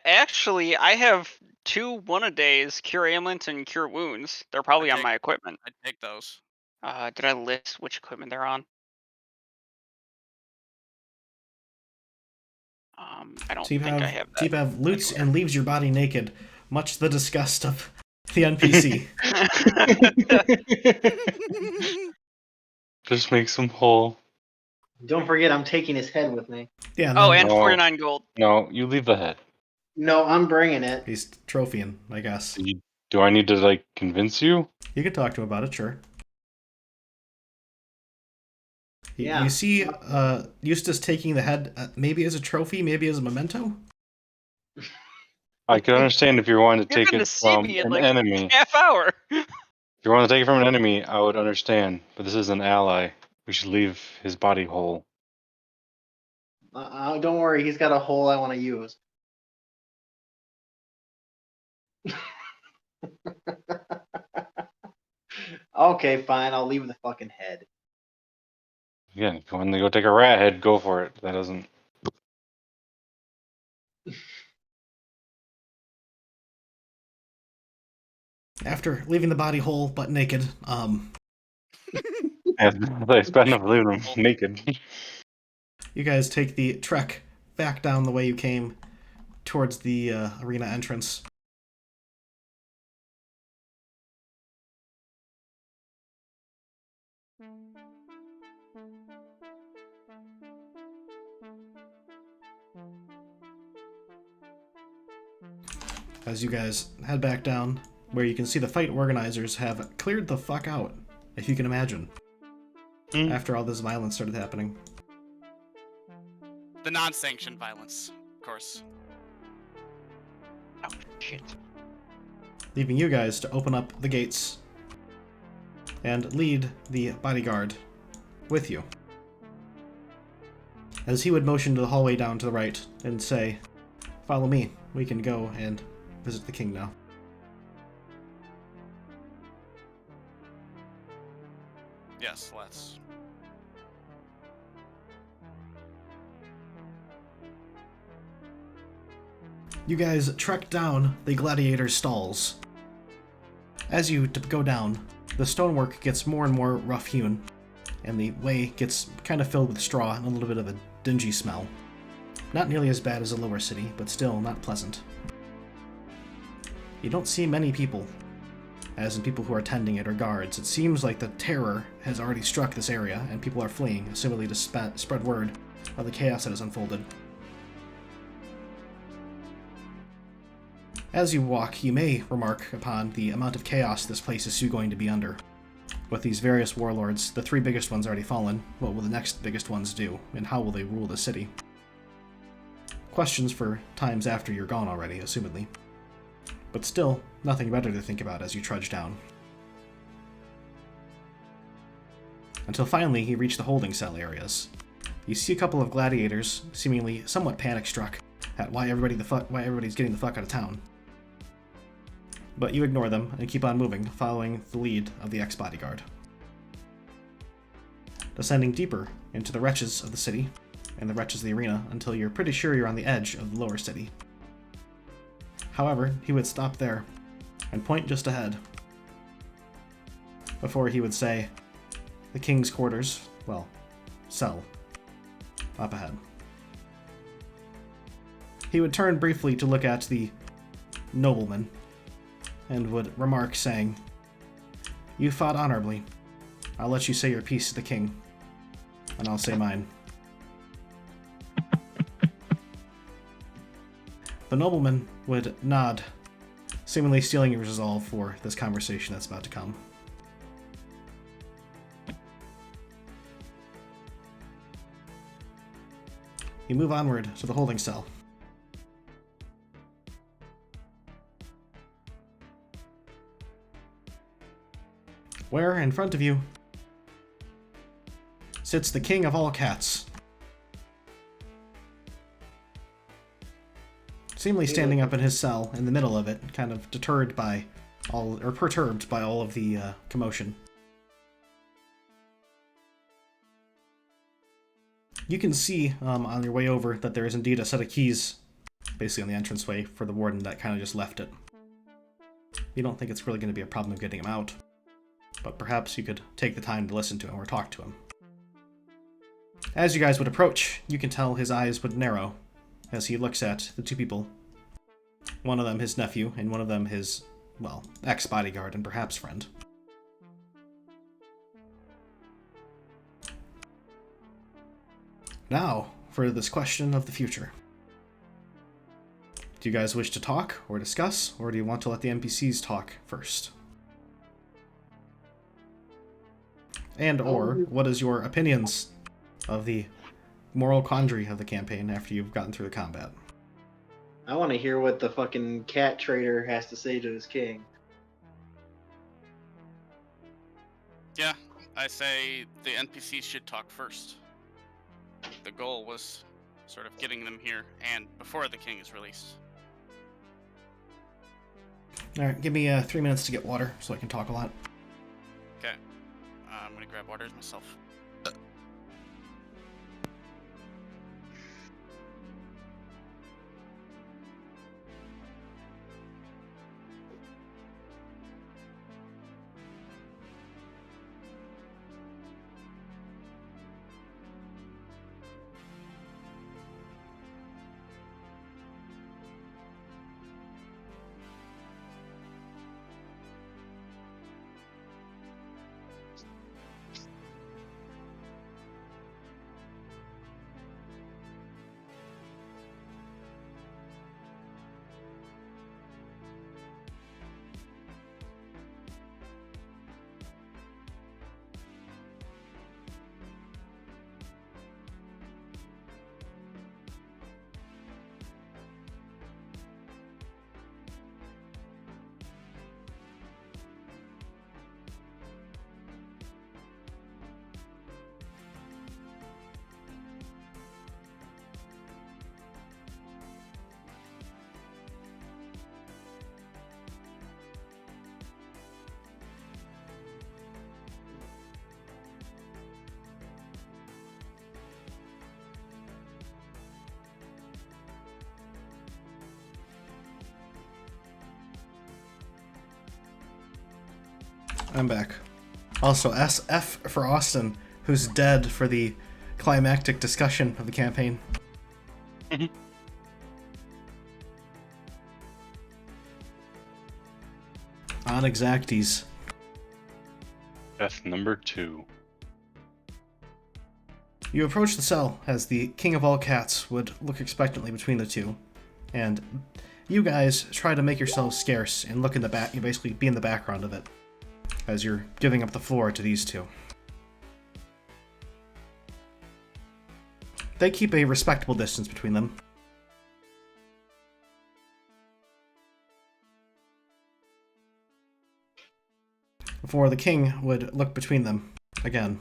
Actually, I have 2 one-a-days, Cure Ailments and Cure Wounds. They're probably on Okay. my equipment. I'd take those. Did I list which equipment they're on? I don't think I have that. T-Bev loots and leaves your body naked, much to the disgust of the NPC. Just makes him whole. Don't forget, I'm taking his head with me. Yeah, Oh, then and No. 49 gold. No, you leave the head. No, I'm bringing it. he's trophying, I guess. Do I need to convince you? You can talk to him about it, sure. Yeah. You see Eustace taking the head, maybe as a trophy, maybe as a memento? I could understand if you're wanting to You're take gonna it see from me in an like enemy. half hour. If you want to take it from an enemy, I would understand. But this is an ally. We should leave his body whole. Don't worry, he's got a hole I want to use. Okay, fine. I'll leave the fucking head. Again, if you want to go take a rat head, go for it. That doesn't. After leaving the body whole but naked, It's bad enough leaving him naked. you guys take the trek back down the way you came towards the arena entrance. As you guys head back down, where you can see the fight organizers have cleared the fuck out, if you can imagine, after all this violence started happening. The non-sanctioned violence. course. Oh, shit. leaving you guys to open up the gates and lead the bodyguard with you. As he would motion to the hallway down to the right and say, "Follow me, we can go and visit the king now." Yes, let's. You guys trek down the gladiator's stalls. As you go down, the stonework gets more and more rough-hewn, and the way gets kind of filled with straw and a little bit of a dingy smell. Not nearly as bad as the lower city, but still not pleasant. You don't see many people, as in people who are tending it or guards. It seems like the terror has already struck this area, and people are fleeing, assumedly to spread word of the chaos that has unfolded. As you walk, you may remark upon the amount of chaos this place is soon going to be under. With these various warlords, the three biggest ones already fallen, what will the next biggest ones do, and how will they rule the city? Questions for times after you're gone already, assumedly. But still, nothing better to think about as you trudge down. Until finally you reach the holding cell areas. You see a couple of gladiators, seemingly somewhat panic-struck at why everybody's getting the fuck out of town. But you ignore them and keep on moving, following the lead of the ex-bodyguard. Descending deeper into the wretches of the city and the wretches of the arena until you're pretty sure you're on the edge of the lower city. However, he would stop there and point just ahead before he would say, "The king's quarters, well, cell, up ahead." He would turn briefly to look at the nobleman and would remark, saying, "You fought honorably. I'll let you say your piece to the king, and I'll say mine." The nobleman would nod, seemingly stealing your resolve for this conversation that's about to come. You move onward to the holding cell. Where, in front of you, sits the king of all cats. Seemingly standing up in his cell in the middle of it, kind of perturbed by all of the commotion. You can see on your way over that there is indeed a set of keys, basically on the entranceway, for the warden that kind of just left it. You don't think it's really going to be a problem of getting him out, but perhaps you could take the time to listen to him or talk to him. As you guys would approach, you can tell his eyes would narrow as he looks at the two people. One of them his nephew, and one of them his, well, ex-bodyguard and perhaps friend. Now, for this question of the future. Do you guys wish to talk or discuss, or do you want to let the NPCs talk first? And or, what is your opinions of the moral quandary of the campaign after you've gotten through the combat? I want to hear what the fucking cat trader has to say to his king. Yeah, I say the NPCs should talk first. The goal was sort of getting them here, and before the king is released. Alright, give me 3 minutes to get water so I can talk a lot. Okay. I'm gonna grab waters myself. I'm back. Also, SF for Austin, who's dead for the climactic discussion of the campaign. On exacties. Death number 2. You approach the cell as the king of all cats would look expectantly between the two, and you guys try to make yourselves scarce and look in the back. You basically be in the background of it as you're giving up the floor to these two. They keep a respectable distance between them. Before the king would look between them again,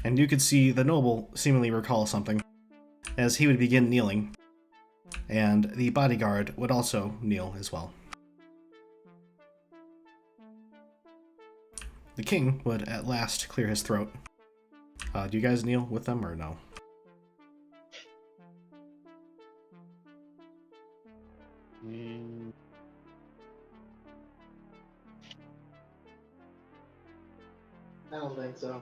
and you could see the noble seemingly recall something, as he would begin kneeling, and the bodyguard would also kneel as well. The king would at last clear his throat. Do you guys kneel with them or no? I don't think so.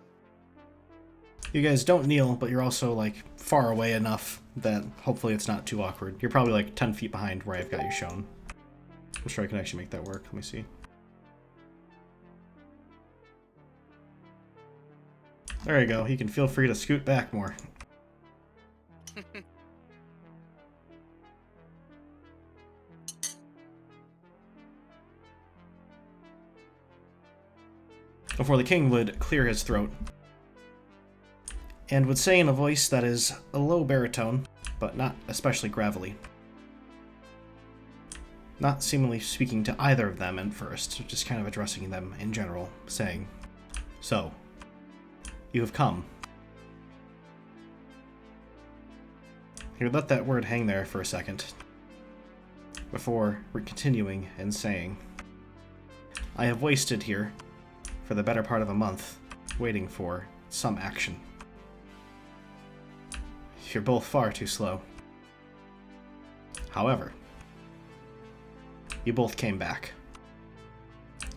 You guys don't kneel, but you're also, like, far away enough that hopefully it's not too awkward. You're probably, like, 10 feet behind where I've got you shown. I'm sure I can actually make that work. Let me see. There you go. You can feel free to scoot back more. Before the king would clear his throat, and would say in a voice that is a low baritone, but not especially gravelly, not seemingly speaking to either of them at first, just kind of addressing them in general, saying, "So, you have come." He would let that word hang there for a second, before continuing and saying, "I have wasted here for the better part of a month, waiting for some action. You're both far too slow. However, you both came back.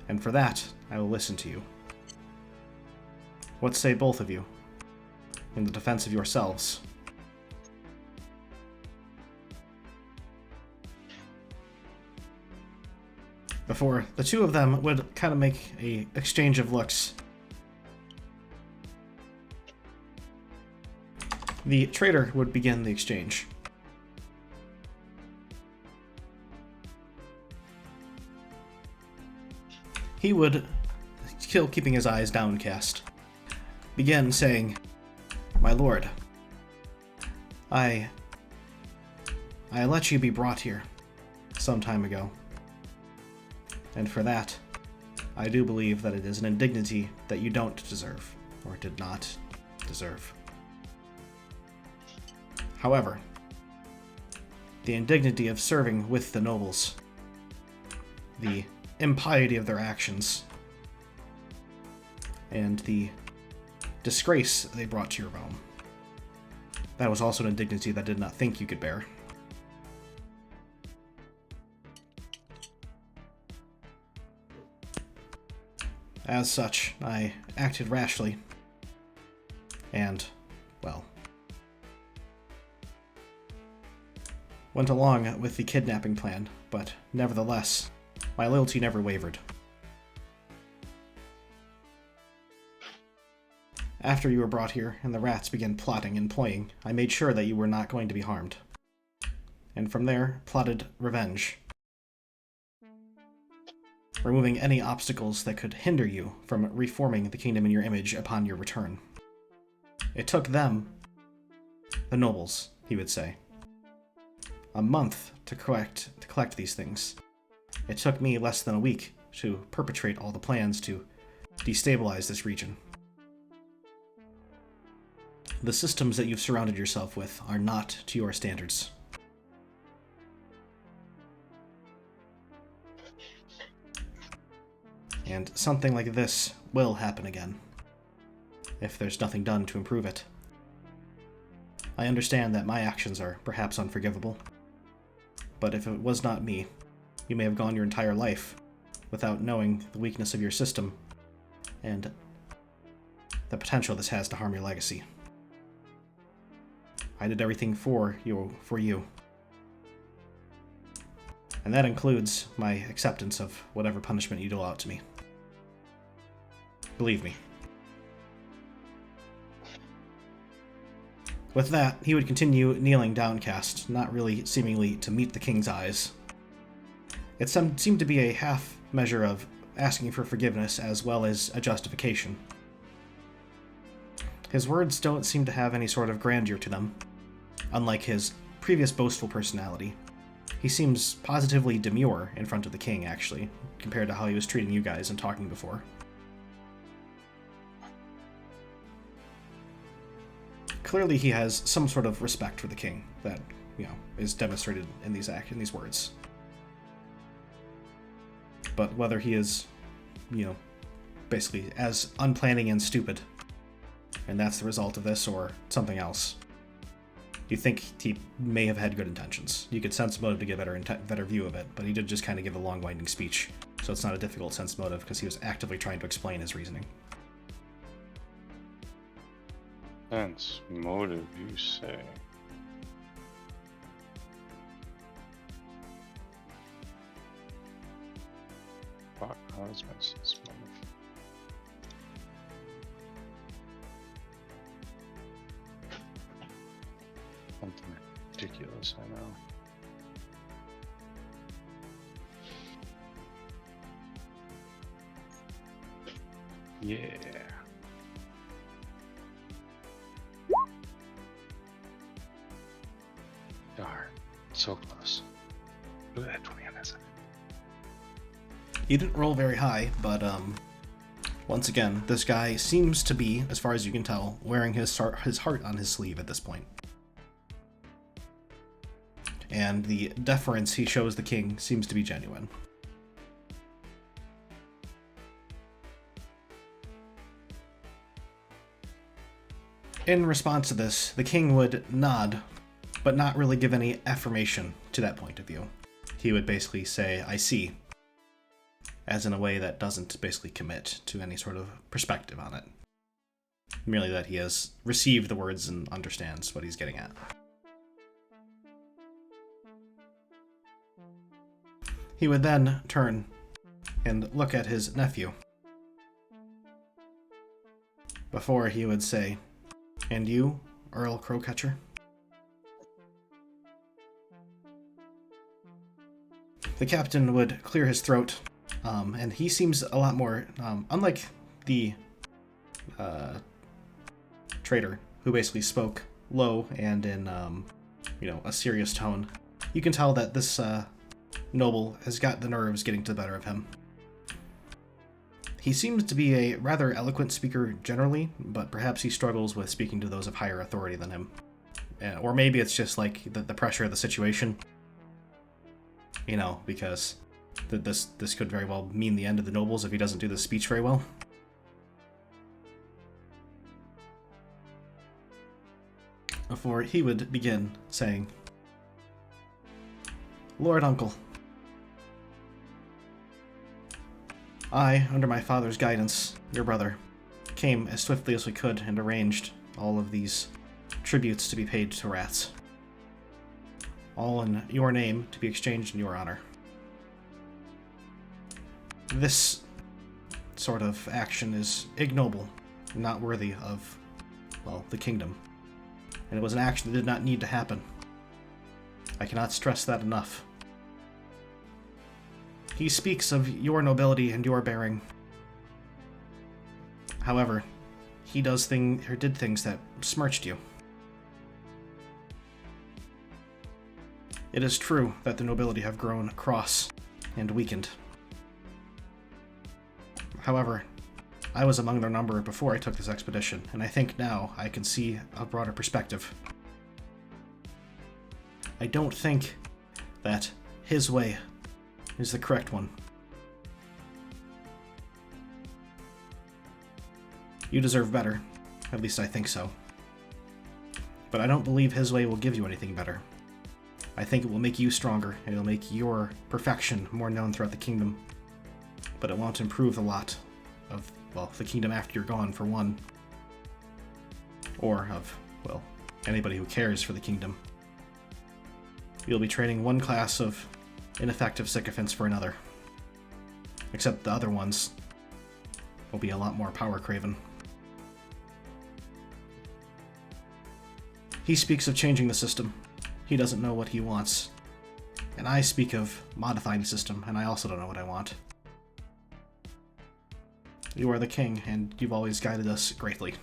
And for that, I will listen to you. What say both of you in the defense of yourselves?" Before the two of them would kind of make a exchange of looks, the traitor would begin the exchange. He would, still keeping his eyes downcast, begin saying, "My lord, I let you be brought here some time ago. And for that, I do believe that it is an indignity that you don't deserve, or did not deserve. However, the indignity of serving with the nobles, the impiety of their actions, and the disgrace they brought to your realm, that was also an indignity that I did not think you could bear. As such, I acted rashly, and, well, went along with the kidnapping plan, but nevertheless, my loyalty never wavered. After you were brought here and the rats began plotting and ploying, I made sure that you were not going to be harmed, and from there plotted revenge, removing any obstacles that could hinder you from reforming the kingdom in your image upon your return. It took them, the nobles, he would say, a month to collect these things. It took me less than a week to perpetrate all the plans to destabilize this region. The systems that you've surrounded yourself with are not to your standards. And something like this will happen again, if there's nothing done to improve it. I understand that my actions are perhaps unforgivable, but if it was not me, you may have gone your entire life without knowing the weakness of your system and the potential this has to harm your legacy. I did everything for you. And that includes my acceptance of whatever punishment you dole out to me. Believe me. With that, he would continue kneeling downcast, not really seemingly to meet the king's eyes. It seemed to be a half measure of asking for forgiveness as well as a justification. His words don't seem to have any sort of grandeur to them, unlike his previous boastful personality. He seems positively demure in front of the king, actually, compared to how he was treating you guys and talking before. Clearly he has some sort of respect for the king that, is demonstrated in these words. But whether he is, basically as unplanning and stupid, and that's the result of this, or something else, you think he may have had good intentions. You could sense motive to get a better view of it, but he did just kind of give a long, winding speech, so it's not a difficult sense motive because he was actively trying to explain his reasoning. Sense motive, you say? Fuck, how is my sense motive? Something ridiculous, I know. Yeah. Darn, so close. Look at that 20 on that side. You didn't roll very high, but once again, this guy seems to be, as far as you can tell, wearing his heart on his sleeve at this point. And the deference he shows the king seems to be genuine. In response to this, the king would nod, but not really give any affirmation to that point of view. He would basically say, "I see," as in a way that doesn't basically commit to any sort of perspective on it. Merely that he has received the words and understands what he's getting at. He would then turn and look at his nephew, before he would say, "And you, Earl Crowcatcher?" The captain would clear his throat, and he seems a lot more, unlike the trader, who basically spoke low and in, a serious tone. You can tell that this noble has got the nerves getting to the better of him. He seems to be a rather eloquent speaker generally, but perhaps he struggles with speaking to those of higher authority than him. Or maybe it's just like the pressure of the situation. Because this could very well mean the end of the nobles if he doesn't do this speech very well. Before he would begin saying, "Lord Uncle, I, under my father's guidance, your brother, came as swiftly as we could and arranged all of these tributes to be paid to rats. All in your name to be exchanged in your honor. This sort of action is ignoble, not worthy of, the kingdom. And it was an action that did not need to happen. I cannot stress that enough. He speaks of your nobility and your bearing. However, he did things that smirched you. It is true that the nobility have grown cross and weakened. However, I was among their number before I took this expedition, and I think now I can see a broader perspective. I don't think that his way is the correct one. You deserve better. At least I think so. But I don't believe his way will give you anything better. I think it will make you stronger, and it'll make your perfection more known throughout the kingdom. But it won't improve the lot of well, the kingdom after you're gone, for one. Or of, well, anybody who cares for the kingdom. You'll be training one class of ineffective sycophants for another. Except the other ones will be a lot more power-craven. He speaks of changing the system. He doesn't know what he wants. And I speak of modifying the system, and I also don't know what I want. You are the king, and you've always guided us greatly.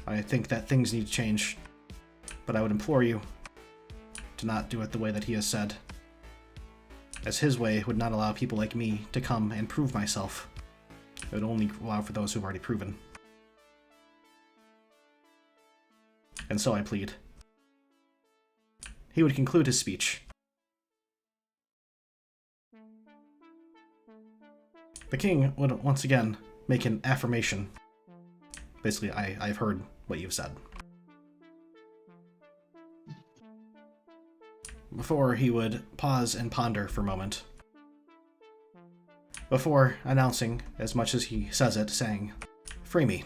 I think that things need to change, but I would implore you to not do it the way that he has said, as his way would not allow people like me to come and prove myself. It would only allow for those who've already proven. And so I plead. He would conclude his speech. The king would once again make an affirmation. Basically, I've heard what you've said. Before he would pause and ponder for a moment. Before announcing, as much as he says it, saying, "Free me."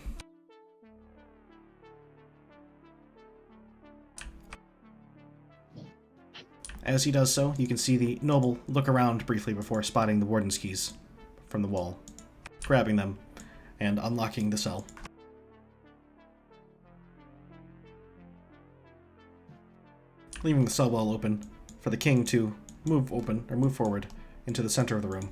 As he does so, you can see the noble look around briefly before spotting the warden's keys from the wall, grabbing them, and unlocking the cell. Leaving the cell wall open for the king to move forward into the center of the room.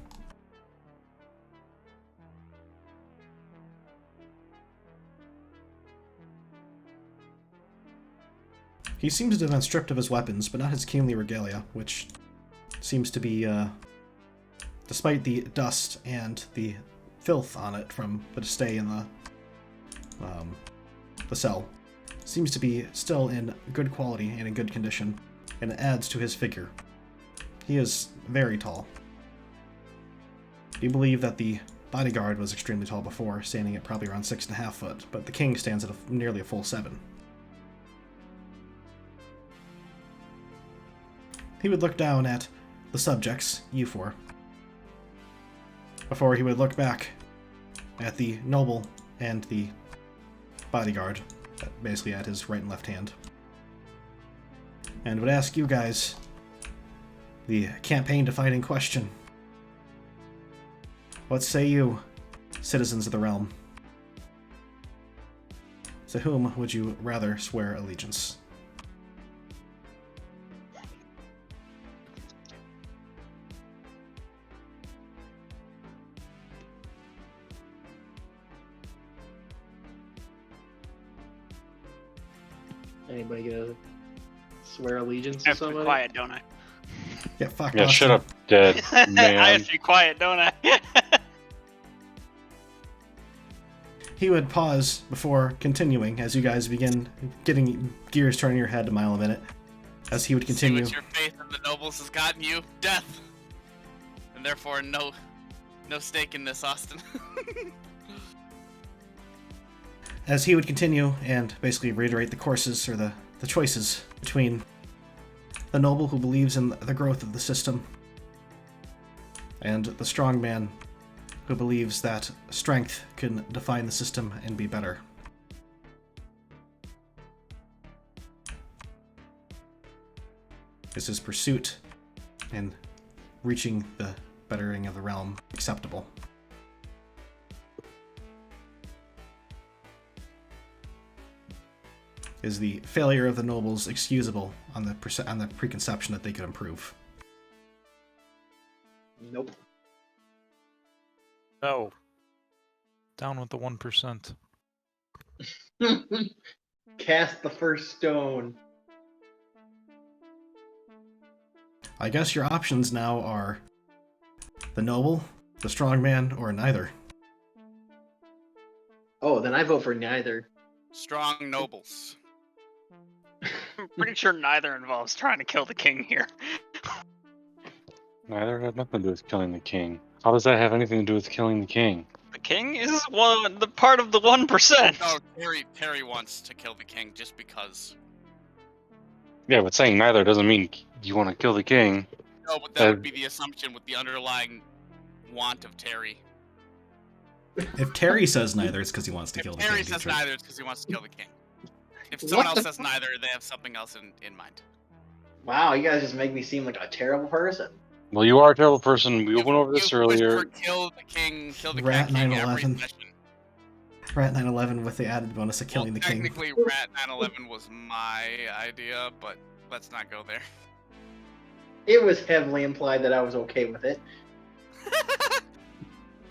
He seems to have been stripped of his weapons, but not his kingly regalia, which seems to be, despite the dust and the filth on it from the stay in the cell, seems to be still in good quality and in good condition, and it adds to his figure. He is very tall. You believe that the bodyguard was extremely tall before, standing at probably around 6.5 foot, but the king stands at nearly a full 7. He would look down at the subjects, you four, before he would look back at the noble and the bodyguard, basically at his right and left hand, and would ask you guys the campaign to fight in question. What say you, citizens of the realm? To whom would you rather swear allegiance? Anybody gonna swear allegiance I to have to be somebody? quiet, don't I? Yeah, fuck Yeah, Austin. shut up, dead man. I have to be quiet, don't I? He would pause before continuing as you guys begin getting gears turning your head a mile a minute. As he would continue. See what your faith in the nobles has gotten you? Death! And therefore no stake in this, Austin. As he would continue and basically reiterate the courses or the choices between the noble who believes in the growth of the system and the strong man who believes that strength can define the system and be better. Is his pursuit in reaching the bettering of the realm acceptable? Is the failure of the nobles excusable on the preconception that they could improve? Nope. No. Down with the 1%. Cast the first stone. I guess your options now are the noble, the strong man, or neither. Oh, then I vote for neither. Strong nobles. I'm pretty sure neither involves trying to kill the king here. Neither had nothing to do with killing the king. How does that have anything to do with killing the king? The king is the part of the 1%. No, Terry wants to kill the king just because. Yeah, but saying neither doesn't mean you want to kill the king. No, but that would be the assumption with the underlying want of Terry. If Terry says neither, it's because he wants to kill the Terry king. says Dietrich. neither, it's because he wants to kill the king. If What someone else the says neither, they have something else in mind. Wow, you guys just make me seem like a terrible person. Well, you are a terrible person. We went over You this push earlier. for kill the king, kill the Rat cat king every 911. session. Rat 911 with the added bonus of killing Well, the king. technically, Rat 911 was my idea, but let's not go there. It was heavily implied that I was okay with it.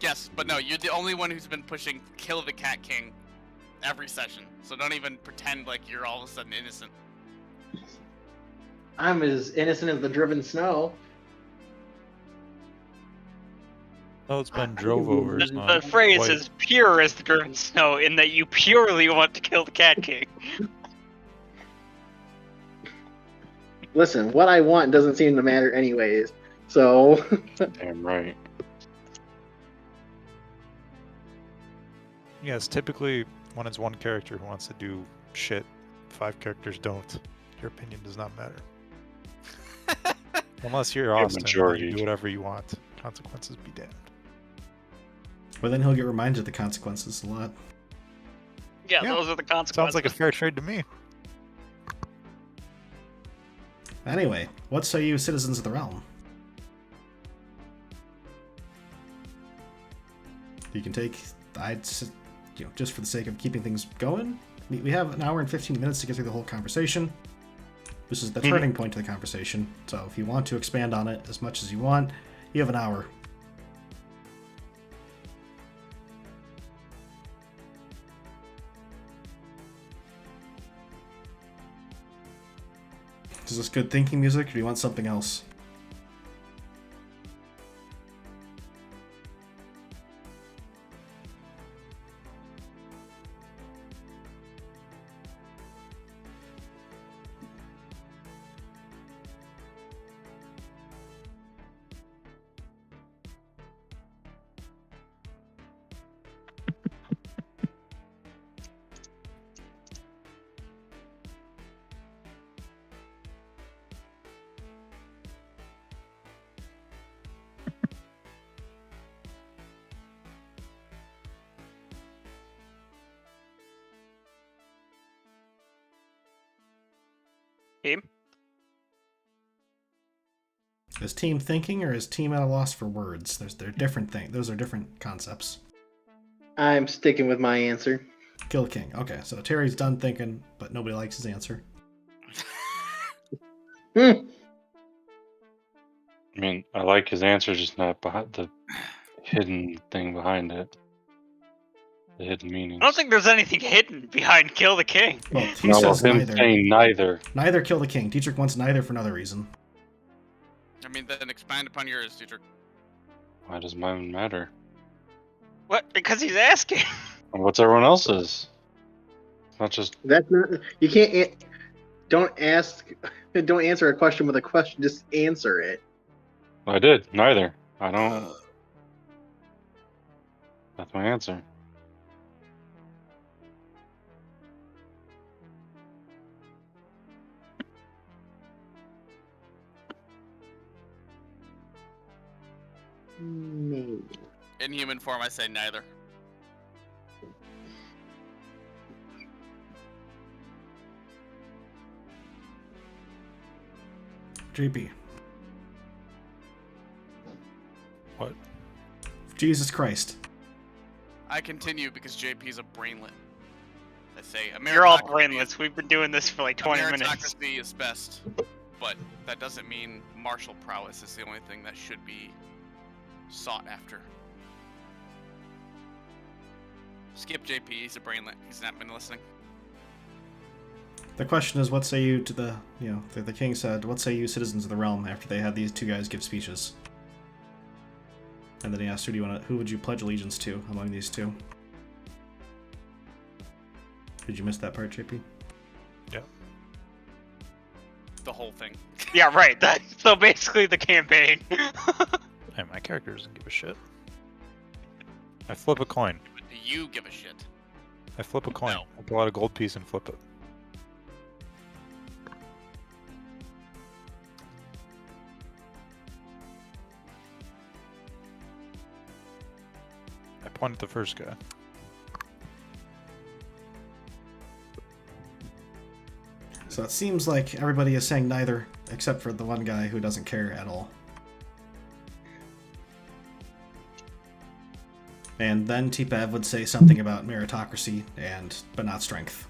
Yes, but no, you're the only one who's been pushing kill the cat king every session. So don't even pretend like you're all of a sudden innocent. I'm as innocent as the driven snow. Oh, it's been drove over. It's The not phrase white. is pure as the driven snow in that you purely want to kill the cat king. Listen, what I want doesn't seem to matter anyways. So, Damn right. Yes, typically when it's one character who wants to do shit, 5 characters don't. Your opinion does not matter. Unless you're Austin, then majority. you do whatever you want. Consequences be damned. But then he'll get reminded of the consequences a lot. Yeah, Yeah. those are the consequences. Sounds like a fair trade to me. Anyway, what say you, citizens of the realm? You can take, just for the sake of keeping things going, we have an hour and 15 minutes to get through the whole conversation. This is the turning point of the conversation, so if you want to expand on it as much as you want, you have an hour. Is this good thinking music, or do you want something else? Team? Is team thinking, or is team at a loss for words? They're different things. Those are different concepts. I'm sticking with my answer. Kill King. Okay, so Terry's done thinking, but nobody likes his answer. I mean, I like his answer, just not behind the hidden thing behind it. The hidden meaning. I don't think there's anything hidden behind kill the king. Well, he No, says him neither. saying neither. Neither kill the king. Dietrich wants neither for another reason. I mean, then expand upon yours, Dietrich. Why does mine matter? What? Because he's asking. And what's everyone else's? Not just. That's not. You can't. Don't ask. Don't answer a question with a question. Just answer it. I did. Neither. I don't. That's my answer. Maybe. In human form, I say neither. JP. What? Jesus Christ. I continue because JP's a brainlet. I say You're all meritocracy- brainless. We've been doing this for like 20 minutes. Meritocracy is best, but that doesn't mean martial prowess is the only thing that should be sought after. Skip JP, he's a brainlet. He's not been listening. The question is, what say you to the, the king said, what say you, citizens of the realm, after they had these two guys give speeches? And then he asked, who would you pledge allegiance to among these two? Did you miss that part, JP? Yeah. The whole thing. Yeah, right. So basically the campaign. Hey, my character doesn't give a shit. I flip a coin. But do you give a shit? I flip a coin. No. I pull out a gold piece and flip it. Point at the first guy. So it seems like everybody is saying neither, except for the one guy who doesn't care at all. And then T-Pav would say something about meritocracy, but not strength.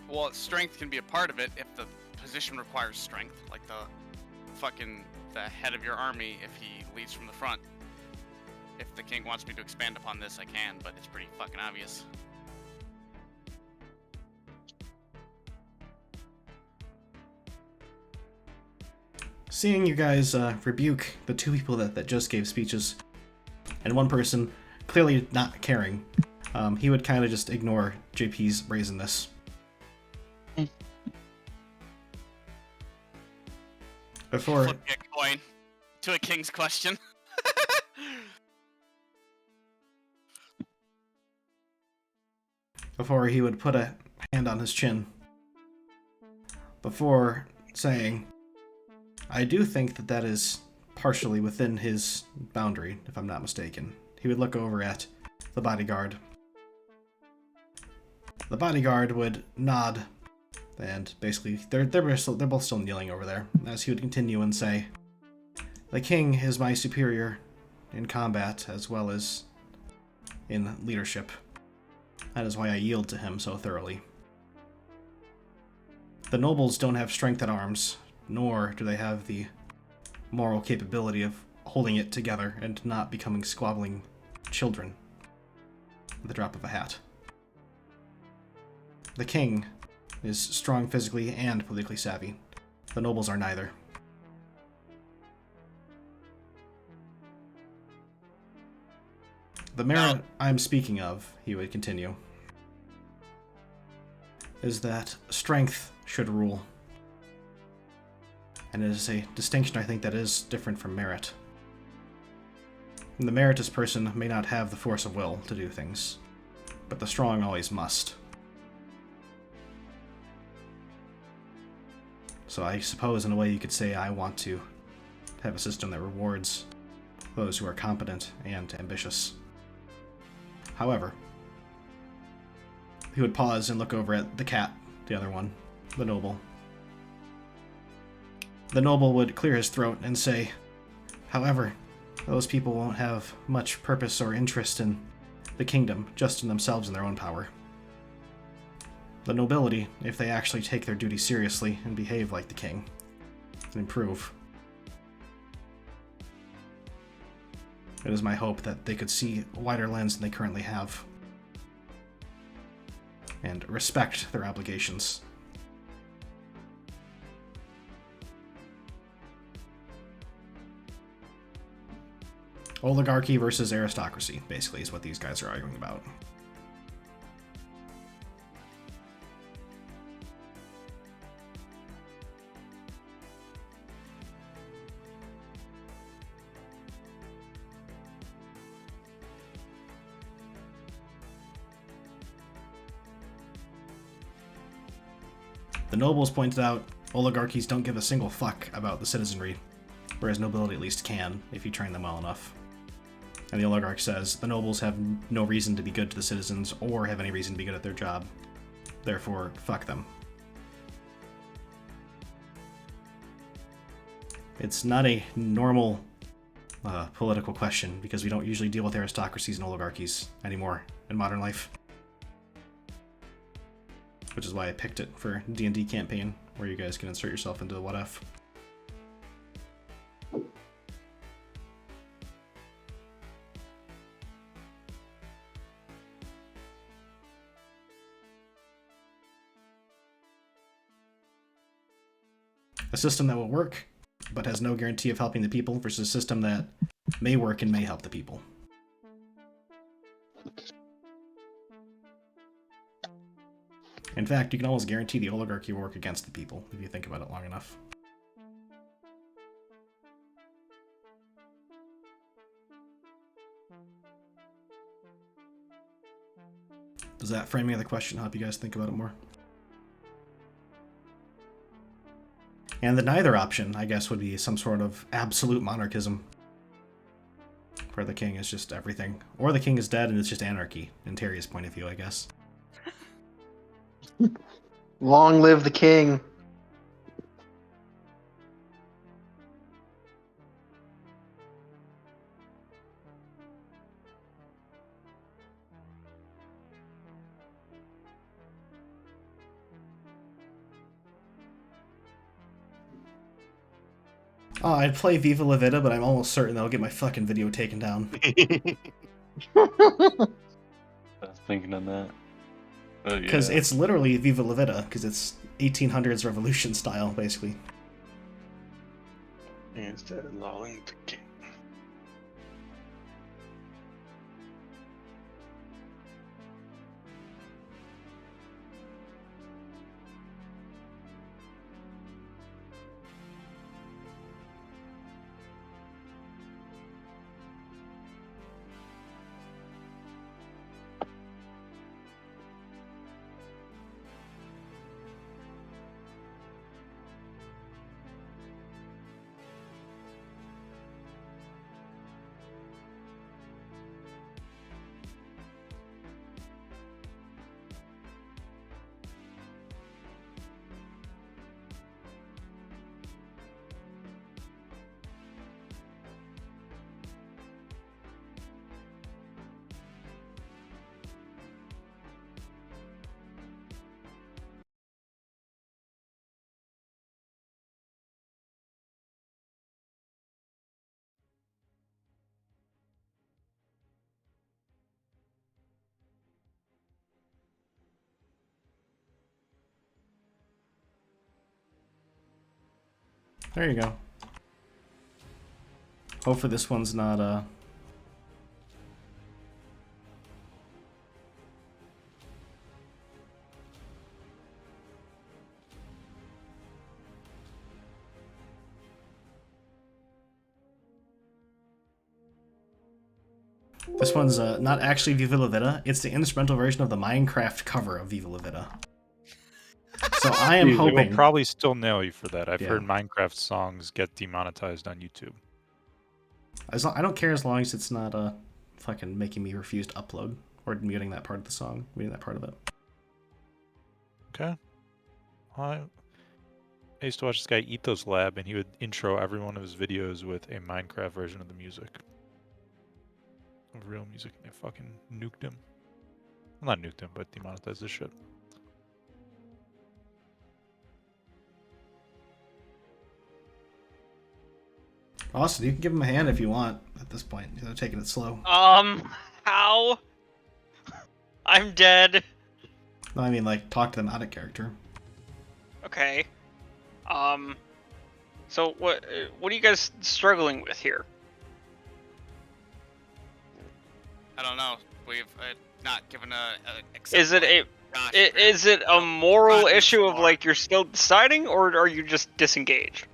Well, strength can be a part of it if the position requires strength, like the head of your army if he leads from the front. If the king wants me to expand upon this, I can, but it's pretty fucking obvious. Seeing you guys rebuke the two people that just gave speeches, and one person clearly not caring, he would kind of just ignore JP's brazenness. Before Flip a coin to a king's question. before he would put a hand on his chin, before saying, I do think that is partially within his boundary, if I'm not mistaken. He would look over at the bodyguard. The bodyguard would nod, and basically, they're both still kneeling over there, as he would continue and say, the king is my superior in combat as well as in leadership. That is why I yield to him so thoroughly. The nobles don't have strength at arms, nor do they have the moral capability of holding it together and not becoming squabbling children at the drop of a hat. The king is strong physically and politically savvy. The nobles are neither. The merit I'm speaking of, he would continue, is that strength should rule. And it is a distinction I think that is different from merit. The meritorious person may not have the force of will to do things, but the strong always must. So I suppose in a way you could say I want to have a system that rewards those who are competent and ambitious. However, he would pause and look over at the cat, the other one, the noble. The noble would clear his throat and say, however, those people won't have much purpose or interest in the kingdom, just in themselves and their own power. The nobility, if they actually take their duty seriously and behave like the king, and improve. It is my hope that they could see a wider lens than they currently have, and respect their obligations. Oligarchy versus aristocracy, basically, is what these guys are arguing about. The nobles pointed out oligarchies don't give a single fuck about the citizenry, whereas nobility at least can, if you train them well enough. And the oligarch says, the nobles have no reason to be good to the citizens or have any reason to be good at their job. Therefore, fuck them. It's not a normal political question, because we don't usually deal with aristocracies and oligarchies anymore in modern life. Which is why I picked it for D&D campaign, where you guys can insert yourself into the what if. A system that will work, but has no guarantee of helping the people, versus a system that may work and may help the people. In fact, you can almost guarantee the oligarchy will work against the people, if you think about it long enough. Does that framing of the question help you guys think about it more? And the neither option, I guess, would be some sort of absolute monarchism, where the king is just everything. Or the king is dead and it's just anarchy, in Terrier's point of view, I guess. Long live the king. Oh, I'd play Viva La Vida, but I'm almost certain that I'll get my fucking video taken down. I was thinking of that. Oh, Because yeah. it's literally Viva La Vida, because it's 1800s revolution style, basically. Instead of lolling the king. There you go. Hopefully this one's not, This one's not actually Viva La Vida. It's the instrumental version of the Minecraft cover of Viva La Vida. So I am They will hoping... probably still nail you for that. I've Yeah. heard Minecraft songs get demonetized on YouTube. I don't care as long as it's not fucking making me refuse to upload or muting that part of the song, muting that part of it. Okay. I used to watch this guy Ethos Lab, and he would intro every one of his videos with a Minecraft version of the music. Of real music, and they fucking nuked him. Well, not nuked him, but demonetized this shit. Austin, you can give him a hand if you want at this point. They're taking it slow. How? I'm dead. No, I mean, like, talk to them out of character. Okay. So what are you guys struggling with here? I don't know. We've not given a Is it a Gosh, is it a moral God, issue of more. like you're still deciding, or are you just disengaged?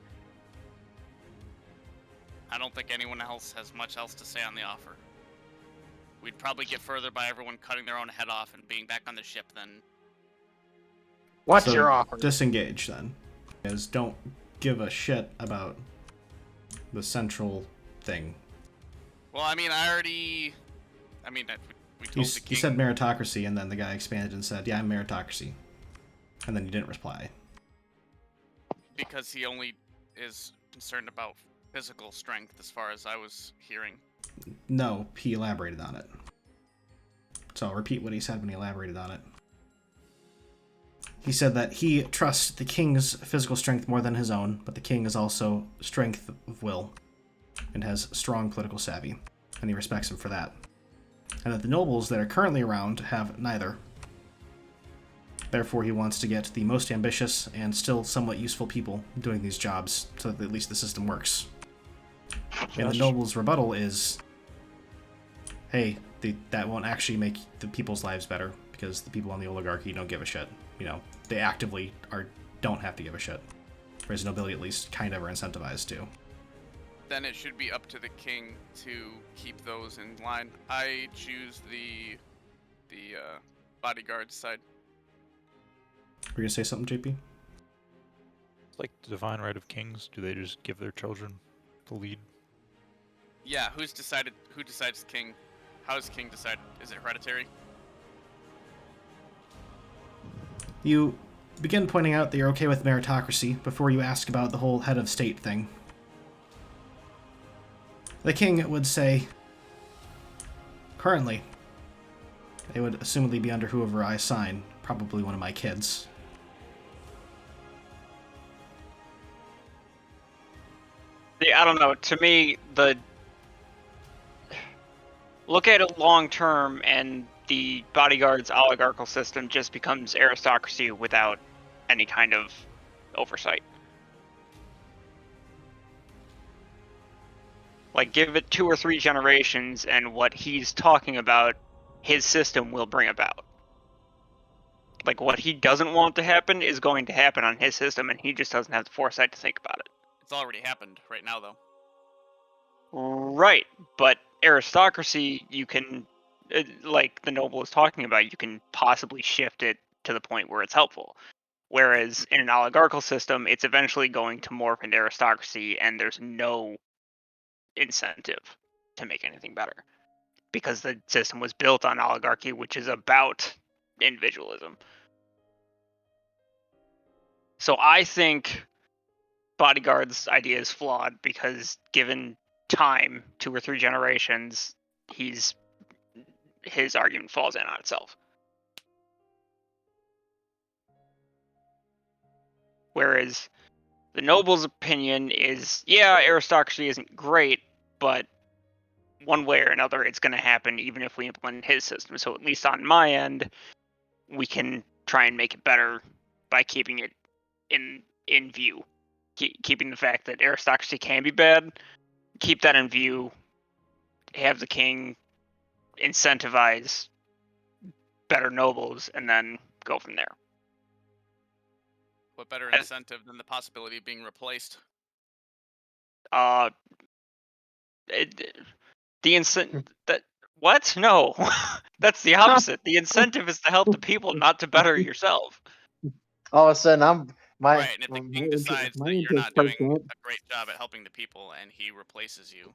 I don't think anyone else has much else to say on the offer. We'd probably get further by everyone cutting their own head off and being back on the ship than... What's So, your offer? Disengage, then. Because don't give a shit about the central thing. Well, I mean, we told You the king... said meritocracy, and then the guy expanded and said, yeah, I'm meritocracy. And then you didn't reply. Because he only is concerned about physical strength, as far as I was hearing. No, he elaborated on it. So I'll repeat what he said when he elaborated on it. He said that he trusts the king's physical strength more than his own, but the king is also strength of will and has strong political savvy, and he respects him for that. And that the nobles that are currently around have neither. Therefore, he wants to get the most ambitious and still somewhat useful people doing these jobs so that at least the system works. And the nobles' rebuttal is, hey, that won't actually make the people's lives better because the people on the oligarchy don't give a shit. You know, they actively don't have to give a shit. Whereas nobility at least kind of are incentivized to. Then it should be up to the king to keep those in line. I choose the bodyguard side. Were you gonna say something, JP? It's like the divine right of kings. Do they just give their children the lead? Yeah, who decides king? How does king decide? Is it hereditary? You begin pointing out that you're okay with meritocracy before you ask about the whole head of state thing. The king would say, currently, they would assumedly be under whoever I assign, probably one of my kids. Yeah, I don't know. To me, look at it long term, and the bodyguard's oligarchical system just becomes aristocracy without any kind of oversight. Like, give it 2 or 3 generations, and what he's talking about, his system will bring about. Like, what he doesn't want to happen is going to happen on his system, and he just doesn't have the foresight to think about it. It's already happened right now, though. Right, but aristocracy, you can, like the noble is talking about, you can possibly shift it to the point where it's helpful. Whereas in an oligarchical system, it's eventually going to morph into aristocracy, and there's no incentive to make anything better. Because the system was built on oligarchy, which is about individualism. So I think Bodyguard's idea is flawed because given time, 2 or 3 generations, his argument falls in on itself. Whereas the noble's opinion is, yeah, aristocracy isn't great, but one way or another, it's going to happen even if we implement his system. So at least on my end, we can try and make it better by keeping it in view. Keeping the fact that aristocracy can be bad, keep that in view, have the king incentivize better nobles, and then go from there. What better incentive than the possibility of being replaced? The incentive that what? No, that's the opposite. The incentive is to help the people, not to better yourself. All of a sudden, Right, and if the king decides that you're not doing a great job at helping the people, and he replaces you.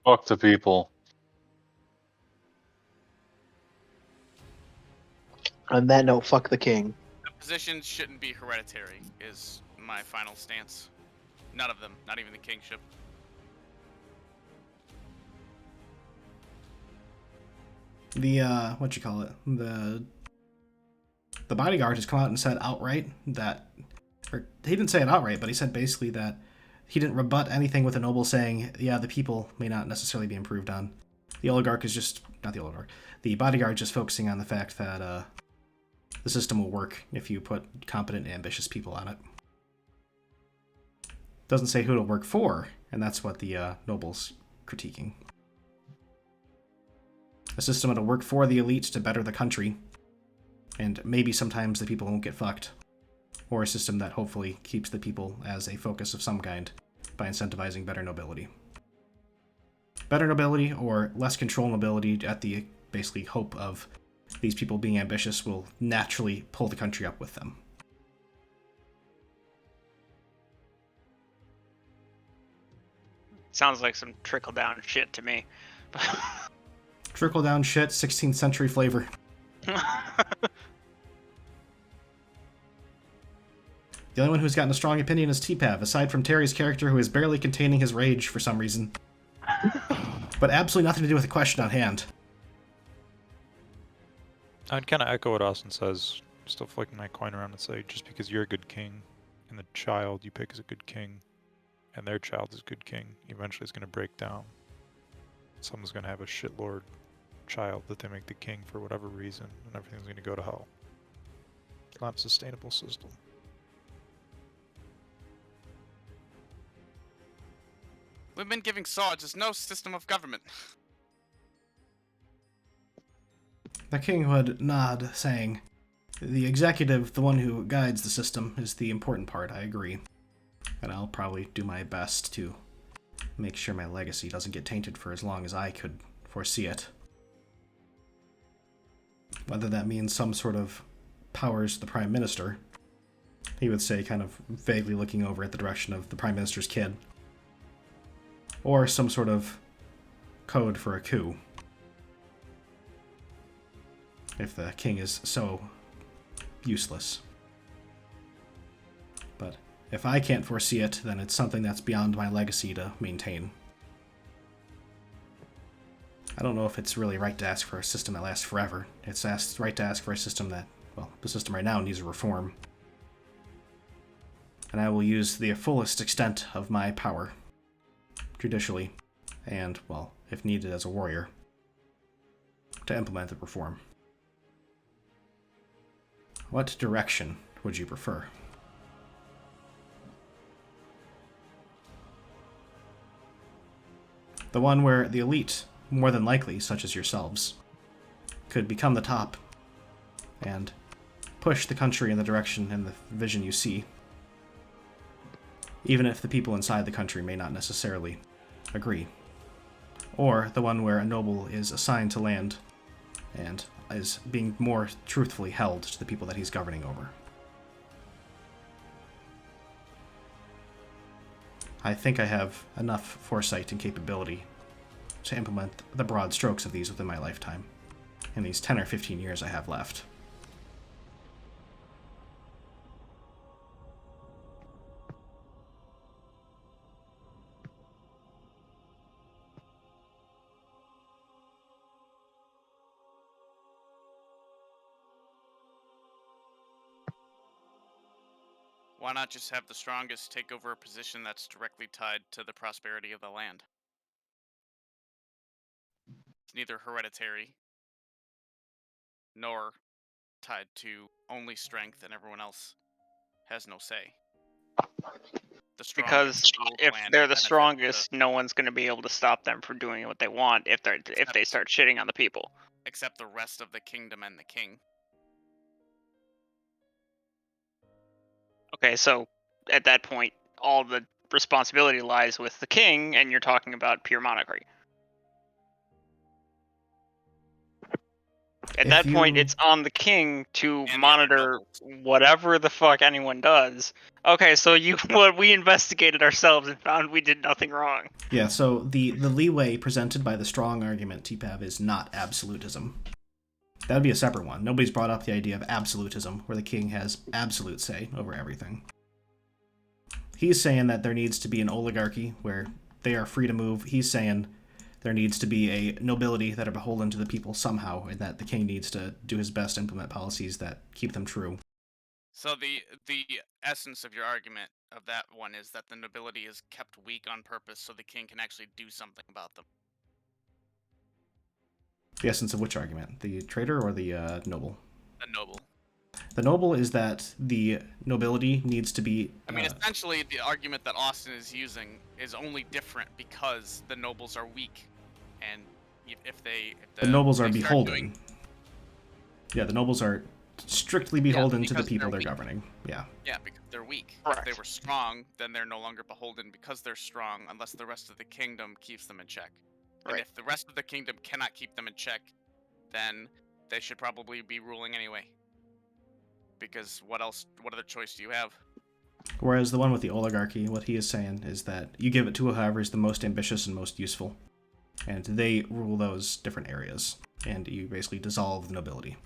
Fuck the people. On that note, fuck the king. The positions shouldn't be hereditary, is my final stance. None of them, not even the kingship. The, what you call it? The bodyguard has come out and said outright that, or he didn't say it outright, but he said basically that he didn't rebut anything with the noble saying, yeah, the people may not necessarily be improved on. The oligarch is just, not the oligarch, the bodyguard just focusing on the fact that, the system will work if you put competent, ambitious people on it. Doesn't say who it'll work for, and that's what the noble's critiquing. A system that'll work for the elites to better the country, and maybe sometimes the people won't get fucked. Or a system that hopefully keeps the people as a focus of some kind by incentivizing better nobility. Better nobility or less control nobility at the basically hope of these people being ambitious will naturally pull the country up with them. Sounds like some trickle-down shit to me. Trickle-down shit, 16th century flavor. The only one who's gotten a strong opinion is T-Pav, aside from Terry's character who is barely containing his rage for some reason. But absolutely nothing to do with the question on hand. I'd kind of echo what Austin says, still flicking my coin around and say, just because you're a good king, and the child you pick is a good king, and their child is a good king, eventually it's going to break down. Someone's going to have a shitlord child that they make the king for whatever reason, and everything's going to go to hell. It's not a sustainable system. We've been giving swords, there's no system of government. The king would nod, saying, the executive, the one who guides the system, is the important part, I agree. And I'll probably do my best to make sure my legacy doesn't get tainted for as long as I could foresee it. Whether that means some sort of powers the Prime Minister, he would say, kind of vaguely looking over at the direction of the Prime Minister's kid. Or some sort of code for a coup. If the king is so useless. But if I can't foresee it, then it's something that's beyond my legacy to maintain. I don't know if it's really right to ask for a system that lasts forever. It's right to ask for a system that, well, the system right now needs a reform. And I will use the fullest extent of my power, judicially, and, well, if needed as a warrior, to implement the reform. What direction would you prefer? The one where the elite, more than likely, such as yourselves, could become the top and push the country in the direction and the vision you see, even if the people inside the country may not necessarily agree. Or the one where a noble is assigned to land and is being more truthfully held to the people that he's governing over. I think I have enough foresight and capability to implement the broad strokes of these within my lifetime, in these 10 or 15 years I have left. Why not just have the strongest take over a position that's directly tied to the prosperity of the land? It's neither hereditary nor tied to only strength, and everyone else has no say. The strong get Because to rule the if land they're and the benefit strongest, no one's going to be able to stop them from doing what they want if they start shitting on the people. except the rest of the kingdom and the king. Okay, so at that point, all the responsibility lies with the king, and you're talking about pure monarchy. At that point, it's on the king to And the other monitor nobles. whatever the fuck anyone does. Okay, so we investigated ourselves and found we did nothing wrong. Yeah, so the leeway presented by the strong argument, TPAV, is not absolutism. That would be a separate one. Nobody's brought up the idea of absolutism, where the king has absolute say over everything. He's saying that there needs to be an oligarchy where they are free to move. He's saying there needs to be a nobility that are beholden to the people somehow, and that the king needs to do his best to implement policies that keep them true. So the essence of your argument of that one is that the nobility is kept weak on purpose so the king can actually do something about them. The essence of which argument? The traitor or the noble? The noble. The noble is that the nobility needs to be... I mean, essentially, the argument that Austin is using is only different because the nobles are weak, and if the nobles are they start beholden. doing- Yeah, the nobles are strictly beholden to the because people they're they're weak. governing. Yeah. Yeah, because they're weak. Correct. If they were strong, then they're no longer beholden because they're strong, unless the rest of the kingdom keeps them in check. And Right. if the rest of the kingdom cannot keep them in check, then they should probably be ruling anyway. Because what other choice do you have? Whereas the one with the oligarchy, what he is saying is that you give it to whoever is the most ambitious and most useful. And they rule those different areas. And you basically dissolve the nobility.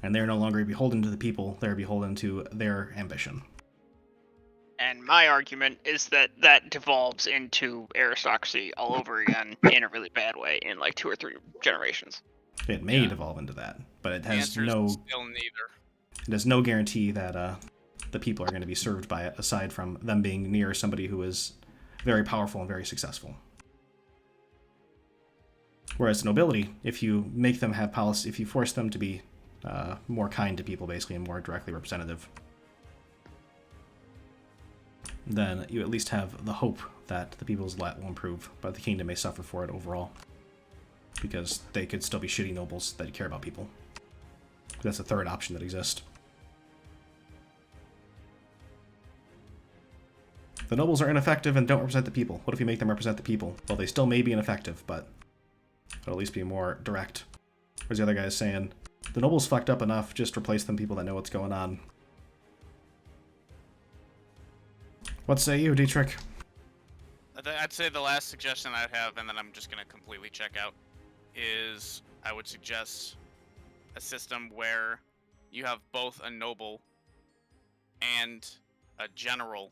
And they're no longer beholden to the people, they're beholden to their ambition. And my argument is that that devolves into aristocracy all over again in a really bad way in like 2 or 3 generations. It may devolve into that, but it The has answer is no... still neither. It has no guarantee that the people are going to be served by it, aside from them being near somebody who is very powerful and very successful. Whereas the nobility, if you make them have policy, if you force them to be more kind to people, basically, and more directly representative, then you at least have the hope that the people's lot will improve, but the kingdom may suffer for it overall. Because they could still be shitty nobles that care about people. That's a third option that exists. The nobles are ineffective and don't represent the people. What if you make them represent the people? Well, they still may be ineffective, but it'll at least be more direct. Whereas the other guy's saying, the nobles fucked up enough, just replace them people that know what's going on. What say you, Dietrich? I'd say the last suggestion I'd have, and then I'm just gonna completely check out, is I would suggest a system where you have both a noble and a general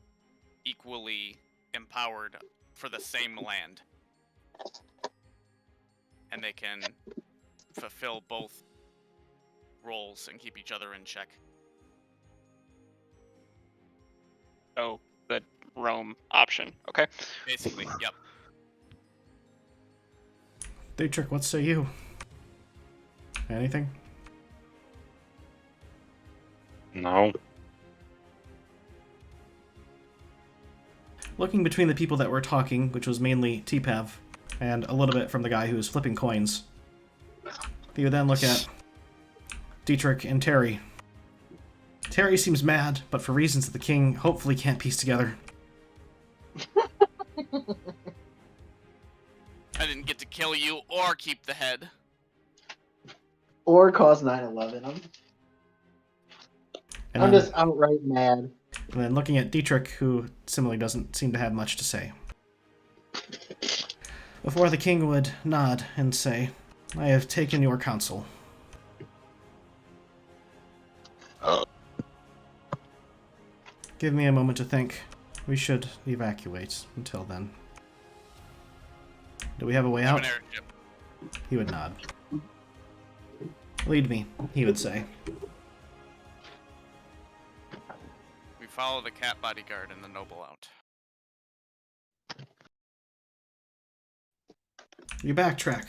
equally empowered for the same land, and they can fulfill both roles and keep each other in check. Oh, the Rome option. Okay. Basically, yep. Dietrich, what say you? Anything? No. Looking between the people that were talking, which was mainly T-Pav, and a little bit from the guy who was flipping coins, you would then look at Dietrich and Terry. Terry seems mad, but for reasons that the king hopefully can't piece together. I didn't get to kill you or keep the head. Or cause 9/11. I'm And just outright mad. And then looking at Dietrich, who similarly doesn't seem to have much to say. Before the king would nod and say, "I have taken your counsel." Give me a moment to think. We should evacuate until then. Do we have a way Have out? an airship. He would nod. Lead me, he would say. We follow the cat bodyguard and the noble out. You backtrack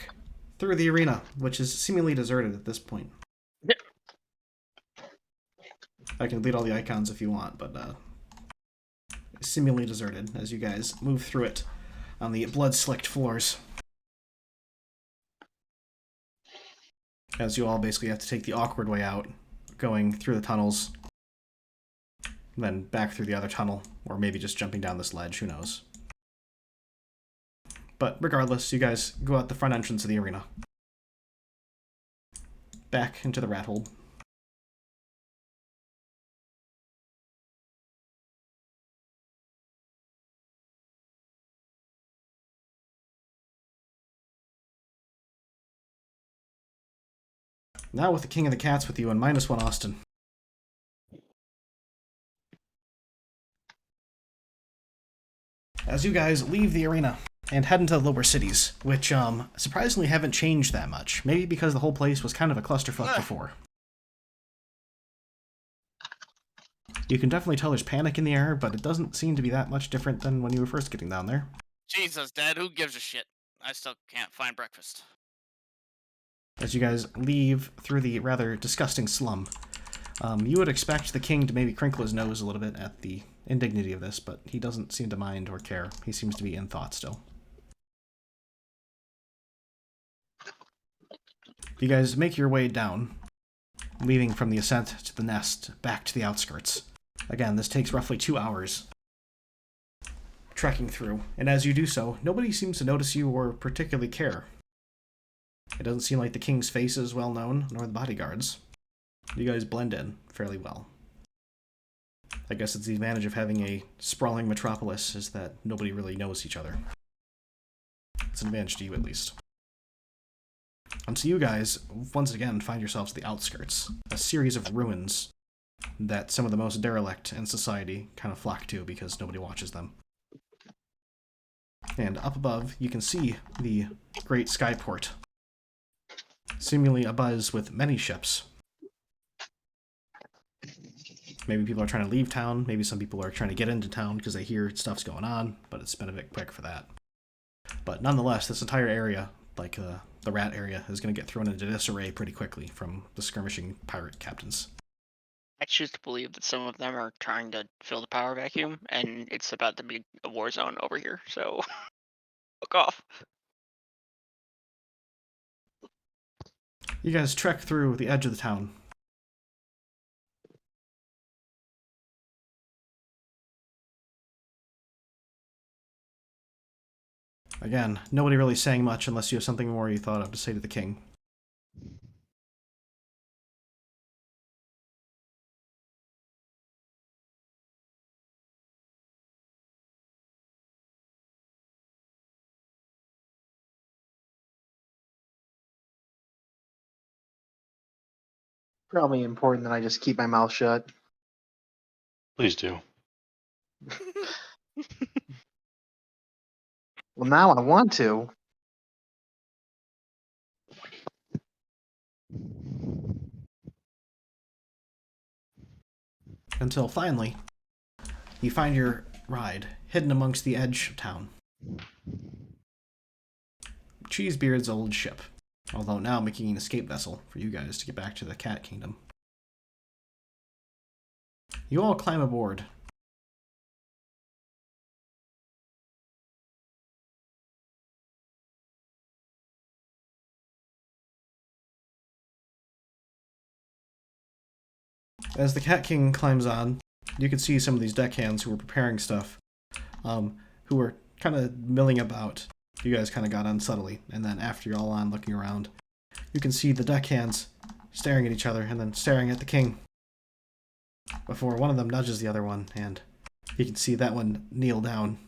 through the arena, which is seemingly deserted at this point. I can delete all the icons if you want, but seemingly deserted as you guys move through it on the blood-slicked floors. As you all basically have to take the awkward way out, going through the tunnels, then back through the other tunnel, or maybe just jumping down this ledge, who knows. But regardless, you guys go out the front entrance of the arena. Back into the rat hole. Now with the King of the Cats with you and -1 Austin. As you guys leave the arena and head into the lower cities, which surprisingly haven't changed that much. Maybe because the whole place was kind of a clusterfuck before. You can definitely tell there's panic in the air, but it doesn't seem to be that much different than when you were first getting down there. Jesus, Dad, who gives a shit? I still can't find breakfast. As you guys leave through the rather disgusting slum, you would expect the king to maybe crinkle his nose a little bit at the indignity of this, but he doesn't seem to mind or care. He seems to be in thought still. You guys make your way down, leaving from the ascent to the nest, back to the outskirts. Again, this takes roughly 2 hours trekking through, and as you do so, nobody seems to notice you or particularly care. It doesn't seem like the king's face is well known, nor the bodyguards. You guys blend in fairly well. I guess it's the advantage of having a sprawling metropolis, is that nobody really knows each other. It's an advantage to you, at least. And so you guys, once again, find yourselves at the outskirts, a series of ruins that some of the most derelict in society kind of flock to because nobody watches them. And up above, you can see the great skyport, seemingly abuzz with many ships. Maybe people are trying to leave town, maybe some people are trying to get into town because they hear stuff's going on, but it's been a bit quick for that. But nonetheless, this entire area, like the rat area, is going to get thrown into disarray pretty quickly from the skirmishing pirate captains. I choose to believe that some of them are trying to fill the power vacuum, and it's about to be a war zone over here, so fuck off. You guys trek through the edge of the town. Again, nobody really saying much unless you have something more you thought of to say to the king. Probably important that I just keep my mouth shut. Please do. Well, now I want to. Until finally, you find your ride hidden amongst the edge of town. Cheesebeard's old ship, although now making an escape vessel for you guys to get back to the Cat Kingdom. You all climb aboard. As the Cat King climbs on, you can see some of these deckhands who were preparing stuff, who were kind of milling about. You guys kind of got on subtly, and then after you're all on looking around, you can see the deckhands staring at each other and then staring at the king. Before one of them nudges the other one, and you can see that one kneel down.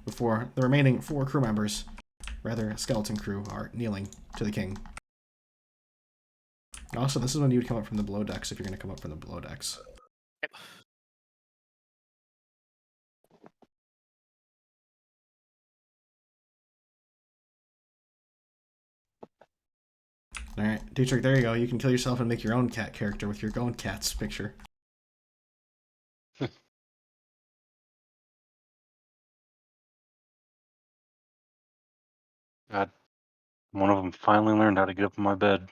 Before the remaining 4 crew members, rather skeleton crew, are kneeling to the king. Also, this is when you would come up from the below decks if you're going to come up from the below decks. Alright, Dietrich, there you go. You can kill yourself and make your own cat character with your own cat's picture. God, one of them finally learned how to get up in my bed.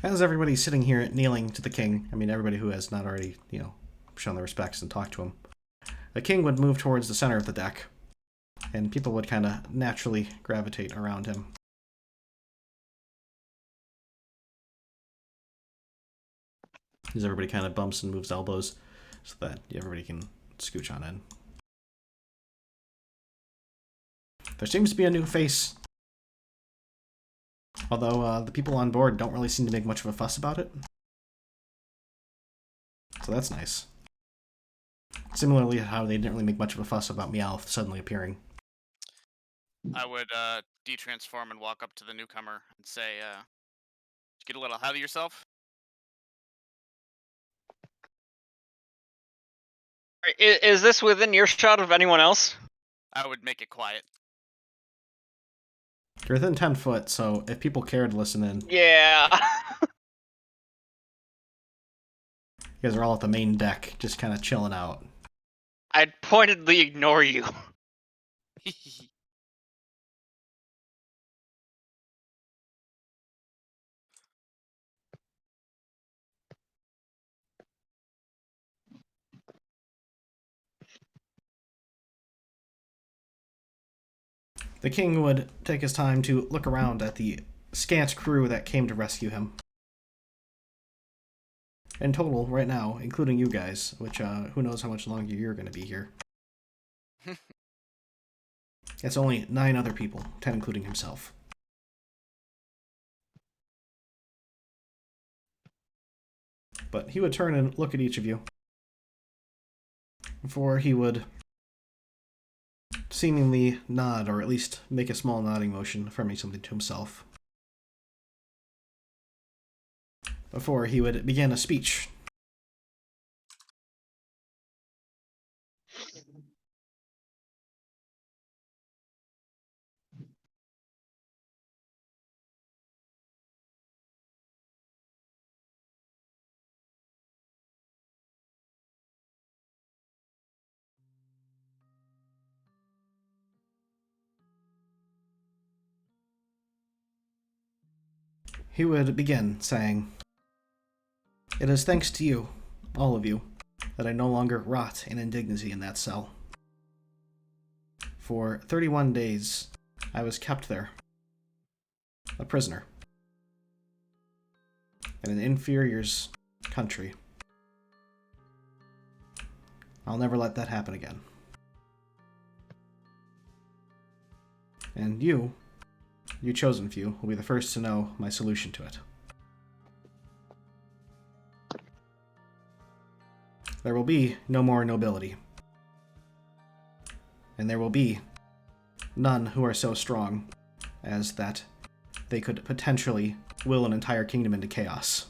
As everybody's sitting here kneeling to the king, I mean everybody who has not already, shown their respects and talked to him, the king would move towards the center of the deck, and people would kind of naturally gravitate around him. As everybody kind of bumps and moves elbows so that everybody can scooch on in. There seems to be a new face, although the people on board don't really seem to make much of a fuss about it. So that's nice. Similarly, how they didn't really make much of a fuss about Meowth suddenly appearing. I would de-transform and walk up to the newcomer and say, get a little ahead of yourself. Is this within earshot of anyone else? I would make it quiet. You're within 10 foot, so if people care to listen in, Yeah. you guys are all at the main deck, just kind of chilling out. I'd pointedly ignore you. The king would take his time to look around at the scant crew that came to rescue him. In total, right now, including you guys, which who knows how much longer you're going to be here. It's only 9 other people, 10 including himself. But he would turn and look at each of you before he would seemingly nod, or at least make a small nodding motion, affirming something to himself. Before he would begin a speech. He would begin saying, "It is thanks to you, all of you, that I no longer rot in indignity in that cell. For 31 days, I was kept there, a prisoner, in an inferior's country. I'll never let that happen again. And you chosen few, will be the first to know my solution to it. There will be no more nobility. and there will be none who are so strong as that they could potentially will an entire kingdom into chaos.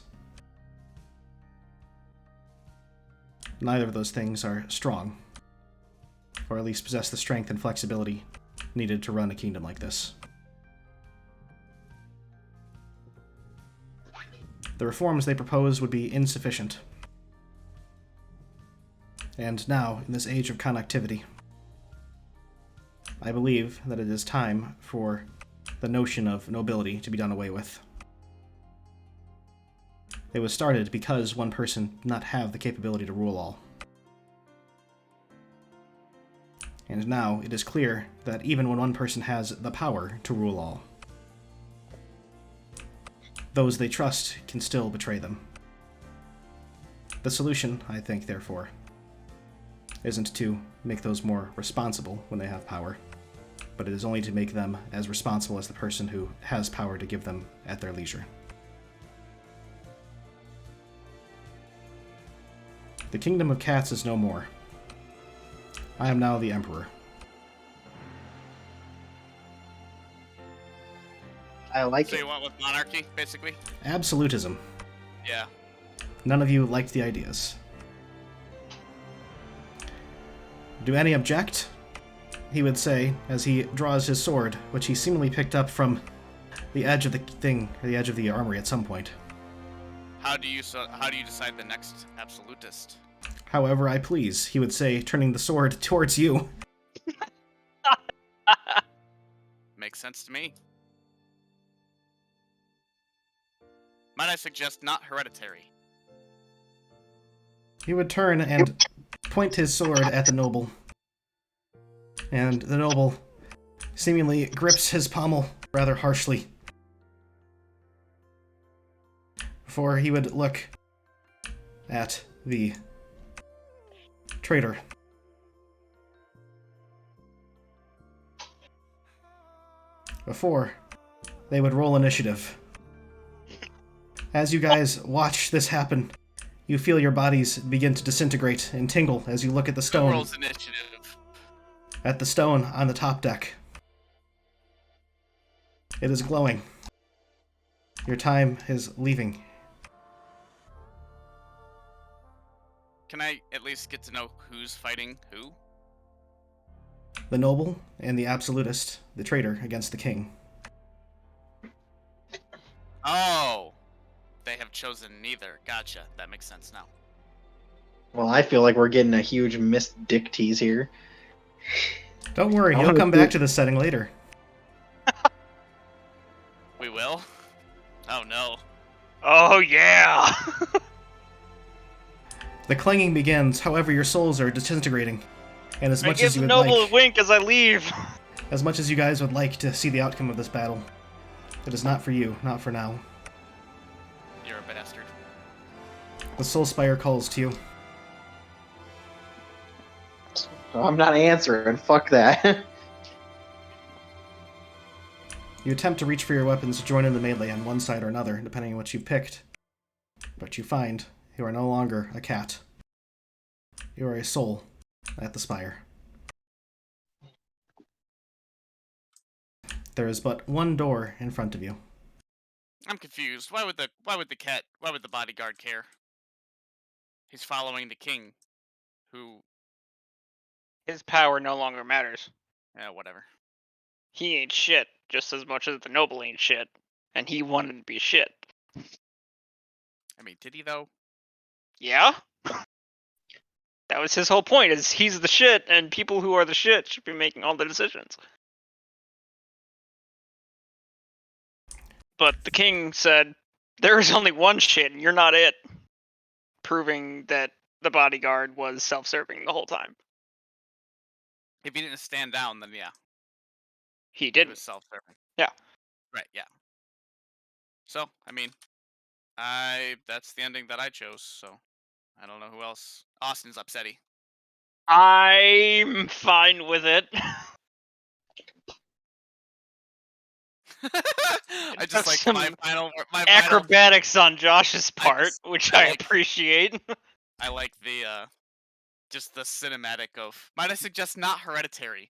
Neither of those things are strong, or at least possess the strength and flexibility needed to run a kingdom like this. The reforms they propose would be insufficient. And now, in this age of connectivity, I believe that it is time for the notion of nobility to be done away with. It was started because one person did not have the capability to rule all. And now it is clear that even when one person has the power to rule all, those they trust can still betray them. The solution, I think, therefore, isn't to make those more responsible when they have power, but it is only to make them as responsible as the person who has power to give them at their leisure. The kingdom of cats is no more. I am now the emperor. I like So it. you want with monarchy, basically? Absolutism. Yeah. None of you liked the ideas. Do any object? He would say, as he draws his sword, which he seemingly picked up from the edge of the thing, or the edge of the armory at some point. How do you decide the next absolutist? However I please, he would say, turning the sword towards you. Makes sense to me. Might I suggest not hereditary? He would turn and point his sword at the noble. And the noble seemingly grips his pommel rather harshly. Before he would look at the traitor. Before they would roll initiative. As you guys watch this happen, you feel your bodies begin to disintegrate and tingle as you look at the stone. Rolls initiative. At the stone on the top deck. It is glowing. Your time is leaving. Can I at least get to know who's fighting who? The noble and the absolutist, the traitor against the king. Oh! They have chosen neither. Gotcha. That makes sense now. Well, I feel like we're getting a huge missed dick tease here. Don't worry, I he'll wanna come see- back to this setting later. We will? Oh no. Oh yeah! The clanging begins, however your souls are disintegrating. And as I much give as you the would noble like, a wink as I leave. as much as you guys would like to see the outcome of this battle, it is not for you, not for now. You're a bastard. The Soulspire calls to you. I'm not answering. Fuck that. You attempt to reach for your weapons to join in the melee on one side or another, depending on what you've picked. But you find you are no longer a cat. You are a soul at the spire. There is but one door in front of you. I'm confused. Why would the bodyguard care? He's following the king, who, His power no longer matters. whatever. He ain't shit, just as much as the noble ain't shit. And he wanted to be shit. I mean, did he though? Yeah? That was his whole point, is he's the shit, and people who are the shit should be making all the decisions. But the king said, there is only one shit, and you're not it. Proving that the bodyguard was self-serving the whole time. If he didn't stand down, then yeah, He he didn't. was self-serving. Yeah. Right. Yeah. So, I mean, that's the ending that I chose. So, I don't know who else. Austin's upsetty. I'm fine with it. I just like Some my final acrobatics on Josh's part, which I like- appreciate. I like the just the cinematic of. Might I suggest not hereditary?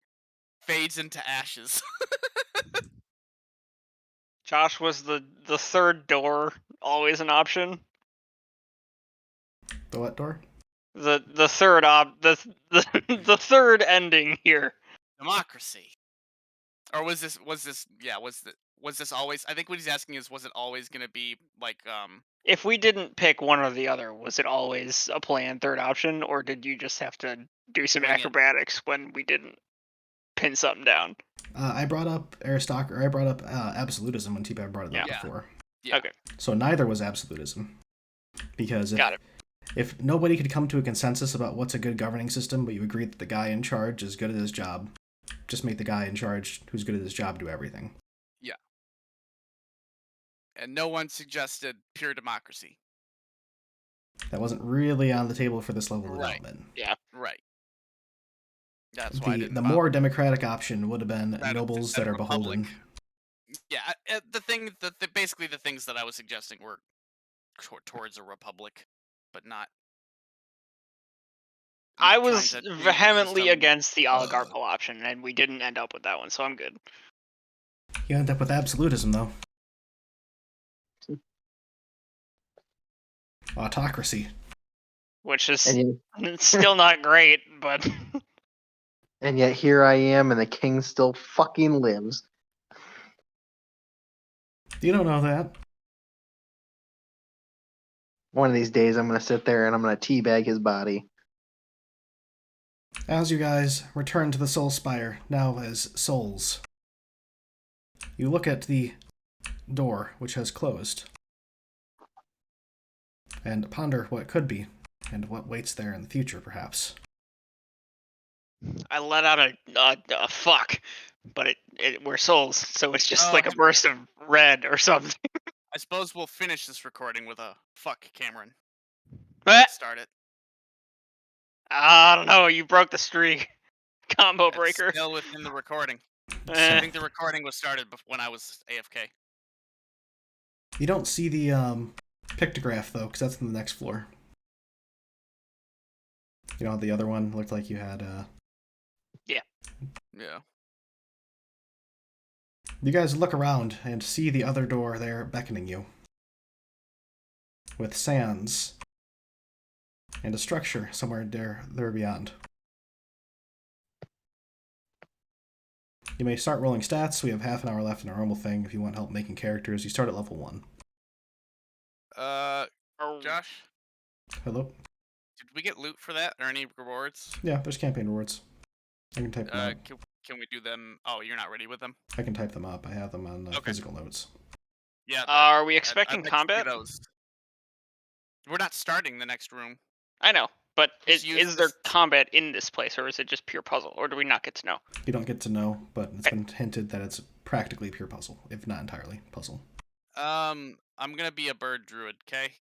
fades into ashes. Josh, was the third door always an option? The what door? The third the third ending here. Democracy. Or was this always? I think what he's asking is, was it always gonna be like If we didn't pick one or the other, was it always a planned third option, or did you just have to do some Wing it. acrobatics when we didn't pin something down? I brought up aristocracy, or I brought up absolutism when T-Bag brought it up Yeah. before. Yeah. Okay, So neither was absolutism. Because got it. if nobody could come to a consensus about what's a good governing system, but you agree that the guy in charge is good at his job, just make the guy in charge who's good at his job do everything. and no one suggested pure democracy. That wasn't really on the table for this level of Right. development. Yeah. Right. That's why I didn't The bother. more democratic option would have been Instead of- nobles instead that of are beholden. republic. Yeah, basically the things that I was suggesting were towards a republic, but not. I not trying was to change the vehemently system. against the oligarchical option, and we didn't end up with that one, so I'm good. You end up with absolutism, though. Autocracy. Which is And still not great, but yet here I am, and the king still fucking lives. You don't know that. One of these days, I'm gonna sit there and I'm gonna teabag his body. As you guys return to the Soulspire, now as souls, you look at the door, which has closed, and ponder what could be, and what waits there in the future, perhaps. I let out a fuck, but we're souls, so it's just Oh, like a burst of red or something. I suppose we'll finish this recording with a fuck Cameron. Eh, Start it. I don't know. You broke the streak. Combo It's breaker. still within the recording. I Eh, think the recording was started when I was AFK. You don't see the pictograph, though, because that's in the next floor. You know, the other one looked like you had... Yeah. You guys look around and see the other door there beckoning you. With sands. And a structure somewhere there beyond. You may start rolling stats. We have half an hour left in our normal thing. If you want help making characters, you start at level 1. Josh, Hello? did we get loot for that or any rewards? Yeah, there's campaign rewards. I can type them up. Can we do them? Oh, you're not ready with them? I can type them up. I have them on Okay. physical notes. Yeah. are we I'd expecting like to see combat? those. We're not starting the next room. I know, but Just use is there this- combat in this place, or is it just pure puzzle, or do we not get to know? You don't get to know, but it's been hinted that it's practically pure puzzle, if not entirely puzzle. I'm gonna be a bird druid. Okay.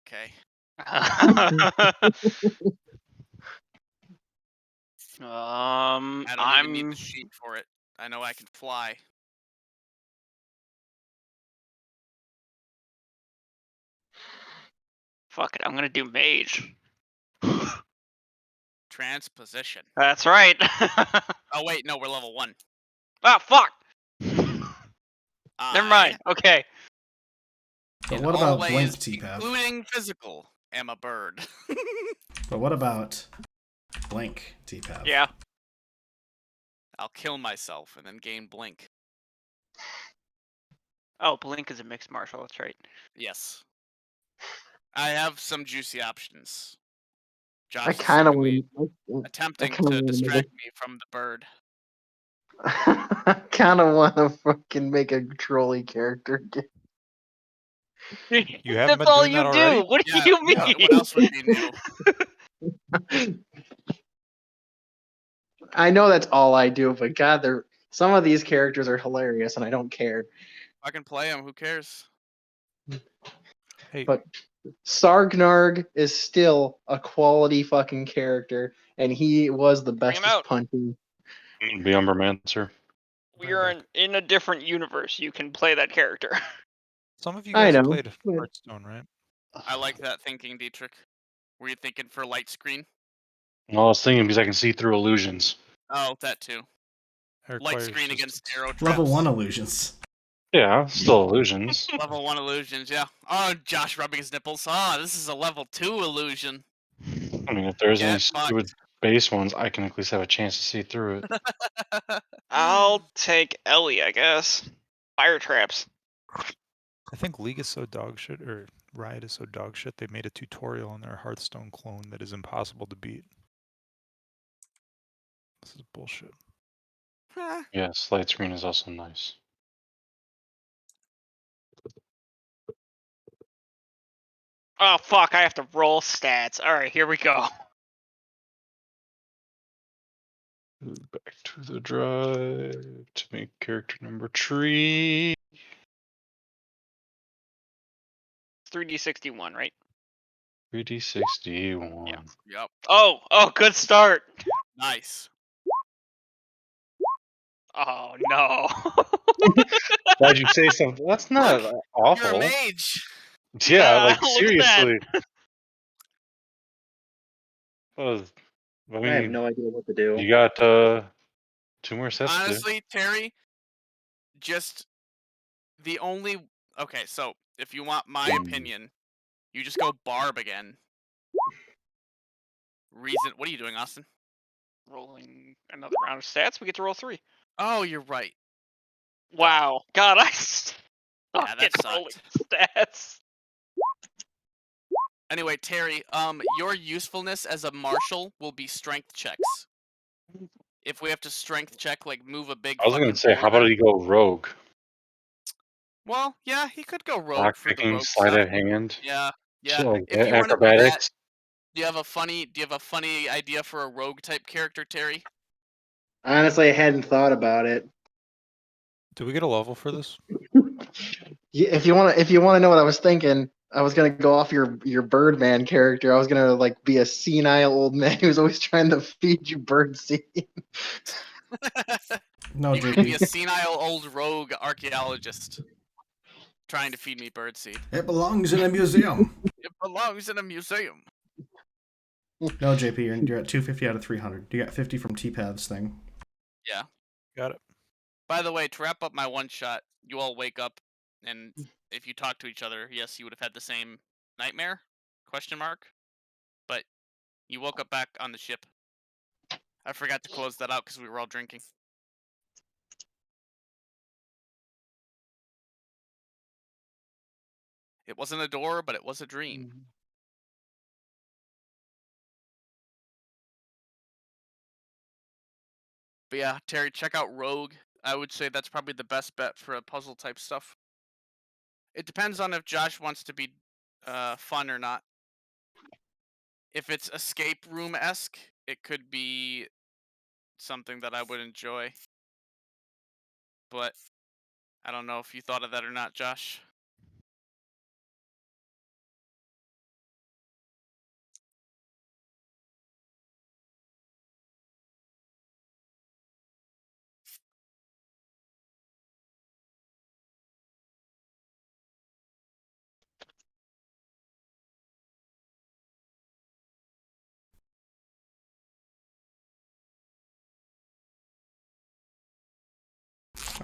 I don't even need the sheet for it. I know I can fly. Fuck it, I'm gonna do mage. Transposition. That's right. Oh wait, no, we're level 1. Ah, fuck. Never mind. Okay. But In what all about blank ways, TPAV? including physical, am a bird. But what about blank TPAV? Yeah. I'll kill myself and then gain blink. Oh, blink is a mixed martial. That's right. Yes. I have some juicy options. Josh I is kind of seemingly want. attempting kinda to wanna distract me from the bird. I kind of want to fucking make a trolley character again. You haven't That's been all doing you that do. already? What do Yeah, you mean? what else would be new? I know that's all I do, but God, some of these characters are hilarious, and I don't care. I can play him. Who cares? Hey, But Sargnarg is still a quality fucking character, and he was the Bring him bestest out. punching. Be Umbermancer. We are in a different universe. You can play that character. some of you I guys know. played Hearthstone, right? I like that thinking, Dietrich. Were you thinking for light screen? Well, I was thinking because I can see through illusions. Oh, that too. That light requires screen just- against arrow traps. Level 1 illusions. Yeah, still illusions. Level 1 illusions, yeah. Oh, Josh rubbing his nipples. Ah, this is a level 2 illusion. I mean, if there's any Get fucked. stupid base ones, I can at least have a chance to see through it. I'll take Ellie, I guess. Fire traps. I think League is so dog shit, or Riot is so dog shit, they made a tutorial in their Hearthstone clone that is impossible to beat. This is bullshit. Yes, light screen is also nice. Oh, fuck, I have to roll stats. Alright, here we go. Back to the drive to make character number 3. 3d61, right? 3d61. Yeah. Yep. Oh, good start. Nice. Oh, no. Why'd you say something? That's not You're a awful. mage. Yeah, like Look at that. seriously. Well, I I have mean, no idea what to do. you got 2 more sets to do. Honestly, Terry, just the only... Okay, so if you want my opinion, you just go Barb again. Reason... What are you doing, Austin? Rolling another round of stats, we get to roll 3. Oh, you're right. Wow. God, I suck Yeah, that at rolling sucked. stats. Anyway, Terry, your usefulness as a marshal will be strength checks. If we have to strength check, like move a big I was fucking gonna say, how about boulder- he go rogue? Well, yeah, he could go rogue Lock for the picking, rogue sleight stuff. of hand. Yeah, yeah. Shit like If that. you want to do that, Acrobatics. do you have a funny idea for a rogue type character, Terry? Honestly, I hadn't thought about it. Do we get a level for this? If you want to know what I was thinking, I was gonna go off your Birdman character. I was gonna like be a senile old man who's always trying to feed you birdseed. No, You could be a JP. senile old rogue archaeologist trying to feed me birdseed. It belongs in a museum. It belongs in a museum. No, JP, you're at 250 out of 300. You got 50 from T-Path's thing. Yeah. Got it. By the way, to wrap up my one shot, you all wake up, and if you talk to each other, yes, you would have had the same nightmare? Question mark. But you woke up back on the ship. I forgot to close that out because we were all drinking. It wasn't a door, but it was a dream. But yeah, Terry, check out Rogue. I would say that's probably the best bet for a puzzle type stuff. It depends on if Josh wants to be fun or not. If it's escape room-esque, it could be something that I would enjoy. But I don't know if you thought of that or not, Josh.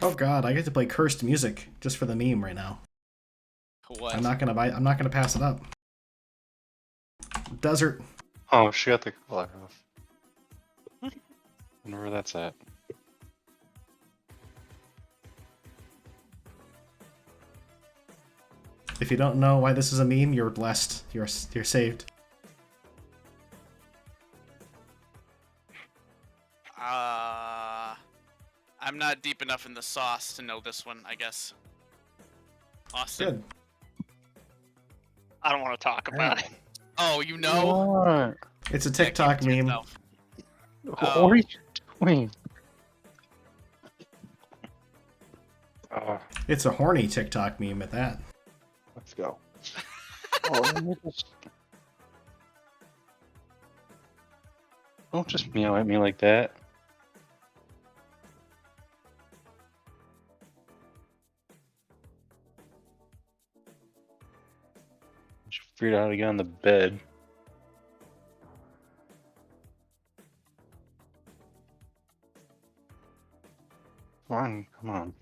Oh god, I get to play cursed music just for the meme right now. What? I'm not gonna pass it up. Desert. Oh, she got the color off. Wonder where that's at. If you don't know why this is a meme, you're blessed. You're saved. I'm not deep enough in the sauce to know this one, I guess. Austin. Good. I don't want to talk about it. Oh, you know? What? It's a Yeah, keep TikTok it to meme. yourself. What are you doing? It's a horny TikTok meme at that. Let's go. Oh, let me just... Don't just meow at me like that. Just figured out how to get on the bed. Come on.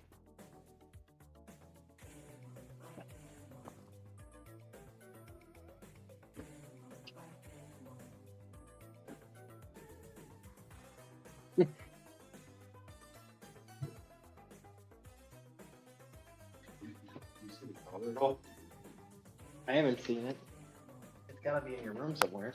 I haven't seen it. It's gotta be in your room somewhere.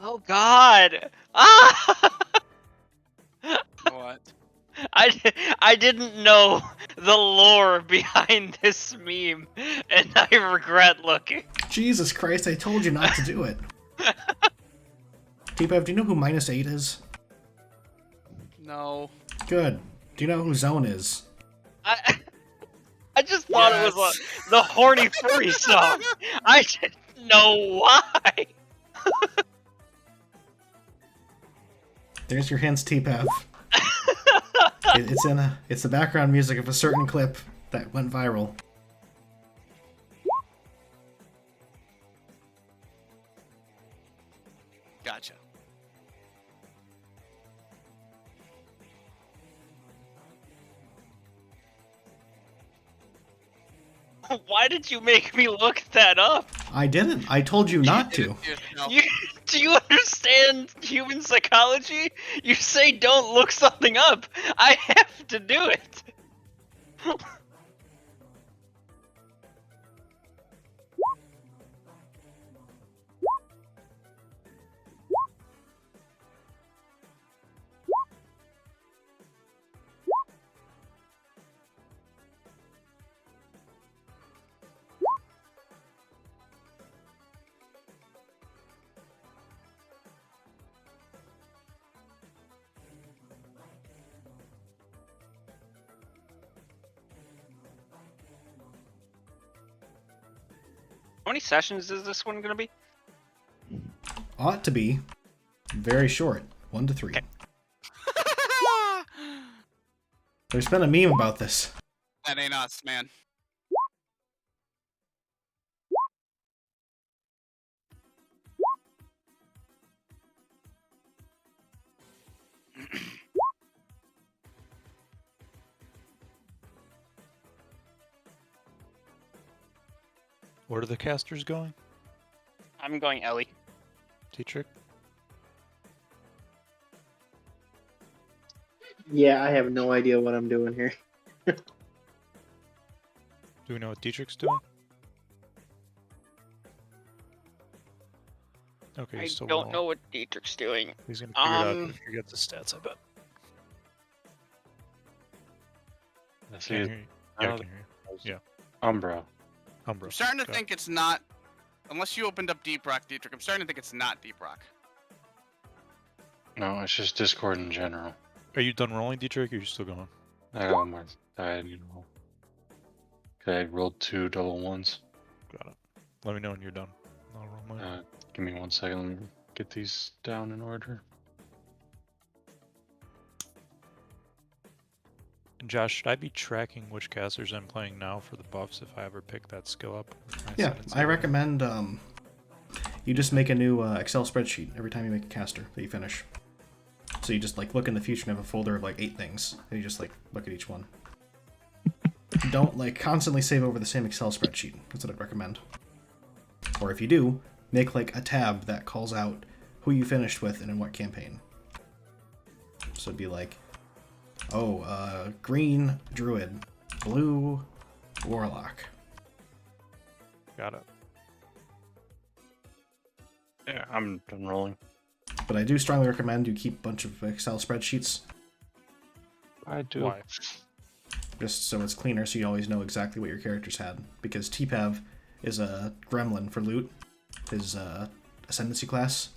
Oh God! Ah! What? I didn't know the lore behind this meme, and I regret looking. Jesus Christ, I told you not to do it. T-Bev, do you know who -8 is? No. Good. Do you know who Zone is? I just thought it was the horny furry song. I didn't know why. There's your hints, T-Pev. It's the background music of a certain clip that went viral. Gotcha. Why did you make me look that up? I didn't. I told you not to. Do you understand human psychology? You say don't look something up. I have to do it. How many sessions is this one gonna be? Ought to be very short. 1 to 3. Okay. There's been a meme about this. That ain't us, man. Where are the casters going? I'm going Ellie. Dietrich? Yeah, I have no idea what I'm doing here. Do we know what Dietrich's doing? Okay, I he's still don't rolling. know what Dietrich's doing. He's gonna figure it out after he gets the stats, I bet. Let's Can't see. hear you. Yeah, I can hear you. Yeah. Umbra. Umbra. I'm starting to Go. think it's not, unless you opened up Deep Rock, Dietrich, I'm starting to think it's not Deep Rock. No, it's just Discord in general. Are you done rolling, Dietrich, or are you still going? I got one more. Okay, I rolled 2 double ones. Got it. Let me know when you're done. I'll roll mine. Give me 1 second. Let me get these down in order. And Josh, should I be tracking which casters I'm playing now for the buffs if I ever pick that skill up? Yeah, I recommend you just make a new Excel spreadsheet every time you make a caster that you finish. So you just like look in the future and have a folder of like 8 things, and you just like look at each one. Don't like constantly save over the same Excel spreadsheet. That's what I'd recommend. Or if you do, make like a tab that calls out who you finished with and in what campaign. So it'd be like, oh, green druid, blue warlock. Got it. Yeah, I'm done rolling. But I do strongly recommend you keep a bunch of Excel spreadsheets, I do. Why? just so it's cleaner, so you always know exactly what your characters had. Because TPAV is a gremlin for loot, his ascendancy class.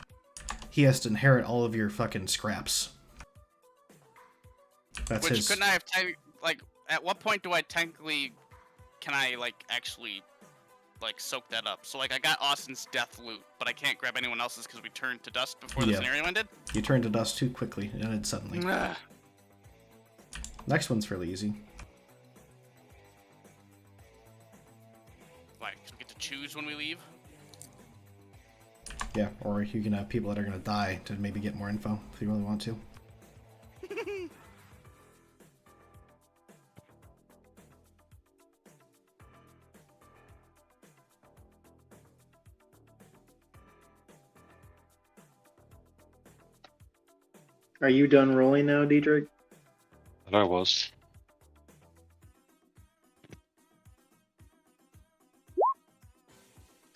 He has to inherit all of your fucking scraps. That's Which his. couldn't I have, like, at what point do I technically, can I, like, actually, like, soak that up? So, like, I got Austin's death loot, but I can't grab anyone else's because we turned to dust before the Yeah. scenario ended? You turned to dust too quickly, and ended suddenly. Ugh. Next one's fairly easy. Like, we get to choose when we leave? Yeah, or you can have people that are going to die to maybe get more info if you really want to. Are you done rolling now, Dietrich? But I was.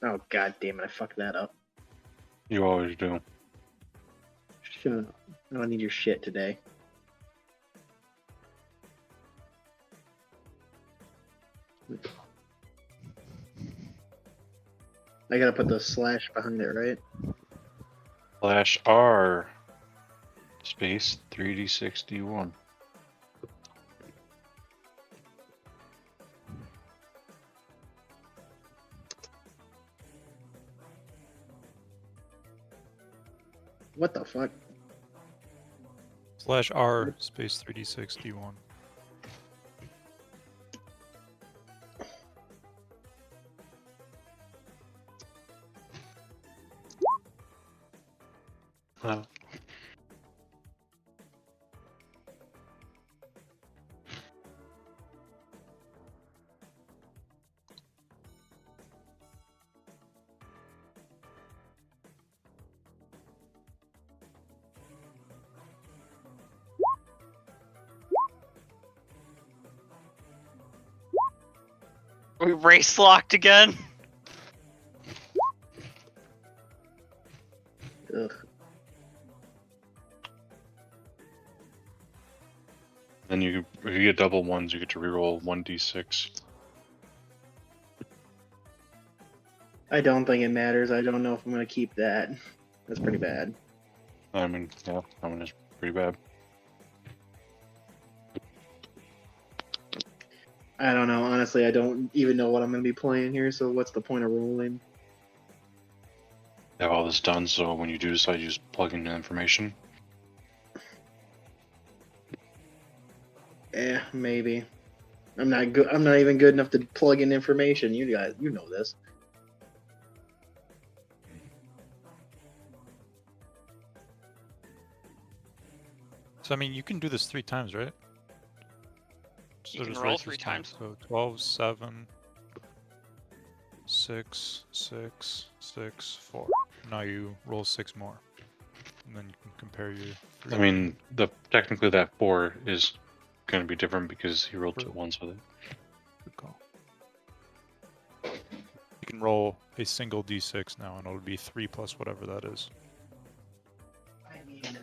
Oh, god damn it, I fucked that up. You always do. Shut up. I don't need your shit today. I gotta put the slash behind it, right? Slash R space 3d61. What the fuck? Slash R space 3d6d1. We race locked again. Ugh. Then if you get double ones, you get to reroll 1d6. I don't think it matters. I don't know if I'm gonna keep that. That's pretty bad. I mean, yeah, I mean, it's pretty bad. I don't know. Honestly, I don't even know what I'm gonna be playing here, so what's the point of rolling? Have all this done, so when you do decide, you just plug in the information. Maybe. I'm not good. I'm not even good enough to plug in information. You guys, you know this. So, I mean, you can do this 3 times, right? You So can just roll race 3 this time. times. So 12, 7, 6, 6, 6, 4. Now you roll 6 more. And then you can compare your 3. I mean, technically that 4 is going to be different because he rolled 2 True. ones with it. Good call. You can roll a single d6 now, and it'll be 3 plus whatever that is. I mean,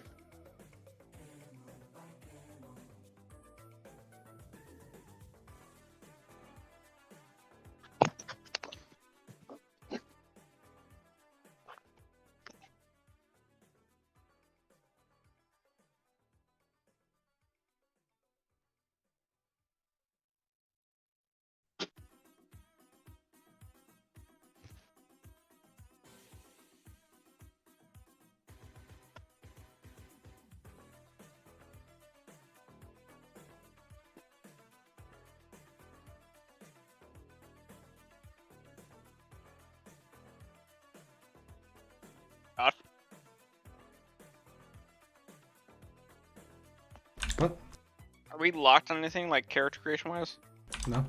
What? Are we locked on anything, like character creation-wise? No?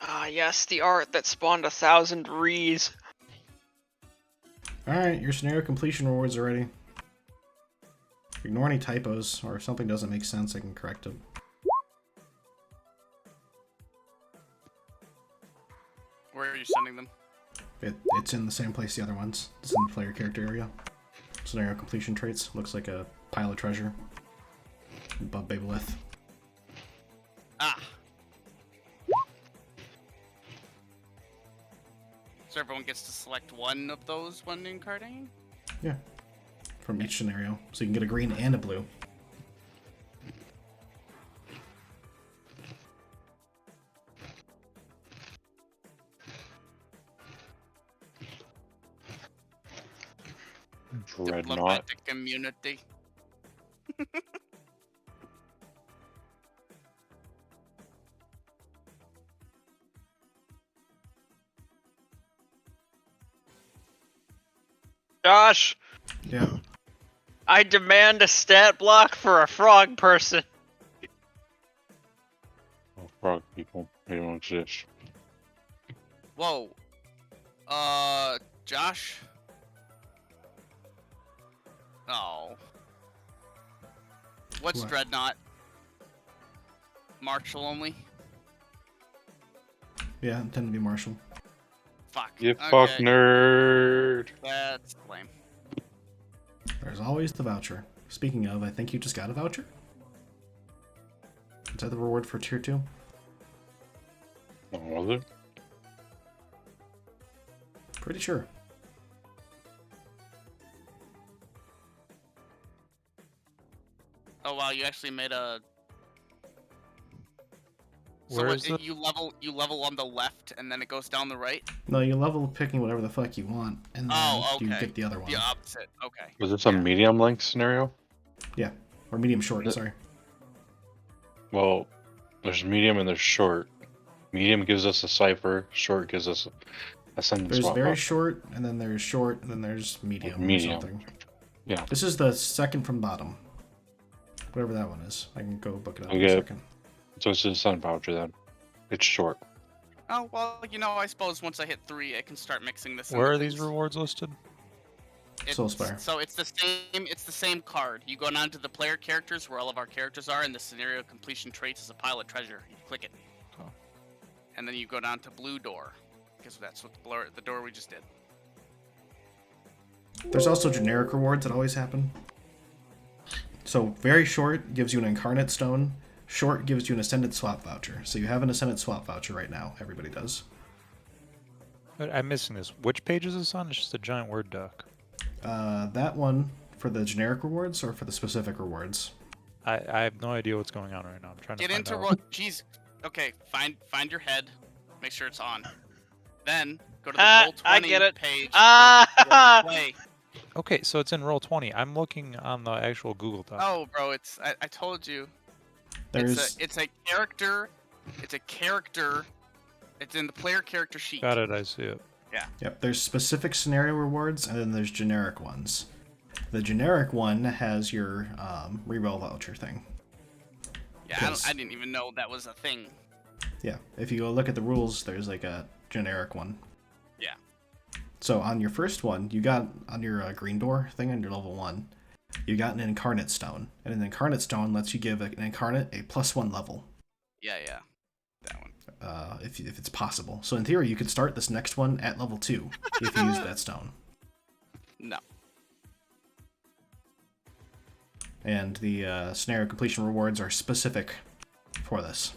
Ah, yes, the art that spawned 1,000 rees. Alright, your scenario completion rewards are ready. Ignore any typos, or if something doesn't make sense, I can correct it. Where are you sending them? It's in the same place the other ones. It's in the player character area. Scenario completion traits. Looks like a pile of treasure. Above Babelith. Ah. So everyone gets to select one of those when incarnating? Yeah. From each scenario. So you can get a green and a blue. Dreadnought. Diplomatic immunity. Josh, Yeah. I demand a stat block for a frog person. Oh, frog people. They don't exist. Whoa. Josh? Oh. What's What? Dreadnought? Martial only? Yeah, intend to be Marshall. Fuck. You Okay. fuck nerd. That's lame. There's always the voucher. Speaking of, I think you just got a voucher? Is that the reward for tier 2? Oh, was it? Pretty sure. Oh wow, you actually made a. So Where what, is the- you level on the left and then it goes down the right? No, you level picking whatever the fuck you want, and then Oh, okay. you get the other one. The opposite. Okay. Was this a medium length scenario? Yeah. Or medium short, The- sorry. Well, there's medium and there's short. Medium gives us a cipher. Short gives us a sentence There's swap. very short, and then there's short, and then there's medium, Medium. or something. Yeah. This is the second from bottom. Whatever that one is. I can go book it up in a Okay. second. So it's just Sun voucher then. It's short. Oh, well, I suppose once I hit 3, I can start mixing this Where into are these things. rewards listed? Soulspire. So it's the same card. You go down to the player characters where all of our characters are, and the scenario completion traits is a pile of treasure. You click it. Oh. And then you go down to blue door, because that's what the door we just did. There's also generic rewards that always happen. So very short gives you an incarnate stone. Short gives you an ascendant swap voucher. So you have an ascendant swap voucher right now. Everybody does. But I'm missing this. Which page is this on? It's just a giant Word doc. That one for the generic rewards or for the specific rewards? I have no idea what's going on right now. I'm trying to Get find into out. roll. Jeez. Okay, find your head. Make sure it's on. Then go to the roll 20 I get it. page. Ah! Play. Okay, so it's in roll 20. I'm looking on the actual Google doc. Oh, bro, I told you. There's It's a character. It's a character. It's in the player character sheet. Got it, I see it. Yep, there's specific scenario rewards, and then there's generic ones. The generic one has your reroll voucher thing. Yeah, Yes. I didn't even know that was a thing. Yeah, if you go look at the rules, there's like a generic one. Yeah. So on your first one, you got on your green door thing on your level 1, you got an incarnate stone. And an incarnate stone lets you give an incarnate a +1 level. Yeah, that one. If it's possible. So in theory, you could start this next one at level 2 if you use that stone. No. And the scenario completion rewards are specific for this.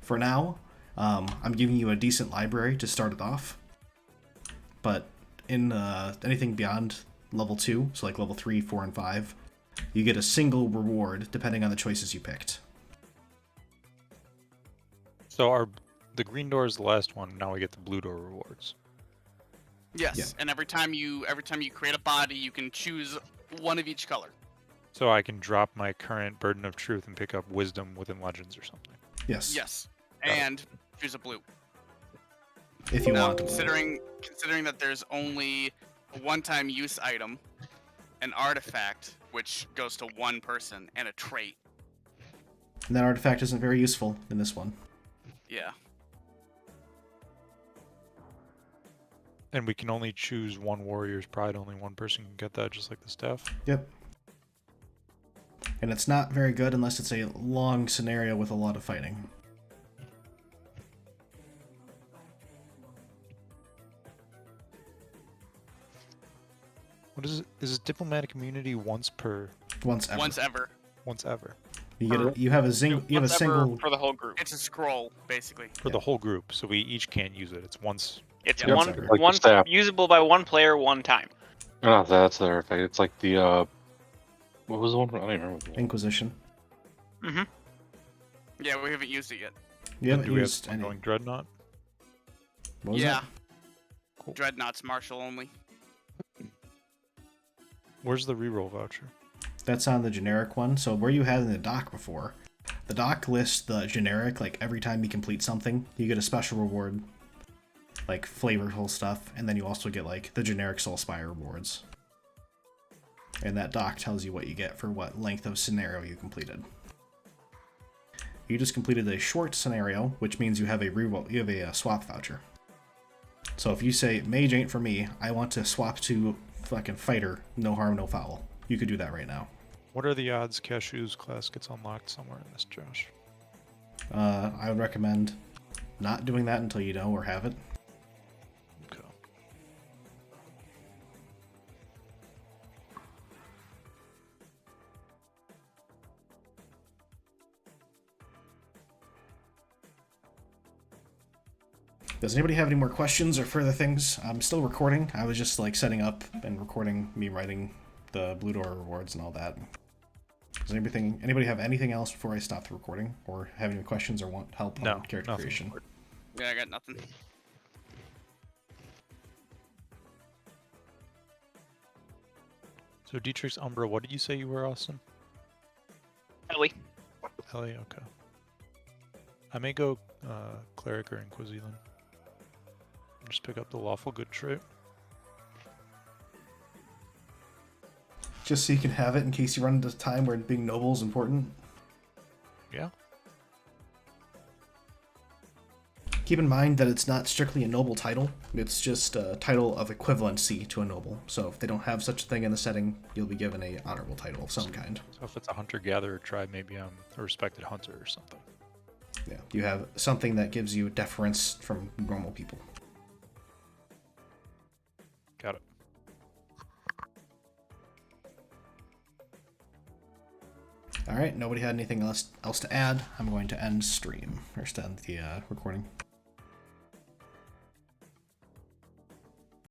For now, I'm giving you a decent library to start it off. But in anything beyond level 2, so like level 3, 4, and 5, you get a single reward depending on the choices you picked. So the green door is the last one. Now we get the blue door rewards. Yes, Yeah. and every time you create a body, you can choose one of each color. So I can drop my current burden of truth and pick up wisdom within legends or something. Yes. Yes, Got it. and choose a blue. If you Now, want to. considering that there's only a one-time use item, an artifact which goes to one person, and a trait. And that artifact isn't very useful in this one. Yeah. And we can only choose one warrior's pride. Only one person can get that, just like the staff. Yep. And it's not very good unless it's a long scenario with a lot of fighting. What is it? Is it diplomatic immunity once per, Once ever. Once ever. You get you have a single Once ever single for the whole group. It's a scroll, basically. for the whole group? So we each can't use it. It's once. It's Yep. one Like the one staff. usable by one player one time. No, that's the artifact. It's like the what was the one? I don't even remember. Inquisition. Mm-hmm. Yeah, we haven't used it yet. You haven't Do we used have any. ongoing dreadnought? What was Yeah. Cool. Dreadnought's martial only. Where's the reroll voucher? That's on the generic one. So where you had in the doc before, the doc lists the generic, like every time you complete something, you get a special reward, like flavorful stuff, and then you also get like the generic Soulspire rewards. And that doc tells you what you get for what length of scenario you completed. You just completed a short scenario, which means you have a reroll, you have a swap voucher. So if you say mage ain't for me, I want to swap to fucking fighter, no harm, no foul. You could do that right now. What are the odds Cashew's class gets unlocked somewhere in this, Josh? I would recommend not doing that until you know or have it. Okay. Does anybody have any more questions or further things? I'm still recording. I was just like setting up and recording me writing the Blue Door rewards and all that. Does anybody have anything else before I stop the recording, or have any questions or want help No, on character nothing. creation? Yeah, I got nothing. So Dietrich's Umbra, what did you say you were, Austin? Ellie. Ellie, okay. I may go Cleric or Inquisi then. Just pick up the Lawful Good trait. Just so you can have it in case you run into a time where being noble is important. Yeah. Keep in mind that it's not strictly a noble title. It's just a title of equivalency to a noble. So if they don't have such a thing in the setting, you'll be given a honorable title of some kind. So if it's a hunter-gatherer tribe, maybe I'm a respected hunter or something. Yeah, you have something that gives you deference from normal people. Got it. All right, nobody had anything else to add. I'm going to end stream, or to end the recording.